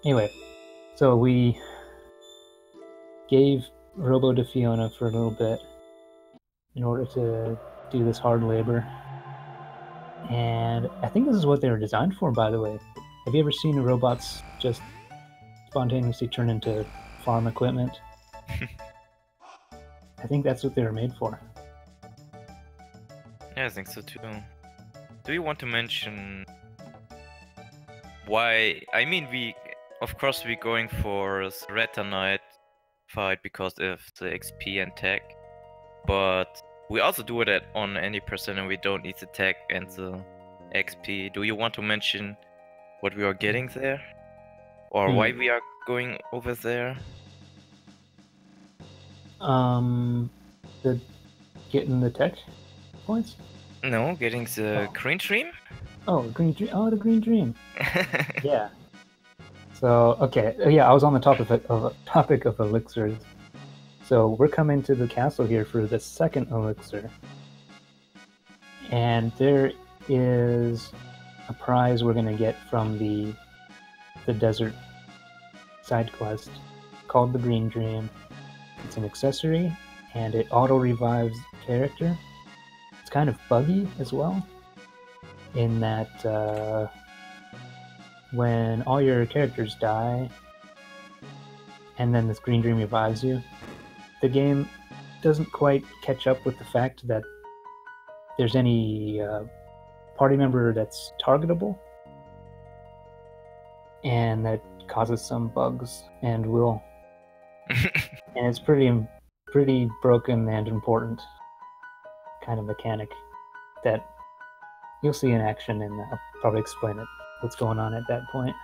Anyway, so we gave Robo to Fiona for a little bit in order to do this hard labor. And I think this is what they were designed for, by the way. Have you ever seen robots just spontaneously turn into farm equipment? I think that's what they were made for. Yeah, I think so too. Do you want to mention why? I mean, of course, we're going for Reta Knight fight because of the XP and tech, but we also do it on any person and we don't need the tech and the XP. Do you want to mention what we are getting there? Or why we are going over there? Getting the tech points? No, getting the green dream? Oh, green dream. Oh, the green dream. Yeah. So, okay. Yeah, I was on the topic of elixirs. So we're coming to the castle here for the second elixir. And there is a prize we're going to get from the desert side quest called the Green Dream. It's an accessory, and it auto-revives the character. It's kind of buggy as well, in that when all your characters die, and then this Green Dream revives you, the game doesn't quite catch up with the fact that there's any party member that's targetable, and that causes some bugs and and it's pretty broken and important kind of mechanic that you'll see in action, and I'll probably explain what's going on at that point.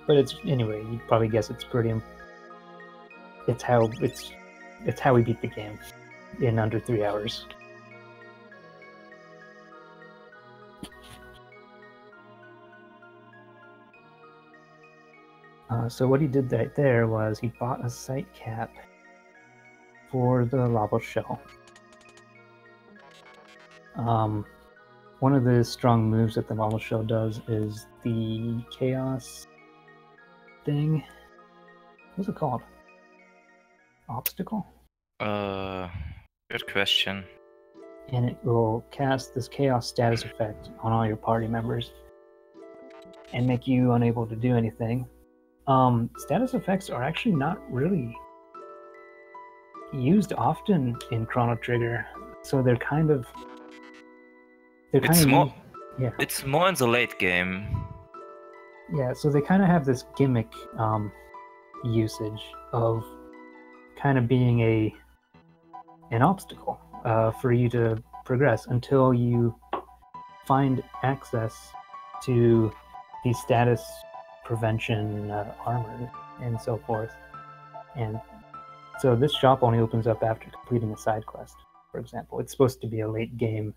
But anyway, you probably guess it's how we beat the game in under 3 hours. So what he did right there was he bought a sight cap for the Lavos shell. One of the strong moves that the Lavos shell does is the chaos thing. What's it called? Obstacle? Good question. And it will cast this chaos status effect on all your party members and make you unable to do anything. Status effects are actually not really used often in Chrono Trigger, so they're kind of It's more yeah. It's more in the late game. Yeah, so they kind of have this gimmick usage of kind of being an obstacle for you to progress until you find access to the status prevention armor and so forth. And so this shop only opens up after completing a side quest, for example. It's supposed to be a late game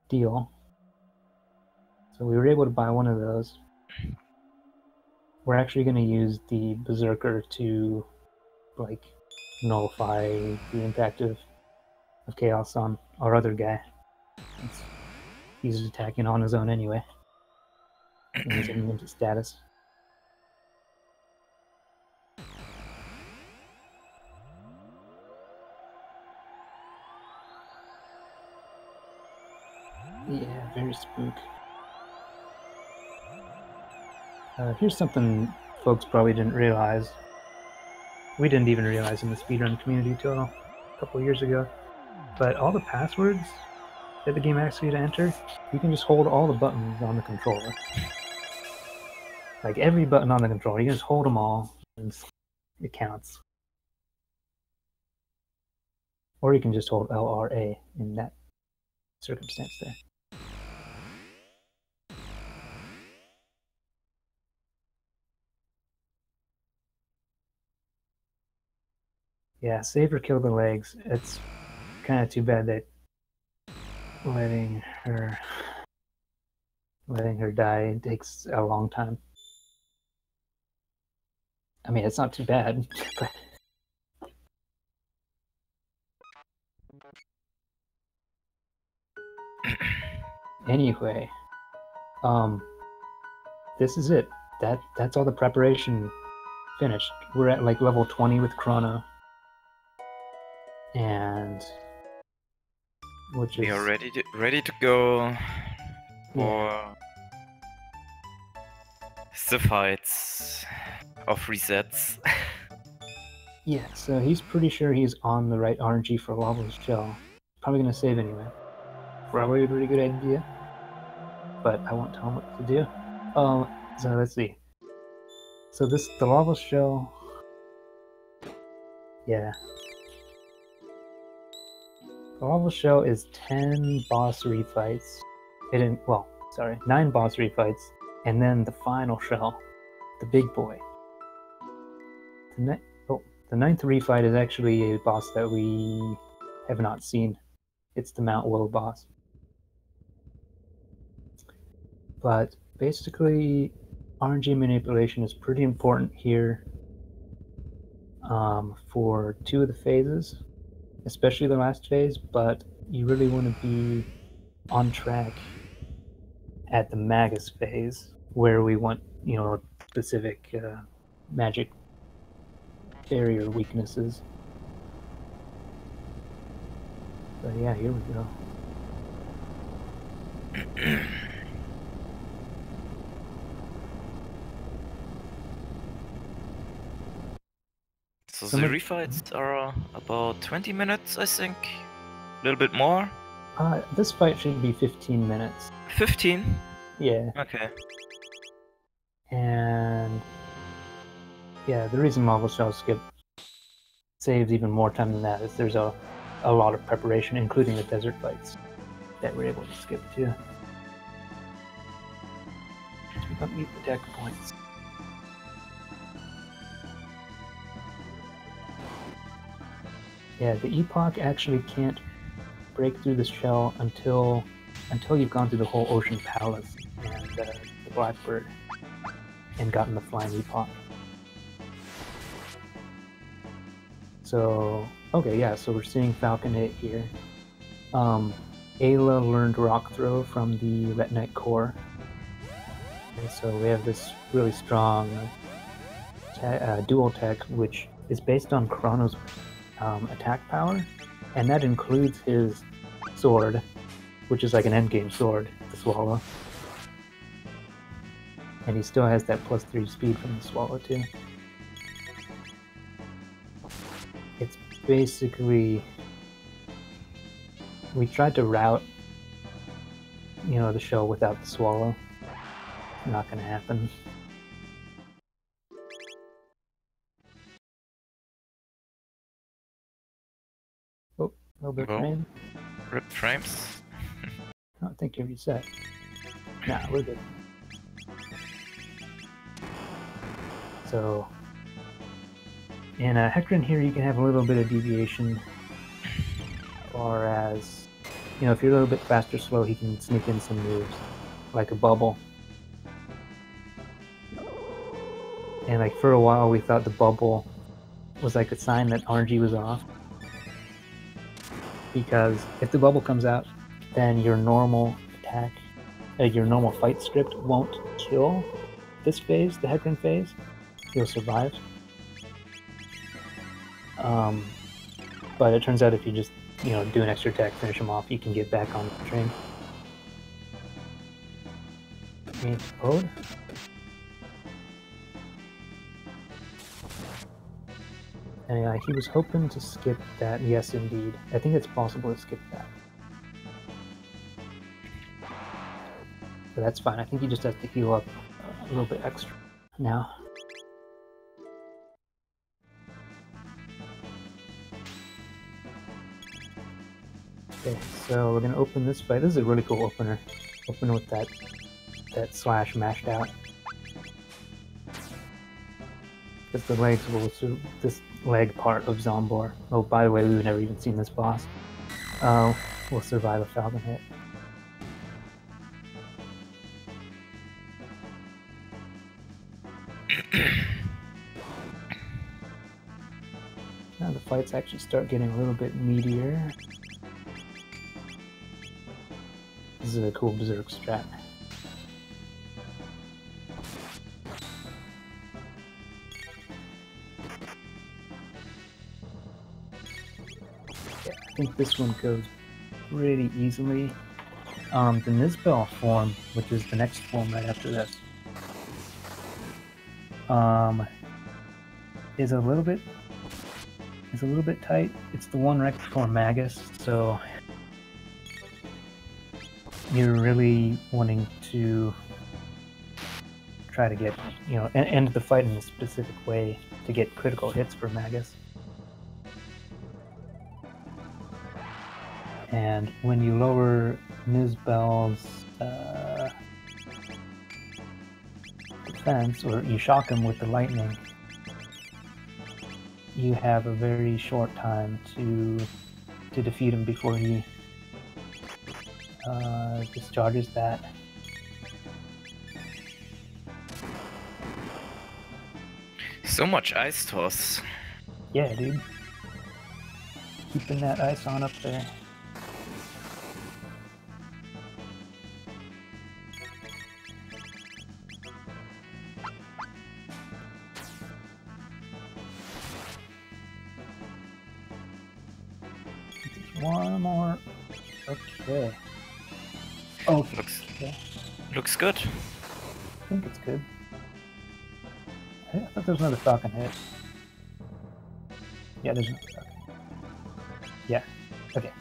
deal. So we were able to buy one of those. We're actually going to use the Berserker to nullify the impact of chaos on our other guy. He's attacking on his own anyway. And he's immune to status. Yeah, very spook. Here's something folks probably didn't realize. We didn't even realize in the speedrun community till a couple years ago. But all the passwords that the game asks you to enter, you can just hold all the buttons on the controller. Like every button on the controller, you just hold them all, and it counts. Or you can just hold LRA in that circumstance there. Yeah, save or kill the legs. It's kind of too bad that letting her die takes a long time. I mean, it's not too bad, but Anyway, this is it. That's all the preparation finished. We're at like level 20 with Chrono, and which is We are ready to go for the fights of resets. yeah. So he's pretty sure he's on the right RNG for Lavos shell. Probably gonna save anyway. Probably a pretty good idea, but I won't tell him what to do. So let's see. So the Lavos shell. Yeah. The Lavos shell is 10 boss refights. 9 boss refights, and then the final shell, the big boy. The ninth refight is actually a boss that we have not seen. It's the Mount Woe boss. But basically, RNG manipulation is pretty important here for 2 of the phases, especially the last phase, but you really want to be on track at the Magus phase, where we want, specific magic barrier weaknesses. So yeah, here we go. So the refights are about 20 minutes, I think. A little bit more. This fight should be 15 minutes. 15? Yeah. Okay. And yeah, the reason Marvel Shell skip saves even more time than that is there's a lot of preparation, including the desert fights, that we're able to skip too. We don't need the deck points. Yeah, the Epoch actually can't break through the shell until you've gone through the whole Ocean Palace and the Blackbird and gotten the Flying Epoch. So, okay, yeah, so we're seeing Falcon hit here. Ayla learned Rock Throw from the Retinite Core. And so we have this really strong dual tech, which is based on Chrono's attack power, and that includes his sword, which is like an endgame sword, the Swallow. And he still has that +3 speed from the Swallow too. It's basically, we tried to route, the shell without the Swallow. Not gonna happen. Oh, a little bit frame. Rip frames. I don't think you're reset. Nah, we're good. So, in Hecarim here, you can have a little bit of deviation, as far as, if you're a little bit fast or slow, he can sneak in some moves, like a bubble. And like for a while, we thought the bubble was like a sign that RNG was off, because if the bubble comes out, then your normal attack, your normal fight script won't kill this phase, the Hecarim phase. You'll survive. But it turns out if you just, do an extra attack, finish him off, you can get back on the train. Code. And he was hoping to skip that. Yes, indeed. I think it's possible to skip that. But that's fine. I think he just has to heal up a little bit extra now. Okay, so we're gonna open this fight. This is a really cool opener. Open with that slash mashed out. Because the legs will this leg part of Zombor. Oh, by the way, we've never even seen this boss. Will survive a Falcon hit. Now the fights actually start getting a little bit meatier. This is a cool berserk strat. Yeah, I think this one goes pretty easily. The Nizbel form, which is the next form right after this, is a little bit tight. It's the one right before Magus, so you're really wanting to try to get, end the fight in a specific way to get critical hits for Magus. And when you lower Nizbel's defense, or you shock him with the lightning, you have a very short time to defeat him before he discharges that. So much ice toss. Yeah, dude. Keeping that ice on up there. One more. Okay. Oh, Looks good. I think it's good. I thought there was another falcon hit. Yeah, there's another falcon. Yeah. Okay.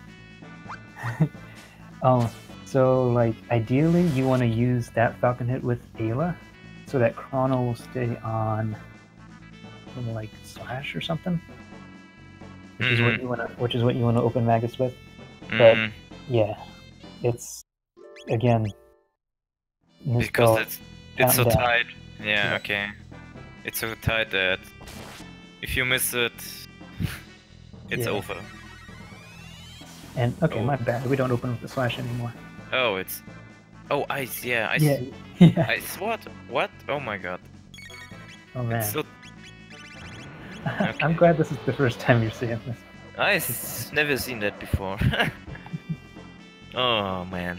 So like ideally you want to use that falcon hit with Ayla, so that Chrono will stay on like slash or something. Which is what you want to open Magus with. But yeah, it's again because it's so down. tight. Yeah, okay. It's so tight that if you miss it, it's over. And okay, my bad. We don't open with the slash anymore. Oh, it's ice. Yeah, ice. Yeah. Ice. What? Oh my god. Oh man. It's so... Okay. I'm glad this is the first time you're seeing this. I've never seen that before. Oh man,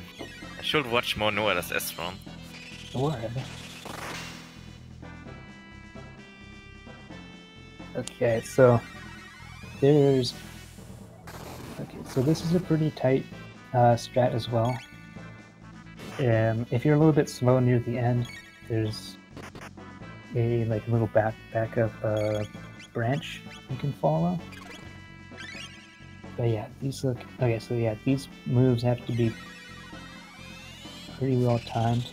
I should watch more No LSS run. Word. Okay, so there's. Okay, so this is a pretty tight strat as well. If you're a little bit slow near the end, there's a little backup branch you can follow. But yeah, these look okay. So yeah, these moves have to be pretty well timed.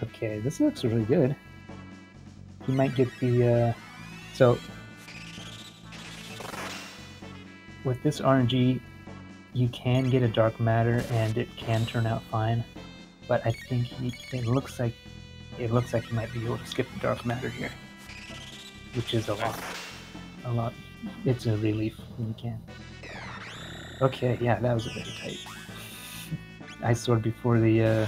Okay, this looks really good. You might get the so with this RNG, you can get a dark matter and it can turn out fine, but I think it looks like you might be able to skip the dark matter here, which is a lot. It's a relief when you can. Okay, yeah, that was a bit tight. I sword before the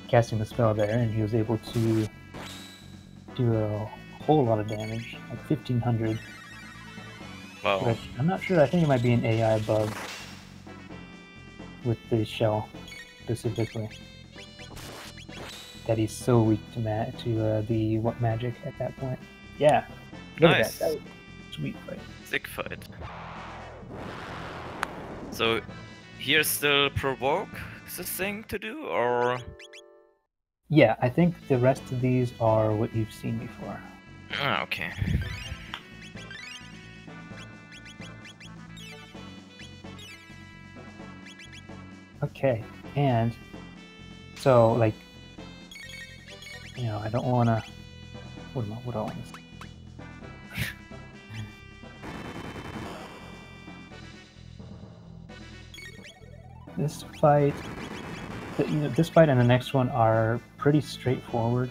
casting the spell there, and he was able to do a whole lot of damage, like 1500. Wow. But I'm not sure. I think it might be an AI bug with the shell specifically, that he's so weak to the what magic at that point. Yeah, look at that. That was a sweet fight. Sick fight. So here's still provoke this thing to do, or? Yeah, I think the rest of these are what you've seen before. Ah, okay. Okay, and so like, I don't want to. What do I want to say? This fight, this fight and the next one are pretty straightforward.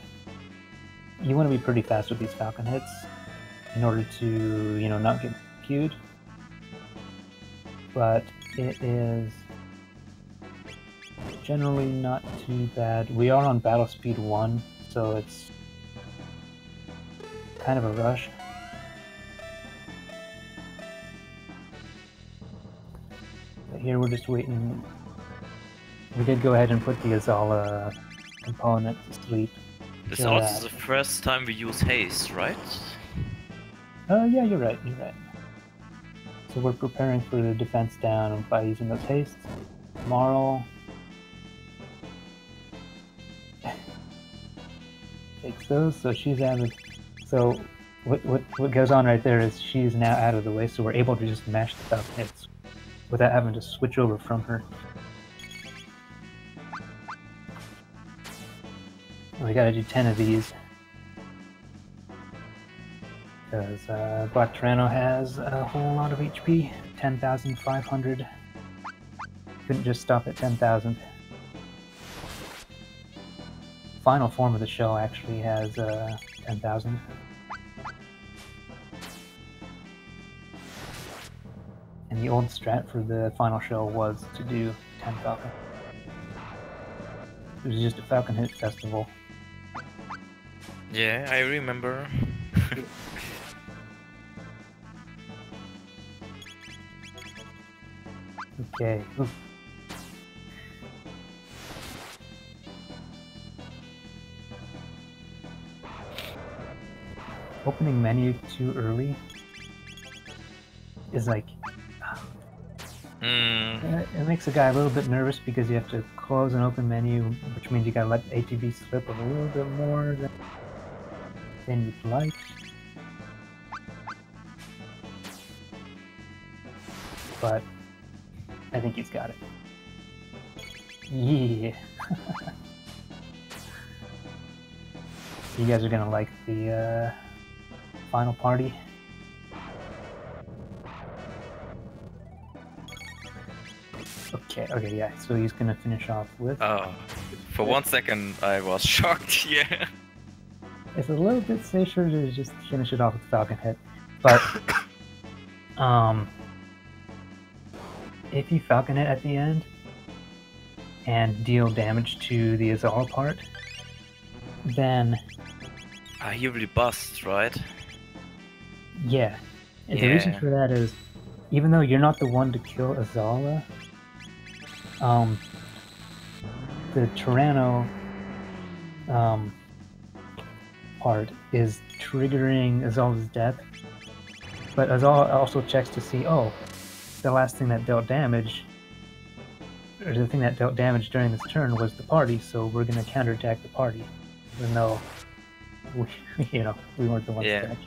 You want to be pretty fast with these falcon hits in order to, not get queued. But it is generally not too bad. We are on battle speed 1, so it's kind of a rush. But here we're just waiting. We did go ahead and put the Azala component to sleep. This is also the first time we use haste, right? Yeah, you're right, you're right. So we're preparing for the defense down by using those hastes. Marl takes those, so she's out of... So what goes on right there is she's now out of the way, so we're able to just mash the Falcon hits without having to switch over from her. And we gotta do 10 of these. Because Black Chrono has a whole lot of HP, 10,500. Couldn't just stop at 10,000. Final form of the shell actually has 10,000. And the old strat for the final shell was to do 10 Falcon. It was just a Falcon hit festival. Yeah, I remember. Okay. Oof. Opening menu too early is like... It makes the guy a little bit nervous because you have to close an open menu, which means you gotta let the ATB slip a little bit more than you'd like. But I think he's got it. Yeah. You guys are gonna like the final party. Okay, yeah. So he's gonna finish off with... For 1 second I was shocked, yeah. It's a little bit safer to just finish it off with Falcon hit. But, if you Falcon hit at the end and deal damage to the Azala part, then... he really busts, right? Yeah. And the reason for that is, even though you're not the one to kill Azala, the Tyranno part is triggering Azala's death, but Azala also checks to see, oh, the last thing that dealt damage, or the thing that dealt damage during this turn was the party, so we're going to counterattack the party, even though we weren't the ones to actually.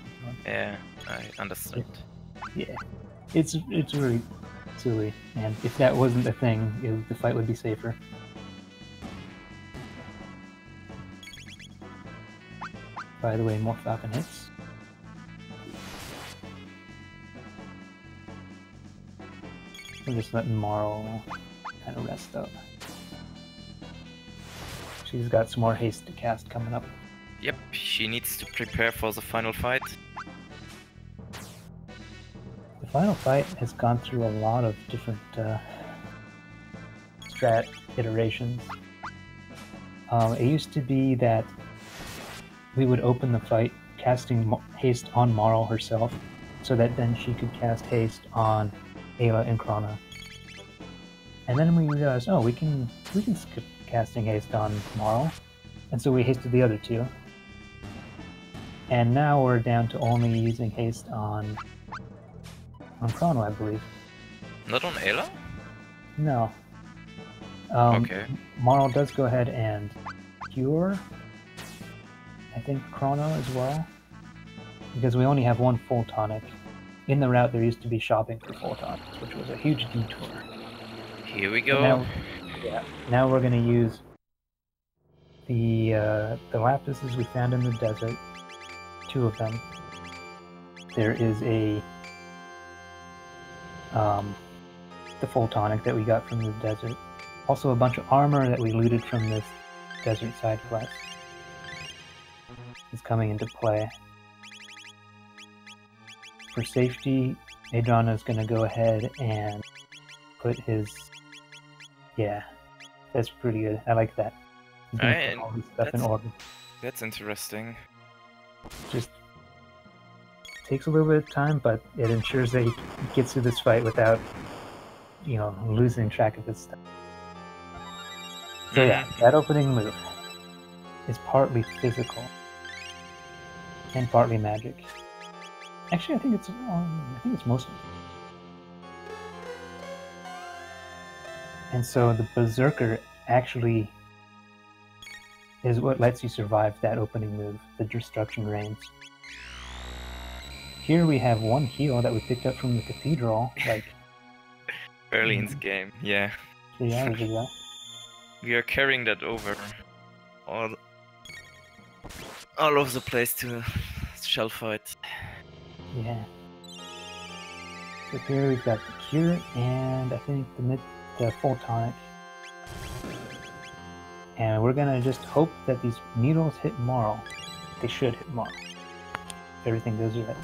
Yeah, I understand. Yeah, it's really silly, and if that wasn't a thing, the fight would be safer. By the way, more Falcon hits. We're just letting Marl kind of rest up. She's got some more haste to cast coming up. Yep, she needs to prepare for the final fight. The final fight has gone through a lot of different strat iterations. It used to be that we would open the fight casting haste on Marl herself, so that then she could cast haste on Ayla and Chrono. And then we realized, oh, we can skip casting haste on Marl, and so we hasted the other two. And now we're down to only using haste on Chrono, I believe. Not on Ayla? No. Okay. Marl does go ahead and cure, I think, Chrono as well, because we only have one full tonic. In the route, there used to be shopping for full tonics, which was a huge detour. Here we go. Now we're going to use the lapises we found in the desert. 2 of them. There is the full tonic that we got from the desert. Also a bunch of armor that we looted from this desert side quest is coming into play. For safety, Aedrana is going to go ahead and put his That's pretty good. I like that. He's gonna put Alright, all this stuff in order. that's interesting. Just takes a little bit of time, but it ensures that he gets through this fight without, you know, losing track of his stuff. So yeah, that opening move is partly physical and partly magic. Actually, I think it's mostly. And so the Berserker actually is what lets you survive that opening move, the Destruction Rains. Here we have one heal that we picked up from the Cathedral, like early in the game, yeah. 3 hours ago. We are carrying that over all over the place to shell fight. Yeah. So here we've got the Cure and I think the full tonic. And we're gonna just hope that these needles hit Marl. They should hit Marl. If everything goes right.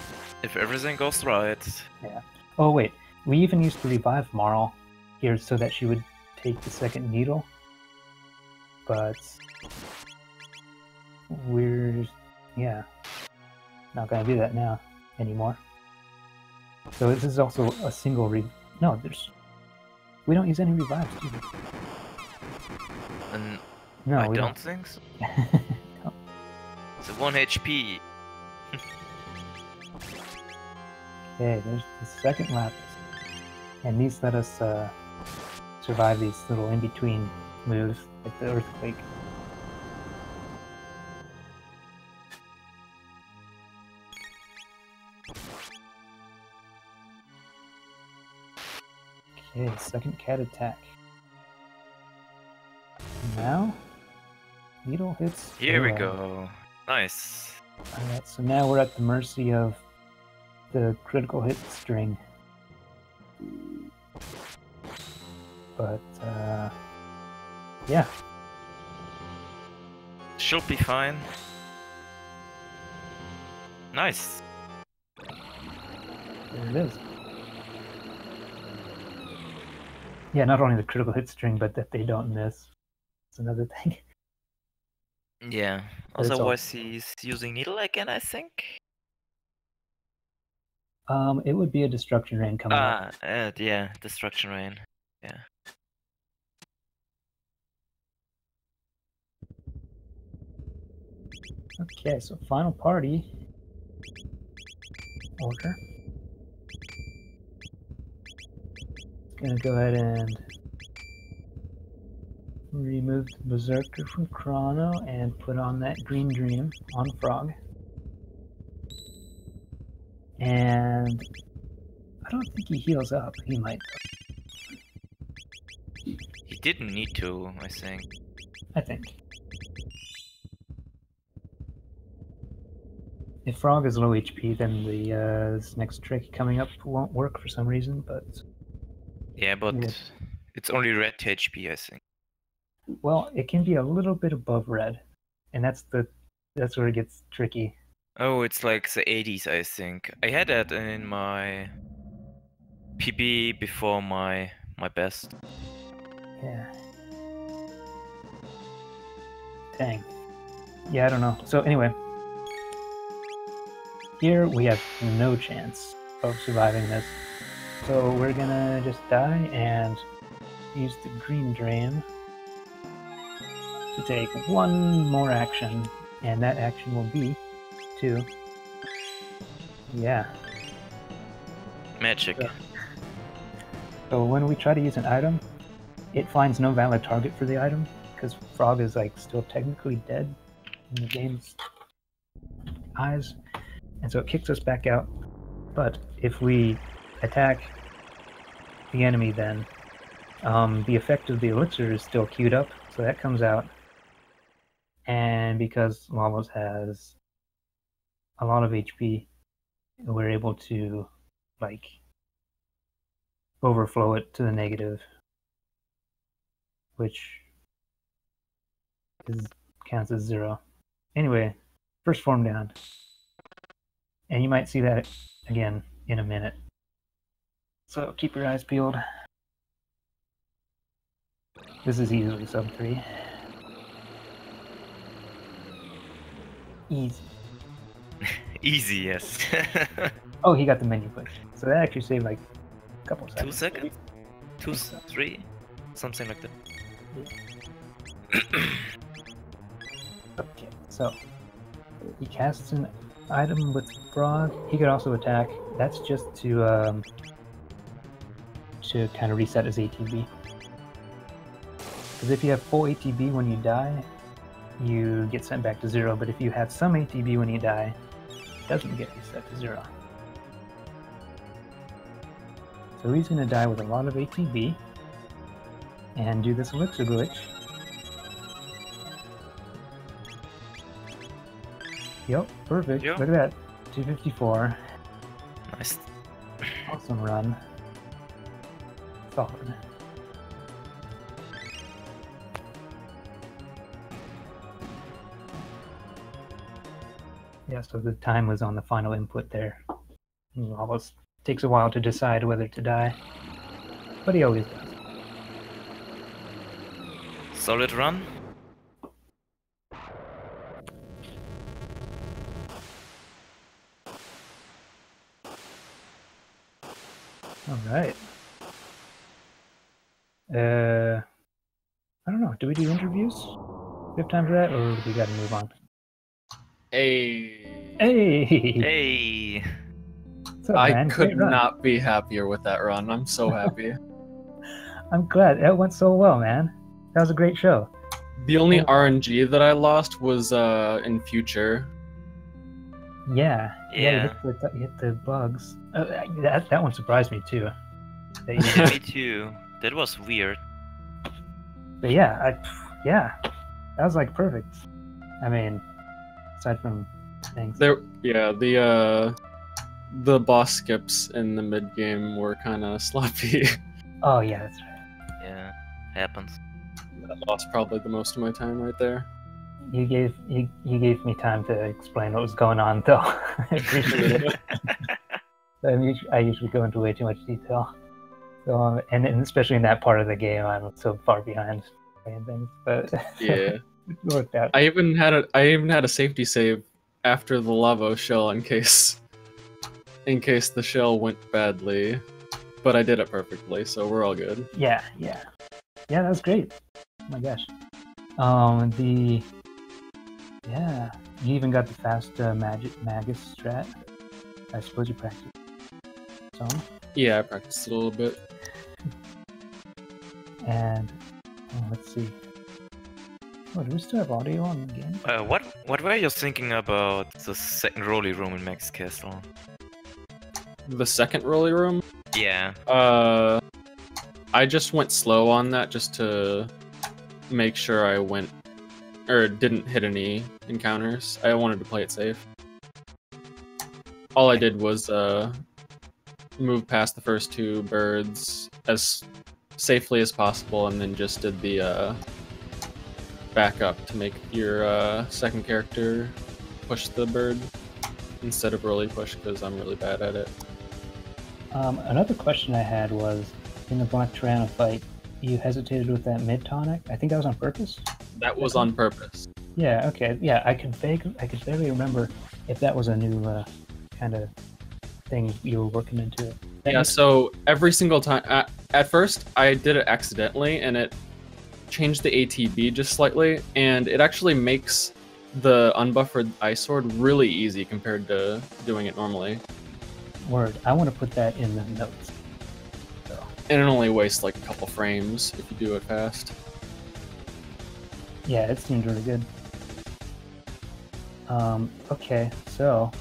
If everything goes right. Yeah. Oh wait, we even used to revive Marl here so that she would take the second needle. But we're not gonna do that now anymore. So this is also a single we don't use any revives, do we? And No, I we don't think so. No. It's a 1 HP. Okay, there's the second Lapis. And these let us survive these little in-between moves, like the Earthquake. Okay, second cat attack. Now, needle hits. Here we go. Nice. Alright, so now we're at the mercy of the critical hit string. But, yeah. Should be fine. Nice. There it is. Yeah, not only the critical hit string, but that they don't miss. That's another thing. Yeah. But it's Otherwise he's using needle again, I think. It would be a destruction rain coming up. Yeah, destruction rain. Yeah. Okay, so final party order. Gonna go ahead and remove the Berserker from Chrono and put on that Green Dream on Frog. And I don't think he heals up. He might. He didn't need to, I think. I think. If Frog is low HP, then the this next trick coming up won't work for some reason, but... Yeah, but Yeah. it's only red HP, I think. Well, it can be a little bit above red, and that's where it gets tricky. Oh, it's like the 80s, I think. I had that in my PB before my best. Yeah. Dang. Yeah, I don't know. So anyway, here we have no chance of surviving this. So we're gonna just die and use the Green Dream to take one more action, and that action will be to... Yeah. Magic. So when we try to use an item, it finds no valid target for the item, because Frog is like still technically dead in the game's eyes, and so it kicks us back out. But if we attack the enemy, then the effect of the elixir is still queued up, so that comes out. And because Lavos has a lot of HP, we're able to like overflow it to the negative, which counts as 0. Anyway, first form down. And you might see that again in a minute. So keep your eyes peeled. This is easily sub 3. Easy. Easy, yes. Oh, he got the menu push. So that actually saved like a couple 2 seconds. seconds? Two, So. 3? Something like that. Okay, so he casts an item with Frog. He could also attack. That's just to kind of reset his ATB. Because if you have full ATB when you die, you get sent back to 0. But if you have some ATB when you die, it doesn't get reset to 0. So he's going to die with a lot of ATB and do this elixir glitch. Yep, perfect. Yep. Look at that. 254. Nice. Awesome run. Solid. Yeah, so the time was on the final input there. It almost takes a while to decide whether to die, but he always does. Solid run. All right. I don't know. Do we do interviews? Do we have time for that, or do we got to move on? Hey. Hey! Hey! What's up, I man? could Great run. not be happier with that run. I'm so happy. I'm glad. That went so well, man. That was a great show. The only RNG that I lost was in future. Yeah. Yeah. You hit the bugs. That one surprised me, too. That you- Yeah, me too. That was weird. But yeah, that was like perfect. I mean, aside from things. The boss skips in the mid game were kind of sloppy. Oh yeah, that's right. Yeah, happens. I lost probably the most of my time right there. You gave me time to explain what was going on, though. I appreciate it. I usually go into way too much detail. So, and especially in that part of the game, I'm so far behind playing things. But Yeah, it worked out. I even had a safety save after the Lavos shell in case the shell went badly, but I did it perfectly, so we're all good. Yeah, that was great. Oh my gosh. You even got the fast Magus strat. I suppose you practiced some. Yeah, I practiced a little bit. And let's see. Oh, do we still have audio on the game? What were you thinking about the second rolly room in Max Castle? The second rolly room? Yeah. I just went slow on that just to make sure I didn't hit any encounters. I wanted to play it safe. All I did was move past the first two birds as safely as possible, and then just did the backup to make your second character push the bird instead of rolly push, because I'm really bad at it. Another question I had was, in the Black Tirana fight, you hesitated with that mid tonic. I think that was on purpose. That was on purpose. Yeah. Okay. Yeah. I could vaguely remember if that was a new kind of thing you were working into it. Yeah. So every single time, at first I did it accidentally, and it changed the ATB just slightly, and it actually makes the unbuffered ice sword really easy compared to doing it normally. Word. I want to put that in the notes. So. And it only wastes like a couple frames if you do it fast. Yeah, it seemed really good. Okay, so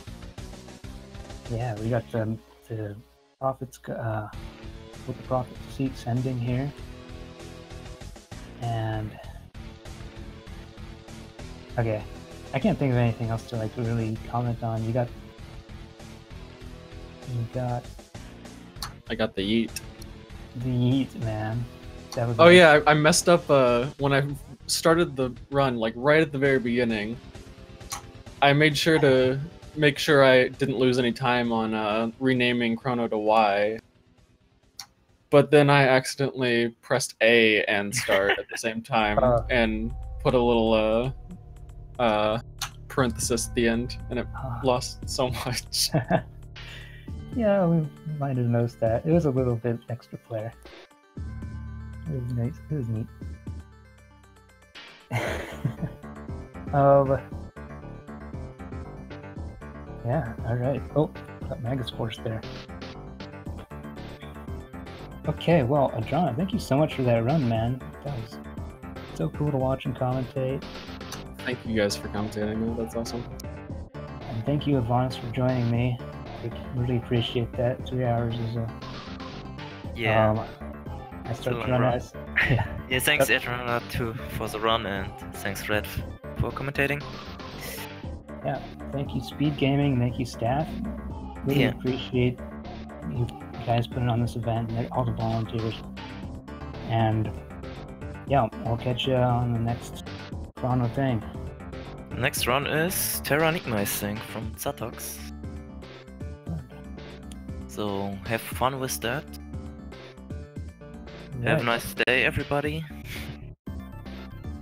yeah, we got the prophets with the prophet seat sending here, and okay, I can't think of anything else to like really comment on. You got. I got the yeet. The yeet, man. That was Oh yeah, I messed up when I started the run, like right at the very beginning. I made sure to make sure I didn't lose any time on renaming Chrono to Y. but then I accidentally pressed A and start at the same time and put a little parenthesis at the end, and it lost so much. Yeah, we might have noticed that. It was a little bit extra flair. It was nice. It was neat. Yeah, alright. Oh, got Magus Force there. Okay, well, Aedrana, thank you so much for that run, man. That was so cool to watch and commentate. Thank you guys for commentating. That's awesome. And thank you, Avance, for joining me. I really appreciate that. 3 hours is a... Yeah. I start to run as... Yeah, thanks Aedrana too for the run, and thanks Red for commentating. Yeah, thank you Speed Gaming, thank you staff. Really appreciate you guys putting on this event and all the volunteers. And yeah, I'll catch you on the next Chrono thing. Next run is Terra Enigma, I think, from Zatox. So have fun with that. Have a nice day, everybody.